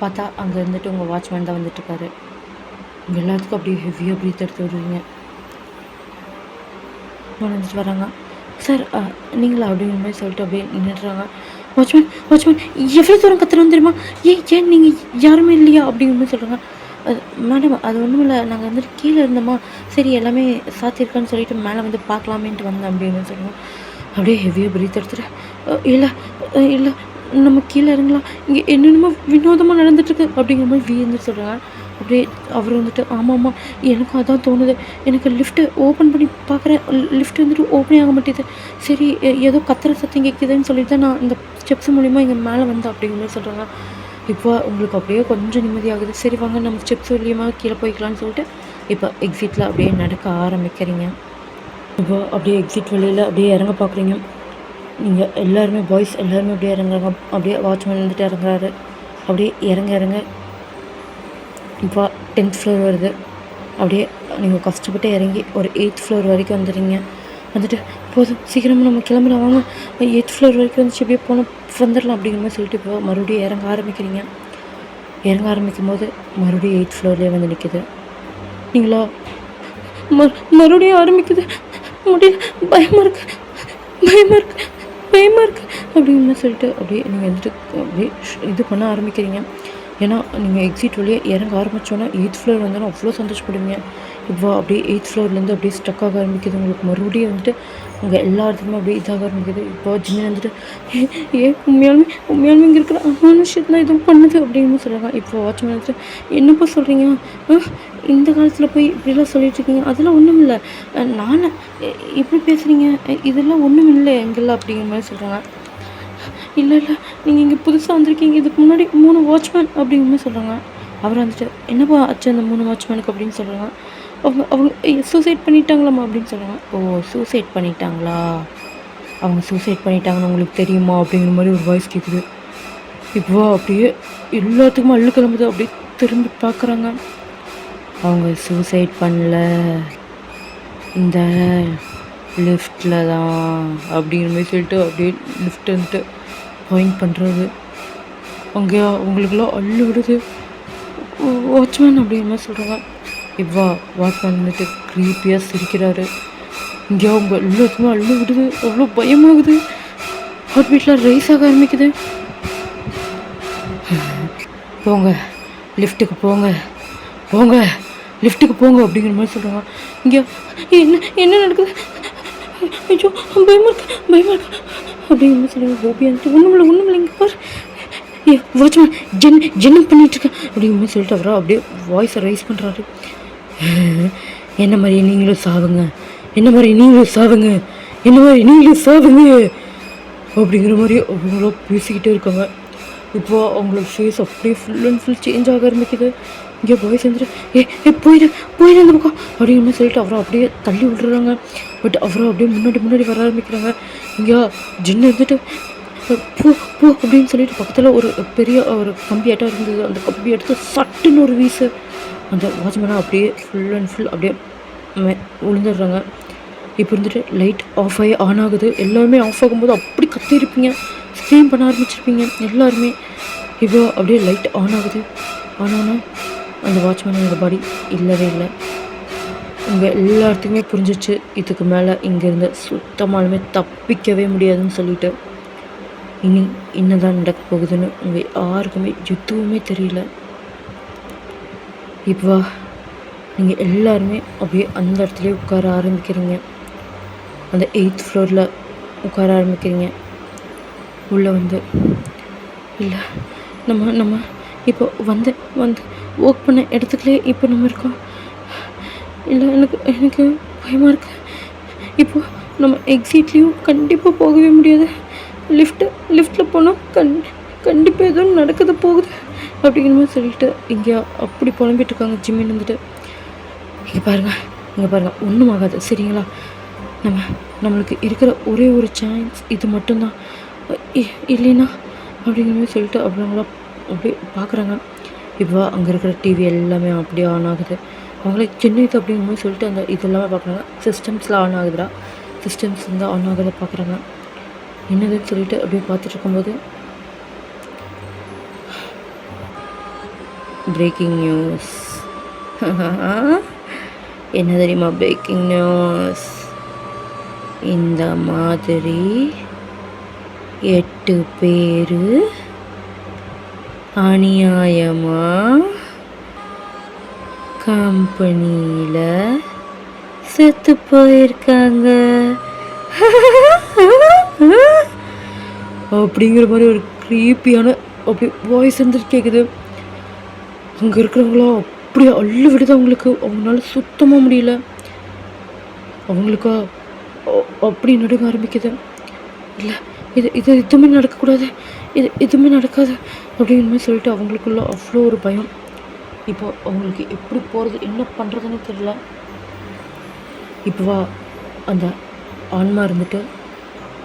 பார்த்தா அங்கே இருந்துட்டு உங்கள் வாட்ச்மேன் தான் வந்துட்டுருக்காரு. உங்கள் எல்லாத்துக்கும் அப்படியே ஹெவியாக ப்ரீத் எடுத்து விடுவீங்க. வந்துட்டு வராங்க. சார் நீங்களா அப்படிங்கிற மாதிரி சொல்லிட்டு அப்படியே நின்றுடுறாங்க. வாட்ச்மேன் எவ்வளோ தூரம் கத்துறோம் தெரியுமா? ஏன் நீங்கள் யாருமே இல்லையா அப்படிங்கிற மாதிரி சொல்கிறாங்க. மேடம் அது ஒன்றும் இல்லை, நாங்கள் வந்துட்டு கீழே இருந்தோமா, சரி எல்லாமே சாத்தியிருக்கான்னு சொல்லிட்டு மேலே வந்து பார்க்கலாமேன்ட்டு வந்தேன் அப்படின்னு சொல்லுவோம். அப்படியே ஹெவியாக ப்ரீத் எடுத்துட்டு இல்லை நம்ம கீழே இறங்கலாம், இங்கே என்னென்னமோ வினோதமாக நடந்துட்டுருக்கு அப்படிங்கிற மாதிரி வியந்து சொல்கிறாங்க. அப்படியே அவர் வந்துட்டு ஆமாம் எனக்கும் அதான் தோணுது, எனக்கு லிஃப்ட்டு ஓப்பன் பண்ணி பார்க்குறேன், லிஃப்ட் வந்துட்டு ஓப்பனே ஆக மாட்டேது, சரி ஏதோ கத்துற சத்தம் கேட்குதுன்னு சொல்லிட்டு தான் நான் இந்த ஸ்டெப்ஸ் மூலிமா இங்கே மேலே வந்தேன் அப்படிங்கிற மாதிரி சொல்கிறாங்க. இப்போ உங்களுக்கு அப்படியே கொஞ்சம் நிம்மதியாகுது. சரி வாங்க நம்ம ஸ்டெப்ஸ் மூலியமா கீழே போய்க்கலான்னு சொல்லிட்டு இப்போ எக்ஸிட்டில் அப்படியே நடக்க ஆரம்பிக்கிறீங்க. இப்போ அப்படியே எக்ஸிட் வழியில் அப்படியே இறங்க பார்க்குறீங்க. நீங்கள் எல்லாருமே பாய்ஸ் எல்லாருமே அப்படியே இறங்குறாங்க. அப்படியே வாட்ச்மேன் வந்துட்டு இறங்குறாரு. அப்படியே இறங்க இப்போ 10th ஃப்ளோர் வருது. அப்படியே நீங்கள் கஷ்டப்பட்டு இறங்கி ஒரு 8th ஃப்ளோர் வரைக்கும் வந்துடுறீங்க. வந்துட்டு போதும் சீக்கிரமாக நம்ம கிளம்புறோம் வாங்க, 8th ஃப்ளோர் வரைக்கும் வந்துச்சு அப்படியே போனால் வந்துடலாம் அப்படிங்கிற மாதிரி சொல்லிட்டு இப்போ மறுபடியும் இறங்க ஆரம்பிக்கிறீங்க. இறங்க ஆரம்பிக்கும் போது மறுபடியும் 8th ஃப்ளோர்லேயே வந்து நிற்கிது. நீங்களா மறுபடியும் ஆரம்பிக்குது, முடியல, பயமாக இருக்கு அப்படிங்கிற மாதிரி சொல்லிட்டு அப்படியே நீங்கள் வந்துட்டு அப்படியே இது பண்ண ஆரம்பிக்கிறீங்க. ஏன்னா நீங்கள் எக்ஸிட் வழியாக இறங்க ஆரம்பித்தோன்னா 8th ஃப்ளோர் வந்தாலும் அவ்வளோ சந்தோஷப்படுவீங்க. இப்போ அப்படியே 8th ஃப்ளோர்லேருந்து அப்படியே ஸ்டக் ஆக ஆரம்பிக்குது. உங்களுக்கு மறுபடியும் வந்துட்டு உங்கள் எல்லா இடத்துலையுமே அப்படியே இதாக ஆரம்பிக்குது. இப்போ ஜின்னு வந்துட்டு உண்மையாலுமே இங்கே இருக்கிற அமானுஷம் தான் எதுவும் பண்ணுது அப்படின்னு சொல்கிறாங்க. இப்போ வாட்ச்மேன் வந்துட்டு என்னப்பா சொல்கிறீங்க, இந்த காலத்தில் போய் இப்படிலாம் சொல்லிட்டுருக்கீங்க, அதெல்லாம் ஒன்றும் இல்லை, நானே இப்படி பேசுகிறீங்க, இதெல்லாம் ஒன்றும் இல்லை எங்கெல்லாம் அப்படிங்கிற மாதிரி சொல்கிறாங்க. இல்லை நீங்கள் இங்கே புதுசாக வந்திருக்கீங்க, இதுக்கு முன்னாடி 3 வாட்ச்மேன் அப்படிங்கிற மாதிரி சொல்கிறாங்க. அவர் வந்துட்டு என்னப்பா ஆச்சு அந்த 3 வாட்ச்மேனுக்கு அப்படின்னு சொல்கிறாங்க. அவங்க சூசைட் பண்ணிட்டாங்களாம்மா அப்படின்னு சொல்கிறாங்க. ஓ சூசைட் பண்ணிட்டாங்களா, அவங்க சூசைட் பண்ணிட்டாங்கன்னு உங்களுக்கு தெரியுமா அப்படிங்கிற மாதிரி ஒரு வாய்ஸ் கேட்குது. இப்போ அப்படியே எல்லாத்துக்குமே அள்ளு கிளம்புது. அப்படியே திரும்பி பார்க்குறாங்க. அவங்க சூசைட் பண்ணல, இந்த லிஃப்டில் தான் அப்படிங்கிற மாதிரி சொல்லிட்டு அப்படியே லிஃப்ட் வந்துட்டு பாயிண்ட் பண்ணுறது. அங்கே அவங்களுக்குலாம் அள்ளு விடுது. வாட்ச்மேன் அப்படிங்கிற மாதிரி சொல்கிறாங்க. இவ்வா வாட்ச்மேன் வந்துட்டு க்ரீப்பியாக சிரிக்கிறாரு. இங்கே அவங்க எல்லாத்துக்குமே அள்ளு விடுது. அவ்வளோ பயமாகுது. ஹார்ட் பீட்லாம் ரைஸ் ஆக ஆரம்பிக்குது. போங்க லிஃப்ட்டுக்கு போங்க அப்படிங்கிற மாதிரி சொல்கிறாங்க. இங்கே என்ன நடக்குது, ஐயோ பயமாக இருக்கு அப்படிங்கிற மாதிரி சொல்லுவாங்க. கோபி வந்துட்டு ஒன்றும் இல்லை இங்கே பாரு, வாட்ச்மேன் ஜென்னு பண்ணிகிட்ருக்கேன் அப்படிங்கிற மாதிரி சொல்லிட்டு அவரா அப்படியே வாய்ஸை ரைஸ் பண்ணுறாரு. என்ன மாதிரி நீங்களும் சாவுங்க அப்படிங்கிற மாதிரி அவங்கள பேசிக்கிட்டே இருக்காங்க. இப்போ அவங்களோட ஃபேஸ் அப்படியே ஃபுல் அண்ட் ஃபுல் சேஞ்ச் ஆக ஆரம்பிக்குது. இங்கே பாய்ஸ் வந்துட்டு போயிடு அந்த பக்கம் அப்படிங்கிற சொல்லிட்டு அவரை அப்படியே தள்ளி விட்டுறாங்க. பட் அவரை அப்படியே முன்னாடி வர ஆரம்பிக்கிறாங்க. இங்கே ஜின்னு இருந்துட்டு போ அப்படின்னு சொல்லிட்டு பக்கத்தில் ஒரு பெரிய ஒரு கம்பி ஆட்டம் இருந்தது. அந்த கம்பி எடுத்து சட்டுன்னு ஒரு வீசு அந்த வாட்ச்மேனாக அப்படியே ஃபுல் அண்ட் ஃபுல் அப்படியே விழுந்துடுறாங்க. இப்போ இருந்துட்டு லைட் ஆன் ஆகுது. எல்லாருமே ஆஃப் ஆகும்போது அப்படி கத்திருப்பீங்க, ஸ்க்ரீம் பண்ண ஆரம்பிச்சிருப்பீங்க எல்லாருமே. இப்போ அப்படியே லைட் ஆன் ஆகுது. ஆனால் அந்த வாட்ச்மேனோட பாடி இல்லவே இல்லை. உங்கள் எல்லாத்துக்குமே புரிஞ்சிச்சு இதுக்கு மேலே இங்கேருந்து சுத்தமாலுமே தப்பிக்கவே முடியாதுன்னு சொல்லிட்டு. இனி என்னதான் நடக்க போகுதுன்னு உங்கள் யாருக்குமே எதுவுமே தெரியல. இப்போ நீங்கள் எல்லாருமே அப்படியே அந்த இடத்துலேயே உட்கார ஆரம்பிக்கிறீங்க. அந்த 8th ஃப்ளோரில் உட்கார ஆரம்பிக்கிறீங்க. உள்ளே வந்து இல்லை நம்ம நம்ம இப்போ வந்து வந்து ஒர்க் பண்ண இடத்துக்குள்ளே இப்போ நம்ம இருக்கோம். இல்லை, எனக்கு எனக்கு பயமாக இருக்கு. இப்போது நம்ம எக்ஸிட்லேயும் கண்டிப்பாக போகவே முடியாது. லிஃப்ட்டில் போனால் கண்டிப்பாக எதுவும் நடக்குது போகுது அப்படிங்கிற மாதிரி சொல்லிட்டு இங்கே அப்படி புலம்பிட்டு இருக்காங்க ஜிம்மின்னு வந்துட்டு. இங்கே பாருங்கள் ஒன்றும் ஆகாது சரிங்களா? நம்மளுக்கு இருக்கிற ஒரே ஒரு சான்ஸ் இது மட்டும்தான். இல்லைன்னா அப்படிங்கிற மாதிரி சொல்லிட்டு அவங்களாம் அப்படியே பார்க்குறாங்க. இப்போ அங்கே இருக்கிற டிவி எல்லாமே அப்படியே ஆன் ஆகுது. அவங்களே சின்ன இது அப்படிங்கிற மாதிரி சொல்லிட்டு அந்த இது எல்லாமே பார்க்குறாங்க. சிஸ்டம்ஸ்லாம் ஆன் ஆகுதுடா, சிஸ்டம்ஸ் வந்து ஆன் ஆகுதை பார்க்குறாங்க. என்னதுன்னு சொல்லிட்டு அப்படியே பார்த்துட்டு இருக்கும்போது பிரேக்கிங் நியூஸ். என்ன தெரியுமா பிரேக்கிங் நியூஸ்? இந்த மாதிரி 8 பேர் அநியாயமாக கம்பெனியில் செத்து போயிருக்காங்க அப்படிங்கிற மாதிரி ஒரு க்ரீப்பியான அப்படி வாய்ஸ் வந்துட்டு கேட்குது. அங்கே இருக்கிறவங்களா அப்படியே அள்ளு விடுது. அவங்களால சுத்தமாக முடியல. அவங்களுக்கா அப்படி நடுங்க ஆரம்பிக்குது. இல்லை, இது எதுவுமே நடக்கக்கூடாது, எதுவுமே நடக்காது அப்படிங்கிற மாதிரி சொல்லிட்டு அவங்களுக்குள்ள அவ்வளோ ஒரு பயம். இப்போ அவங்களுக்கு எப்படி போகிறது, என்ன பண்ணுறதுன்னு தெரியல. இப்போவா அந்த ஆன்மா இருந்துட்டு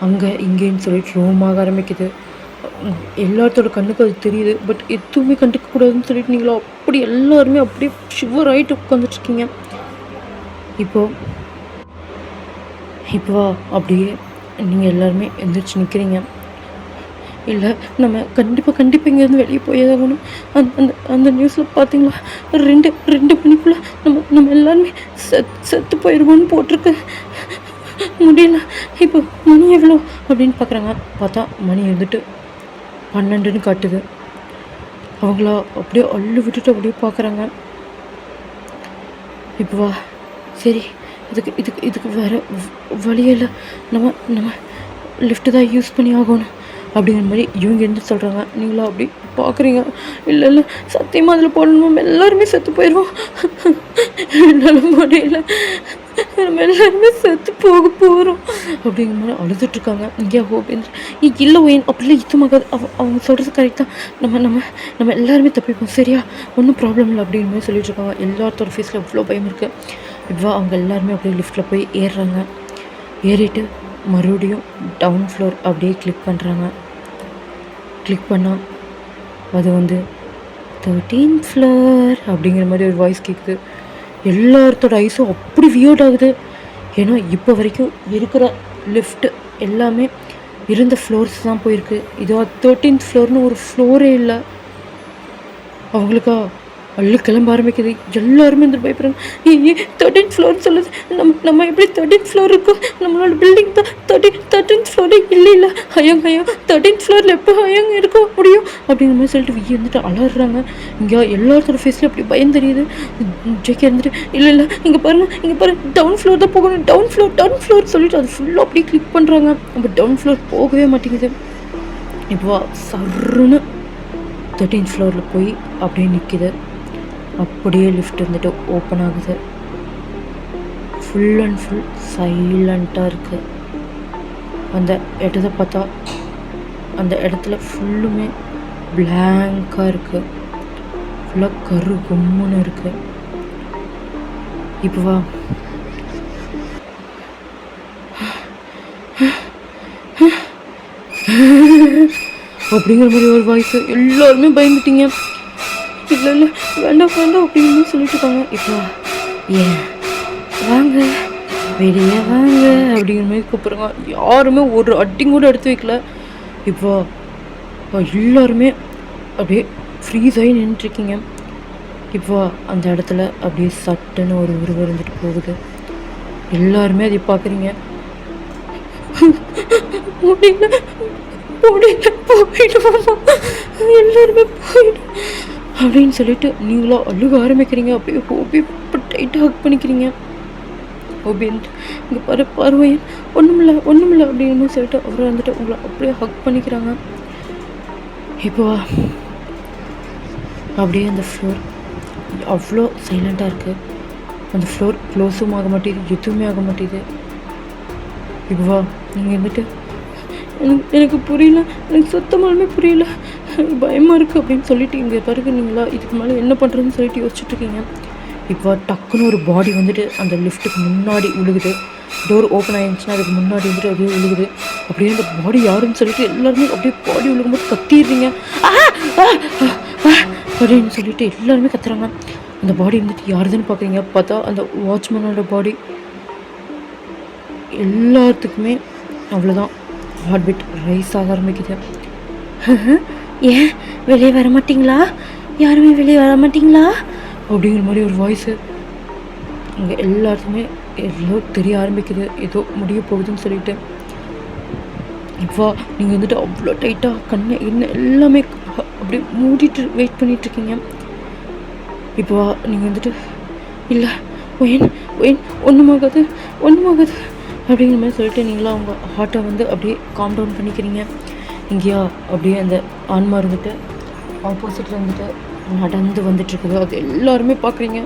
அங்கே இங்கேன்னு சொல்லிட்டு ரோமாக ஆரம்பிக்குது. எல்லாத்தோட கண்ணுக்கு அது தெரியுது. பட் எதுவுமே கண்டுக்கக்கூடாதுன்னு சொல்லிட்டு நீங்களா அப்படி எல்லாருமே அப்படியே ஷிவர் ஆகிட்டு உட்காந்துட்ருக்கீங்க. இப்போ அப்படியே நீங்கள் எல்லாருமே எந்திரிச்சு நிற்கிறீங்க. இல்லை, நம்ம கண்டிப்பாக இங்கேருந்து வெளியே போயாகணும். அந்த நியூஸில் பார்த்தீங்களா, ரெண்டு மணிக்குள்ளே நம்ம எல்லாருமே செத்து போயிடுவோன்னு போட்டிருக்கு. முடியல. இப்போ மணி எவ்வளோ அப்படின்னு பார்க்குறாங்க. பார்த்தா மணி வந்துட்டு 12ன்னு காட்டுது. அவங்களா அப்படியே அள்ளு விட்டுட்டு அப்படியே பார்க்குறாங்க. இப்போ சரி, இதுக்கு வேறு வழியே இல்லை. நம்ம லிஃப்ட்டு தான் யூஸ் பண்ணி ஆகணும் அப்படிங்கிற மாதிரி இவங்க எந்த சொல்கிறாங்க. நீங்களா அப்படி பார்க்குறீங்க. இல்லை சத்தியமாக அதில் போடணும், எல்லாருமே செத்து போயிடுவோம், என்னால் முடியல, நம்ம எல்லாருமே செத்து போக போகிறோம் அப்படிங்கிற மாதிரி அழுதுட்ருக்காங்க. இங்கே ஹோபேந்திர இல்லை ஒயின் அப்படிலாம் இதுமாகாது, அவங்க சொல்கிறது கரெக்ட் தான். நம்ம எல்லாருமே தப்பிப்போம் சரியா, ஒன்றும் ப்ராப்ளம் இல்லை அப்படிங்கிற மாதிரி சொல்லிட்டு இருக்காங்க. எல்லாத்தோட ஃபேஸில் அவ்வளோ பயம் இருக்குது. இப்போ அவங்க எல்லாருமே அப்படியே லிஃப்ட்டில் போய் ஏறுறாங்க. ஏறிட்டு மறுபடியும் டவுன் ஃப்ளோர் அப்படியே கிளிக் பண்ணுறாங்க. கிளிக் பண்ணால் அது வந்து 13th ஃப்ளோர் அப்படிங்கிற மாதிரி ஒரு வாய்ஸ் கேட்குது. எல்லாத்தோட ஐஸும் அப்படி வியர்ட் ஆகுது. ஏன்னா இப்போ வரைக்கும் இருக்கிற லிஃப்ட் எல்லாமே இருந்த ஃப்ளோர்ஸ் தான் போயிருக்கு. இதோ 13th ஃப்ளோர்னு ஒரு ஃப்ளோரே இல்லை. அவங்களுக்கா அள்ளு கிளம்ப ஆரம்பிக்குது. எல்லாருமே இந்த பயப்படுறாங்க. 13th ஃப்ளோர்னு சொல்லுது. நம்ம எப்படி 13th ஃப்ளோர் இருக்கும்? நம்மளோட பில்டிங் தான் 13th ஃப்ளோரே இல்லை. ஐயங்க 13th ஃப்ளோரில் எப்போ ஐயங்க இருக்க முடியும் அப்படிங்கிற மாதிரி சொல்லிட்டு விய வந்துட்டு அலறாங்க. இங்கே எல்லாத்தோட ஃபேஸ்லேயும் அப்படி பயம் தெரியுது. ஜெகே இருந்துட்டு இல்லை இங்கே பாருங்க டவுன் ஃப்ளோர் தான் போகணும், டவுன் ஃப்ளோர் சொல்லிட்டு அது ஃபுல்லாக அப்படியே கிளிக் பண்ணுறாங்க. நம்ம டவுன் ஃப்ளோர் போகவே மாட்டேங்குது. இப்போ சர்ன்னு 13th ஃப்ளோரில் போய் அப்படியே நிற்கிது. அப்படியே லிஃப்ட் வந்துட்டு ஓப்பன் ஆகுது. ஃபுல் அண்ட் ஃபுல் சைலண்ட்டாக இருக்குது. அந்த இடத்த பார்த்தா அந்த இடத்துல ஃபுல்லுமே பிளாங்காக இருக்குது. ஃபுல்லாக கரு கும்முன்னு இருக்குது. இப்போ வா அப்படிங்கிற மாதிரி ஒரு வாய்ஸ். எல்லாருமே பயந்துட்டீங்க. இல்லை வேண்டாம் அப்படின்னு சொல்லிட்டு இருக்காங்க. இப்போ வாங்க வெளியே வாங்க அப்படிங்கிற மாதிரி கூப்பிட்றாங்க. யாருமே ஒரு அட்டிங் கூட எடுத்து வைக்கல. இப்போ எல்லாருமே அப்படியே ஃப்ரீஸ் ஆகி நின்றுட்டுருக்கீங்க. இப்போ அந்த இடத்துல அப்படியே சட்டுன்னு ஒரு உருவம் இருந்துட்டு போகுது. எல்லாருமே அதை பார்க்குறீங்க. போயிடுவோம் எல்லாருமே போயிடும் அப்படின்னு சொல்லிட்டு நீங்களா அழுக ஆரம்பிக்கிறீங்க. அப்படியே ஹோபி இப்போ டைட்டாக ஹக் பண்ணிக்கிறீங்க. ஹோபின்ட்டு இங்கே பருவையன் ஒன்றும் இல்லை அப்படின்னு சொல்லிட்டு அவரை வந்துட்டு உங்களை அப்படியே ஹக் பண்ணிக்கிறாங்க. இப்போ அப்படியே அந்த ஃப்ளோர் அவ்வளோ சைலண்ட்டாக இருக்குது. அந்த ஃப்ளோர் க்ளோஸும் ஆக மாட்டேங்குது, எதுவுமே ஆக மாட்டேங்குது. இப்போ வா, நீங்கள் வந்துட்டு எனக்கு புரியல, எனக்கு சுத்தமாலுமே புரியல, எனக்கு பயமாக இருக்குது அப்படின்னு சொல்லிட்டு இங்கே பாருங்களா, இதுக்கு மேலே என்ன பண்ணுறதுன்னு சொல்லிட்டு யோசிச்சுட்ருக்கீங்க. இப்போ டக்குன்னு ஒரு பாடி வந்துட்டு அந்த லிஃப்ட்டுக்கு முன்னாடி விழுகுது. டோர் ஓப்பன் ஆகிடுச்சுன்னா அதுக்கு முன்னாடி வந்துட்டு அப்படியே விழுகுது. அப்படியே அந்த பாடி யாருன்னு சொல்லிட்டு எல்லாருமே அப்படியே பாடி விழுகும்போது கத்திடுறீங்க அப்படின்னு சொல்லிட்டு எல்லாருமே கத்துறாங்க. அந்த பாடி வந்துட்டு யாருதுன்னு பார்க்குறீங்க. பார்த்தா அந்த வாட்ச்மேனோட பாடி. எல்லாத்துக்குமே அவ்வளோதான், ஹார்ட் பீட் ரைஸ் ஆக ஆரம்பிக்குது. ஏன் வெளியே வர மாட்டிங்களா, யாருமே வெளியே வர மாட்டிங்களா அப்படிங்கிற மாதிரி ஒரு வாய்ஸு. அங்கே எல்லாருக்குமே எவ்வளோ தெரிய ஆரம்பிக்குது, ஏதோ முடிய போகுதுன்னு சொல்லிட்டு. இப்போ நீங்கள் வந்துட்டு அவ்வளோ டைட்டாக கண்ணை என்ன எல்லாமே அப்படியே மூடிட்டு வெயிட் பண்ணிகிட்ருக்கீங்க. இப்போ நீங்கள் வந்துட்டு இல்லை ஒயின் ஒயின் ஒன்றுமாகாது அப்படிங்கிற மாதிரி சொல்லிட்டு நீங்களாம் அவங்க ஹார்ட்டை வந்து அப்படியே காம் டவுன் பண்ணிக்கிறீங்க. இங்கேயா அப்படியே அந்த ஆன்மா இருந்துட்டு ஆப்போசிட்டில் வந்துட்டு நடந்து வந்துட்டுருக்குது. அது எல்லாருமே பார்க்குறீங்க,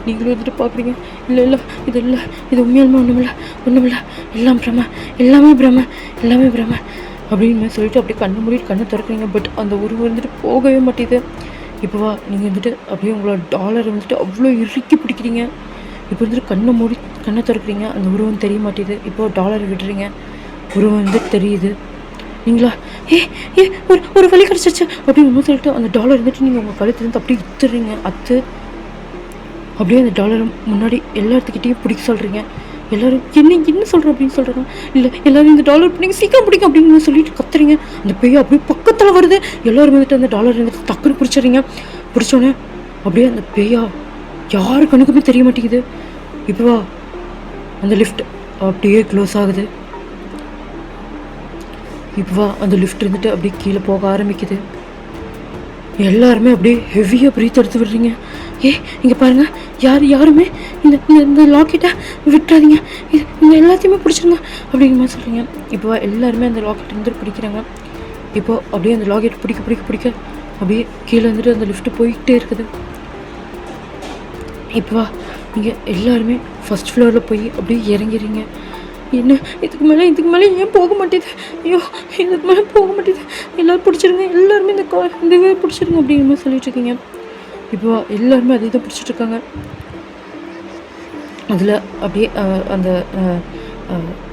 நீங்களும் வந்துட்டு பார்க்குறீங்க. இல்லை இது உண்மையாலுமே ஒன்றுமில்ல, எல்லாமே பிரம அப்படின்னு மாதிரி சொல்லிட்டு அப்படியே கண்ணை மூடிட்டு கண்ணை திறக்கிறீங்க. பட் அந்த உருவம் வந்துட்டு போகவே மாட்டேது. இப்போவா நீங்கள் வந்துட்டு அப்படியே உங்களோட டாலரை வந்துட்டு அவ்வளோ இறுக்கி பிடிக்கிறீங்க. இப்போ வந்துட்டு கண்ணை திறக்கிறீங்க, அந்த உருவம் தெரிய மாட்டேது. இப்போ டாலரை விடுறீங்க, உருவம் வந்துட்டு தெரியுது. நீங்களா ஒரு வழி கிடச்சிருச்சு அப்படின்னு சொல்லிட்டு அந்த டாலர் வந்துட்டு நீங்கள் உங்கள் கழுத்துலேருந்து அப்படியே இத்துறீங்க. அப்படியே அந்த டாலரை முன்னாடி எல்லாத்துக்கிட்டையும் பிடிக்க சொல்கிறீங்க. எல்லோரும் என்ன சொல்கிறோம் அப்படின்னு சொல்கிறாங்க. இல்லை எல்லோரும் இந்த டாலர் பிடிங்க, சீக்கிரம் பிடிக்கும் அப்படின்னு சொல்லிட்டு கத்துறீங்க. அந்த பேய் அப்படியே பக்கத்தில் வருது. எல்லோரும் வந்துட்டு அந்த டாலர் வந்துட்டு டக்குன்னு பிடிச்சிடுறீங்க. பிடிச்சோன்னே அப்படியே அந்த பேயா யாரு கணக்குமே தெரிய மாட்டேங்குது. இப்போ அந்த லிஃப்ட் அப்படியே க்ளோஸ் ஆகுது. இப்போ அந்த லிஃப்ட் இருந்துட்டு அப்படியே கீழே போக ஆரம்பிக்குது. எல்லாருமே அப்படியே ஹெவியாக ப்ரீத் எடுத்து விடுறீங்க. இங்கே பாருங்கள், யாருமே இந்த லாக்கெட்டை விட்டுறாதீங்க, இந்த எல்லாத்தையுமே பிடிச்சிருங்க அப்படிங்கிற மாதிரி சொல்கிறீங்க. இப்போ எல்லாருமே அந்த லாக்கெட் வந்துட்டு பிடிக்கிறாங்க. இப்போது அப்படியே அந்த லாக்கெட் பிடிக்க அப்படியே கீழே வந்துட்டு அந்த லிஃப்ட்டு போயிட்டே இருக்குது. இப்போ நீங்கள் எல்லாருமே ஃபஸ்ட் ஃப்ளோரில் போய் அப்படியே இறங்கிறீங்க. என்ன இதுக்கு மேலே ஏன் போக மாட்டேது, ஐயோ இதுக்கு மேலே போக மாட்டேது, எல்லோரும் பிடிச்சிருங்க, எல்லாருமே இந்த இதுவே பிடிச்சிருங்க அப்படிங்கிற மாதிரி சொல்லிட்டுருக்கீங்க. இப்போ எல்லாருமே அதே தான் பிடிச்சிட்ருக்காங்க. அதில் அப்படியே அந்த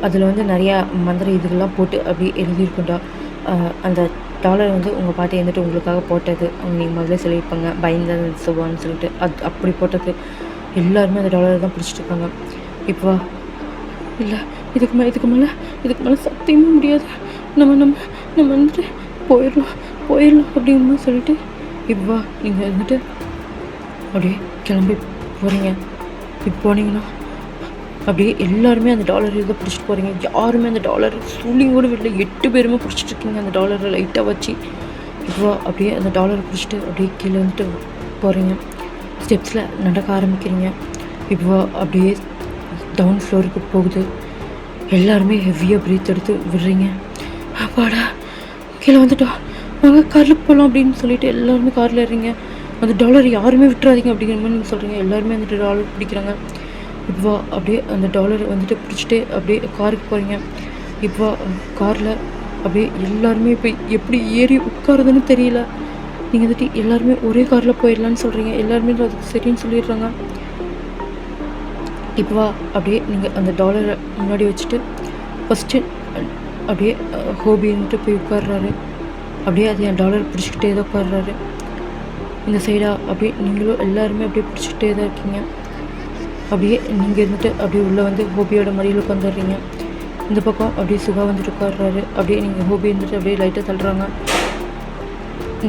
அதில் வந்து நிறையா மந்திர இதுகள்லாம் போட்டு அப்படியே எழுதியிருக்குண்டா. அந்த டாலர் வந்து உங்கள் பாட்டி வந்துட்டு உங்களுக்காக போட்டது, அவங்க நீங்கள் முதல்ல சொல்லியிருப்பாங்க பயந்தது சுபான்னு சொல்லிட்டு, அது அப்படி போட்டது. எல்லாருமே அந்த டாலரை தான் பிடிச்சிட்ருக்காங்க. இப்போ இல்லை இதுக்கு மேலே சத்தியமே முடியாது, நம்ம வந்துட்டு போயிடலாம் அப்படிங்கிற மாதிரி சொல்லிட்டு இப்போ நீங்கள் வந்துட்டு அப்படியே கிளம்பி போகிறீங்க. இப்போ போனீங்கன்னா அப்படியே எல்லாருமே அந்த டாலர் இதை பிடிச்சிட்டு போகிறீங்க. யாருமே அந்த டாலர் சூழிங்கூட வீட்டில் 8 பேருமே பிடிச்சிட்ருக்கீங்க அந்த டாலரை லைட்டாக வச்சு. இப்போ அப்படியே அந்த டாலரை பிடிச்சிட்டு அப்படியே கீழே வந்துட்டு போகிறீங்க. ஸ்டெப்ஸில் நடக்க ஆரம்பிக்கிறீங்க. இப்போ அப்படியே டவுன் ஃப்ளோருக்கு போகுது. எல்லாருமே ஹெவியாக ப்ரீத் எடுத்து விடுறீங்க. அப்பாடா கீழே வந்துட்டோம், நாங்கள் காரில் போகலாம் அப்படின்னு சொல்லிட்டு எல்லாருமே காரில் ஏறீங்க. அந்த டாலர் யாருமே விட்டுறாதீங்க அப்படிங்கிற மாதிரி நீங்கள் சொல்கிறீங்க. எல்லாருமே வந்துட்டு டாலர் பிடிக்கிறாங்க. இப்போ அப்படியே அந்த டாலரை வந்துட்டு பிடிச்சிட்டு அப்படியே காருக்கு போகிறீங்க. இப்போ காரில் அப்படியே எல்லாருமே இப்போ எப்படி ஏறி உட்காருதுன்னு தெரியல. நீங்கள் வந்துட்டு எல்லாருமே ஒரே காரில் போயிடலான்னு சொல்கிறீங்க. எல்லாருமே அதுக்கு சரின்னு சொல்லிடுறாங்க. இப்போ அப்படியே நீங்கள் அந்த டாலரை முன்னாடி வச்சுட்டு ஃபஸ்ட்டு அப்படியே ஹோபின்ட்டு போய் உட்கார்றாரு. அப்படியே அது என் டாலர் பிடிச்சிக்கிட்டே தான் உட்கார்றாரு. இந்த சைடாக அப்படியே நீங்களும் எல்லாருமே அப்படியே பிடிச்சிக்கிட்டே தான் இருக்கீங்க. அப்படியே நீங்கள் இருந்துட்டு அப்படியே உள்ளே வந்து ஹோபியோட மடியில் உட்காந்துடுறீங்க. இந்த பக்கம் அப்படியே சுகா வந்துட்டு உட்கார்றாரு. அப்படியே நீங்கள் ஹோபி இருந்துட்டு அப்படியே லைட்டாக தள்ளுறாங்க.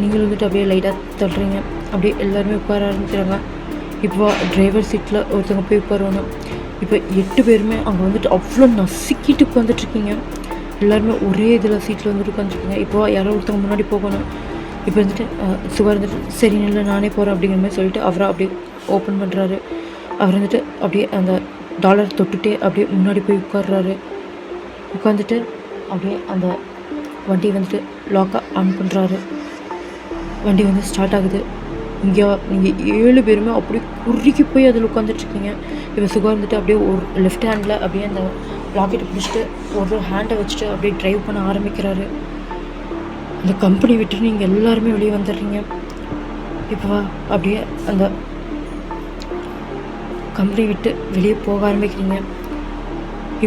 நீங்களும் வந்துட்டு அப்படியே லைட்டாக தள்ளுறீங்க. அப்படியே எல்லாருமே உட்கார ஆரம்பிக்கிறாங்க. இப்போ டிரைவர் சீட்டில் ஒருத்தவங்க போய் உட்காருவாங்க. இப்போ 8 பேருமே அங்கே வந்துட்டு அவ்வளோ நசுக்கிட்டு உட்காந்துட்ருக்கீங்க. எல்லாருமே ஒரே இதில் சீட்டில் வந்துட்டு உட்காந்துருக்கீங்க. இப்போ யாரோ ஒருத்தவங்க முன்னாடி போகணும். இப்போ வந்துட்டு சுகர் வந்துட்டு சரி இல்லை நானே போகிறேன் அப்படிங்கிற மாதிரி சொல்லிட்டு அவரை அப்படியே ஓப்பன் பண்ணுறாரு. அவர் வந்துட்டு அப்படியே அந்த டாலர் தொட்டுகிட்டே அப்படியே முன்னாடி போய் உட்கார்றாரு. உட்காந்துட்டு அப்படியே அந்த வண்டி வந்துட்டு லாக்காக ஆன் பண்ணுறாரு. வண்டி வந்து ஸ்டார்ட் ஆகுது. இங்கே நீங்கள் 7 பேருமே அப்படியே குறுக்கி போய் அதில் உட்காந்துட்ருக்கீங்க. இப்போ சுகா இருந்துட்டு அப்படியே ஒரு லெஃப்ட் ஹேண்டில் அப்படியே அந்த லாக்கெட்டை பிடிச்சிட்டு ஒரு ஹேண்டை வச்சுட்டு அப்படியே ட்ரைவ் பண்ண ஆரம்பிக்கிறாரு. அந்த கம்பெனி விட்டு நீங்கள் எல்லாருமே வெளியே வந்துடுறீங்க. இப்போ அப்படியே அந்த கம்பெனி விட்டு வெளியே போக ஆரம்பிக்கிறீங்க.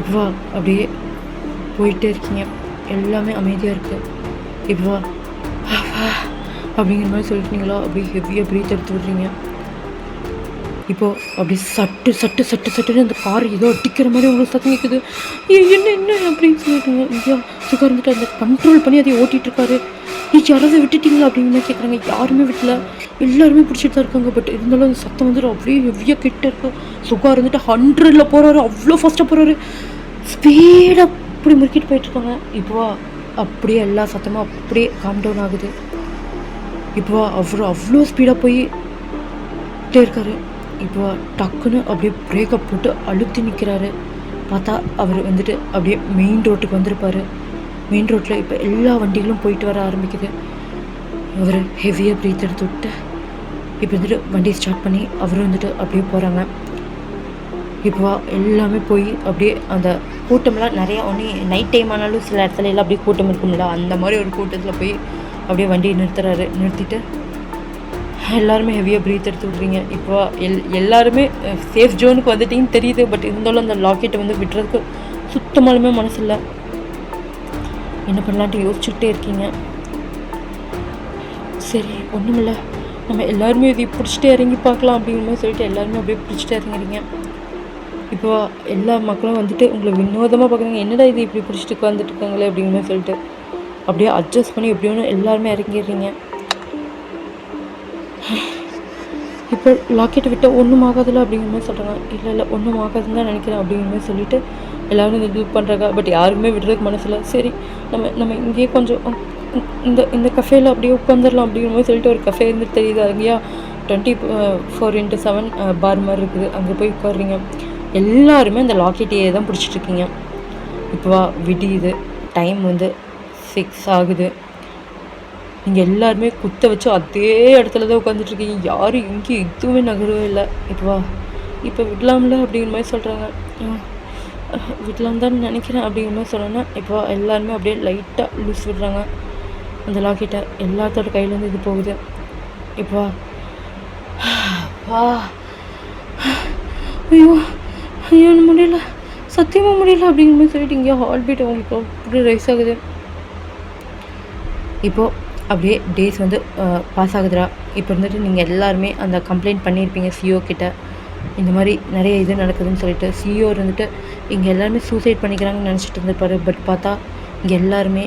இப்போ அப்படியே போயிட்டே இருக்கீங்க. எல்லாமே அமைதியாக இருக்குது. இப்போ அப்படிங்கிற மாதிரி சொல்லிட்டீங்களா, அப்படியே ஹெவியாக ப்ரீத் எடுத்து விட்றீங்க. இப்போது அப்படி சட்டு சட்டு சட்டு சட்டுன்னு அந்த கார் ஏதோ அடிக்கிற மாதிரி உங்களுக்கு சத்தம் கேட்குது. என்ன என்ன அப்படின்னு சொல்லிட்டுங்க. ஐயா சுகா இருந்துட்டு அந்த கண்ட்ரோல் பண்ணி அதை ஓட்டிகிட்ருக்காரு. யாராவது விட்டுட்டிங்களா அப்படின்னு தான் கேட்குறாங்க. யாருமே விட்டல, எல்லாருமே பிடிச்சிட்டு தான் இருக்காங்க. பட் இருந்தாலும் அந்த சத்தம் வந்துட்டு அப்படியே ஹெவியாக கிட்ட இருக்கு. சுகா இருந்துட்டு 100ல் போகிறாரு, அவ்வளோ ஃபாஸ்ட்டாக போகிறாரு. ஸ்பீடாக அப்படி முறுக்கிட்டு போயிட்டுருக்காங்க. இப்போ அப்படியே எல்லா சத்தமும் அப்படியே காம் டவுன் ஆகுது. இப்போ அவ்வளோ ஸ்பீடாக போயிட்டே இருக்காரு. இப்போ டக்குன்னு அப்படியே பிரேக்கப் போட்டு அழுத்தி நிற்கிறாரு. பார்த்தா அவர் வந்துட்டு அப்படியே மெயின் ரோட்டுக்கு வந்திருப்பார். மெயின் ரோட்டில் இப்போ எல்லா வண்டிகளும் போயிட்டு வர ஆரம்பிக்குது. அவர் ஹெவியாக ப்ரீத் எடுத்து விட்டு இப்போ வந்துட்டு வண்டியை ஸ்டார்ட் பண்ணி அவரும் வந்துட்டு அப்படியே போகிறாங்க. இப்போ எல்லாமே போய் அப்படியே அந்த கூட்டம்லாம் நிறையா ஒன்று நைட் டைம் ஆனாலும் சில இடத்துல எல்லாம் அப்படியே கூட்டம் இருக்கும்ல, அந்த மாதிரி ஒரு கூட்டத்தில் போய் அப்படியே வண்டியை நிறுத்துறாரு. நிறுத்திட்டு எல்லாருமே ஹெவியாக ப்ரீத் எடுத்து விட்றீங்க. இப்போ எல்லாருமே சேஃப் ஜோனுக்கு வந்துட்டிங்கன்னு தெரியுது. பட் இருந்தாலும் அந்த லாக்கெட்டை வந்து விடுறதுக்கு சுத்தமாலுமே மனசு இல்லை. என்ன பண்ணலான்ட்டு யோசிச்சுக்கிட்டே இருக்கீங்க. சரி ஒன்றுமில்ல, நம்ம எல்லாருமே இதை பிடிச்சிட்டே இறங்கி பார்க்கலாம் அப்படிங்கிற மாதிரி சொல்லிட்டு எல்லாருமே அப்படியே பிடிச்சிட்டே இறங்குறீங்க. இப்போ எல்லா மக்களும் வந்துட்டு உங்களை வினோதமாக பார்க்குறாங்க. என்னடா இது இப்படி பிடிச்சிட்டு உட்காந்துட்டு இருக்காங்களே அப்படிங்கிற மாதிரி சொல்லிட்டு அப்படியே அட்ஜஸ்ட் பண்ணி எப்படியோன்னு எல்லாருமே இறங்கிடுறீங்க. இப்போ லாக்கெட்டை விட்டால் ஒன்றும் ஆகாதில்ல அப்படிங்கிற மாதிரி சொல்கிறாங்க. இல்லை ஒன்றும் ஆகாதுன்னு தான் நினைக்கிறேன் அப்படிங்கிற மாதிரி சொல்லிவிட்டு எல்லோரும் இது பண்ணுறாங்க. பட் யாருக்குமே விடுறதுக்கு மனசில்லை. சரி நம்ம இங்கேயே கொஞ்சம் இந்த கஃபேயில் அப்படியே உட்காந்துடலாம் அப்படிங்கிற மாதிரி சொல்லிட்டு ஒரு கஃபே இருந்துட்டு தெரியுது. அங்கேயா 24/7 பார் மாதிரி இருக்குது. அங்கே போய் உட்காடுறீங்க. எல்லாருமே அந்த லாக்கெட்டையே தான் பிடிச்சிட்ருக்கீங்க. இப்போ விடியுது, டைம் வந்து 6 ஆகுது. நீங்கள் எல்லாருமே குத்த வச்சு அதே இடத்துல தான் உட்காந்துட்ருக்கீங்க. யாரும் எங்கேயும் எதுவுமே நகரவே இல்லை. இப்போ விடலாம்ல அப்படிங்கிற மாதிரி சொல்கிறாங்க. விடலாம் தான் நினைக்கிறேன் அப்படிங்கிற மாதிரி சொல்லணும்னா இப்போ எல்லாருமே அப்படியே லைட்டாக லூஸ் விடுறாங்க. அந்த லாக்கெட்டை எல்லாத்தோட கையிலேருந்து இது போகுது. இப்போ ஐயோ முடியல, சத்தியமாக முடியல அப்படிங்கிற மாதிரி சொல்லிட்டு இங்கே ஹார்ட் பீட் உங்களுக்கு அப்படி ரைஸ் ஆகுது. இப்போது அப்படியே டேஸ் வந்து பாஸ் ஆகுதுடா. இப்போ இருந்துட்டு நீங்கள் எல்லாருமே அந்த கம்ப்ளைண்ட் பண்ணியிருப்பீங்க சிஓ கிட்ட, இந்த மாதிரி நிறைய இது நடக்குதுன்னு சொல்லிட்டு. சிஓ இருந்துட்டு இங்கே எல்லாருமே சூசைட் பண்ணிக்கிறாங்கன்னு நினச்சிட்டு இருந்திருப்பாரு. பட் பார்த்தா இங்கே எல்லாருமே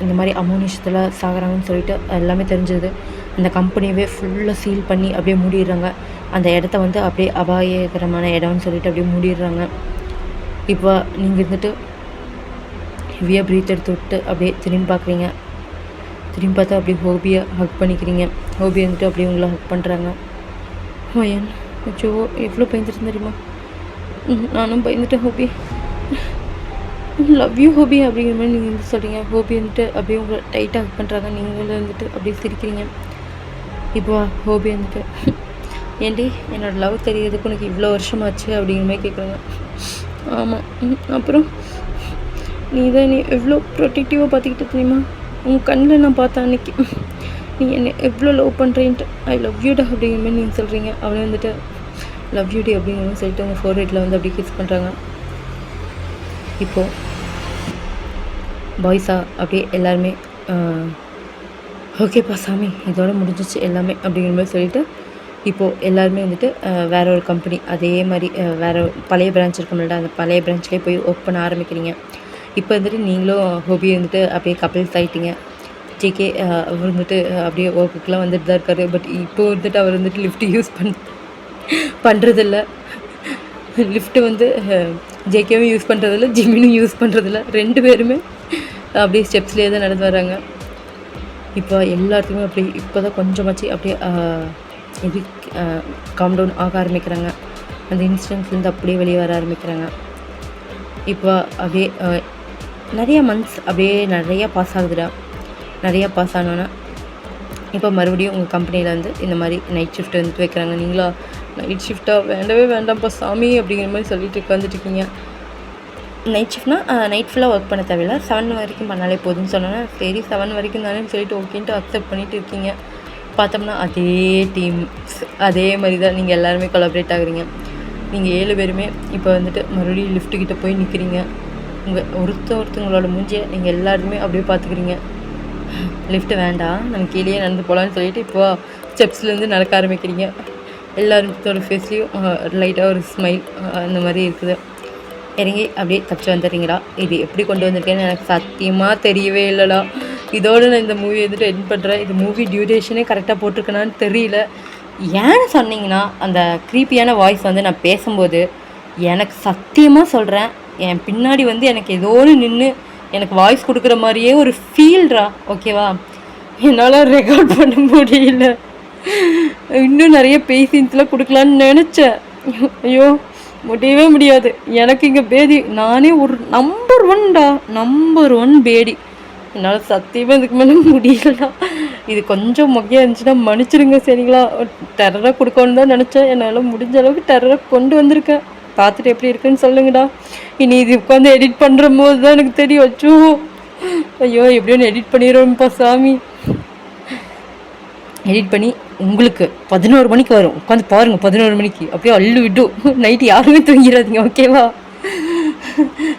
இந்த மாதிரி அமோனிஷத்தில் சாகிறாங்கன்னு சொல்லிட்டு எல்லாமே தெரிஞ்சது. அந்த கம்பெனியவே ஃபுல்லாக சீல் பண்ணி அப்படியே மூடிடுறாங்க. அந்த இடத்த வந்து அப்படியே அபாயகரமான இடம்னு சொல்லிட்டு அப்படியே மூடிடுறாங்க. இப்போ நீங்கள் இருந்துட்டு ஹெவியாக ப்ரீத் எடுத்து விட்டு அப்படியே திரும்பி பார்க்குறீங்க. திரும்பி பார்த்தா அப்படியே ஹோபியை ஹக் பண்ணிக்கிறீங்க. ஹோபி வந்துட்டு அப்படியே உங்களை ஹக் பண்ணுறாங்க. ஏன் அச்சோ எவ்வளோ பயந்துட்டு தெரியுமா? நானும் பயந்துட்டேன் ஹோபி, லவ் யூ ஹோபி அப்படிங்கிற மாதிரி நீங்கள் வந்து சொல்கிறீங்க. ஹோபி வந்துட்டு அப்படியே உங்களை டைட்டாக ஹக் பண்ணுறாங்க. நீங்களும் வந்துட்டு அப்படியே சிரிக்கிறீங்க. இப்போ ஹோபி வந்துட்டு ஏன்டி என்னோடய லவ் தெரியறதுக்கு உனக்கு இவ்வளோ வருஷமாச்சு அப்படிங்கிற மாதிரி கேட்குறாங்க. ஆமாம், அப்புறம் நீ எவ்வளோ ப்ரொடெக்டிவாக பார்த்துக்கிட்டு தெரியுமா? உன் கண்ணில் நான் பார்த்தேன் அன்றைக்கி நீ என்னை எவ்வளோ லவ் பண்ணுறேன்ட்டு. ஐ லவ் யூடா அப்படிங்கிற மாதிரி நீங்கள் சொல்கிறீங்க. அவளை வந்துட்டு லவ் யூடி அப்படிங்கிற மாதிரி சொல்லிட்டு உங்கள் ஃபோர்ஹெட்டில் வந்து அப்படியே கிஸ் பண்ணுறாங்க. இப்போது பாய்ஸா அப்படியே எல்லாருமே ஓகேப்பா சாமி இதோட முடிஞ்சிச்சு எல்லாமே அப்படிங்கிற மாதிரி சொல்லிவிட்டு இப்போது எல்லாருமே வந்துட்டு வேறு ஒரு கம்பெனி அதே மாதிரி வேறு பழைய பிரான்ச் இருக்கும்ல, அந்த பழைய பிரான்ச்லேயே போய் ஒர்க் பண்ண ஆரம்பிக்கிறீங்க. இப்போ வந்துட்டு நீங்களும் ஹோபி வந்துட்டு அப்படியே கப்பிள்ஸ் ஆகிட்டீங்க. ஜேகே அவர் வந்துட்டு அப்படியே ஒர்க்குக்கெலாம் வந்துட்டு தான் இருக்கார். பட் இப்போ வந்துட்டு அவர் வந்துட்டு லிஃப்ட் யூஸ் பண்ணுறதில்ல. லிஃப்ட்டு வந்து ஜேகேவும் யூஸ் பண்ணுறதில்ல, ஜிம்மினும் யூஸ் பண்ணுறதில்ல. 2 பேருமே அப்படியே ஸ்டெப்ஸ்லேயே தான் நடந்து வராங்க. இப்போ எல்லாத்துக்குமே அப்படி இப்போ தான் கொஞ்சமாச்சு அப்படியே இது காம் டவுன் ஆக ஆரம்பிக்கிறாங்க. அந்த இன்சிடென்ட்ஸ்லேருந்து அப்படியே வெளியே வர ஆரம்பிக்கிறாங்க. இப்போ அப்படியே நிறைய மந்த்ஸ் அப்படியே நிறையா பாஸ் ஆகுதுடா. நிறையா பாஸ் ஆனோன்னா இப்போ மறுபடியும் உங்கள் கம்பெனியில் வந்து இந்த மாதிரி நைட் ஷிஃப்ட் வந்துட்டு வைக்கிறாங்க. நீங்களா நைட் ஷிஃப்ட்டாக வேண்டவே வேண்டாம்ப்பா சாமி அப்படிங்கிற மாதிரி சொல்லிட்டு உட்காந்துட்ருக்கீங்க. நைட் ஷிஃப்ட்னா நைட் ஃபுல்லாக ஒர்க் பண்ண தேவையில்லை, 7 வரைக்கும் பண்ணாலே போதும்னு சொன்னோன்னா சரி 7 வரைக்கும் தானேன்னு சொல்லிட்டு ஓகேன்ட்டு அக்செப்ட் பண்ணிட்டு இருக்கீங்க. பார்த்தோம்னா அதே டீம் அதே மாதிரி தான் நீங்கள் எல்லாருமே கொலாபரேட் ஆகுறீங்க. நீங்கள் 7 பேருமே இப்போ வந்துட்டு மறுபடியும் லிஃப்ட்டுக்கிட்ட போய் நிற்கிறீங்க. உங்கள் ஒருத்தவங்களோட மூஞ்சியை நீங்கள் எல்லாருமே அப்படியே பார்த்துக்கிறீங்க. லிஃப்ட்டு வேண்டாம், நம்ம கீழே நடந்து போகலான்னு சொல்லிட்டு இப்போ ஸ்டெப்ஸ்லேருந்து நடக்க ஆரம்பிக்கிறீங்க. எல்லாரோட ஃபேஸ்லேயும் லைட்டாக ஒரு ஸ்மைல் அந்த மாதிரி இருக்குது. இறங்கி அப்படியே தப்பிச்சு வந்துடுறீங்களா? இது எப்படி கொண்டு வந்திருக்கேன்னு எனக்கு சத்தியமாக தெரியவே இல்லைடா. இதோடு நான் இந்த மூவி வந்துட்டு எண்ட் பண்ணுறேன். இது மூவி டியூரேஷனே கரெக்டாக போட்டிருக்கேனான்னு தெரியல. ஏன்னு சொன்னீங்கன்னா அந்த க்ரீப்பியான வாய்ஸ் வந்து நான் பேசும்போது எனக்கு சத்தியமாக சொல்கிறேன், என் பின்னாடி வந்து எனக்கு ஏதோடு நின்று எனக்கு வாய்ஸ் கொடுக்குற மாதிரியே ஒரு ஃபீல்ரா. ஓகேவா? என்னால் ரெக்கார்ட் பண்ண முடியல. இன்னும் நிறைய பேசின்ஸ்லாம் கொடுக்கலான்னு நினச்சேன். ஐயோ முடியவே முடியாது. எனக்கு இங்கே பேதி. நானே ஒரு நம்பர் 1 பேடி. என்னால் சத்தியமாக இதுக்கு மேலே முடியலடா. இது கொஞ்சம் மொக்கையாக இருந்துச்சுன்னா மன்னிச்சிடுங்க சரிங்களா? டெரராக கொடுக்கணுன்னு தான் நினச்சேன். என்னால் முடிஞ்ச அளவுக்கு டெரராக கொண்டு வந்திருக்கேன். பார்த்துட்டு எப்படி இருக்குன்னு சொல்லுங்கடா. இனி இது உட்காந்து எடிட் பண்ணுற போது தான் எனக்கு தெரியும். அச்சோ ஐயோ எப்படியோன்னு எடிட் பண்ணிடுவோம்ப்பா சாமி. எடிட் பண்ணி உங்களுக்கு 11 மணிக்கு வரும். உட்காந்து பாருங்கள் 11 மணிக்கு அப்படியே அள்ளு விட்டும். நைட்டு யாருமே தூங்கிடாதீங்க ஓகேவா?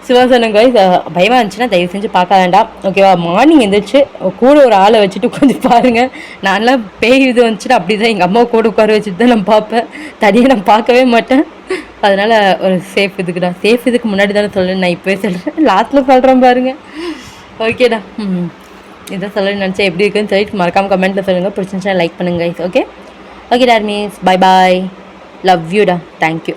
சிவாசனம் காய்ஸ் பயமாக இருந்துச்சுன்னா தயவு செஞ்சு பார்க்க வேண்டாம் ஓகேவா? மார்னிங் எழுந்திரிச்சு கூட ஒரு ஆளை வச்சுட்டு உட்காந்து பாருங்கள். நான்லாம் பேய் இது வந்துச்சுன்னா அப்படி தான் எங்கள் அம்மாவை கூட உட்கார வச்சுட்டு தான் நான் பார்ப்பேன். தனியாக நான் பார்க்கவே மாட்டேன். அதனால் ஒரு சேஃப் இதுக்குடா. சேஃப் இதுக்கு முன்னாடி தானே சொல்கிறேன், நான் இப்போவே சொல்கிறேன், லாஸ்ட்டில் சொல்கிறேன் பாருங்கள். ஓகேடா. இதான் சொல்ல நினச்சா எப்படி இருக்குன்னு சொல்லிட்டு மறக்காமல் கமெண்ட்டில் சொல்லுங்கள். பிடிச்சிருந்துச்சா லைக் பண்ணுங்க கைஸ். ஓகே ஓகே டார்மீஸ், பை பாய், லவ் யூடா, தேங்க்யூ.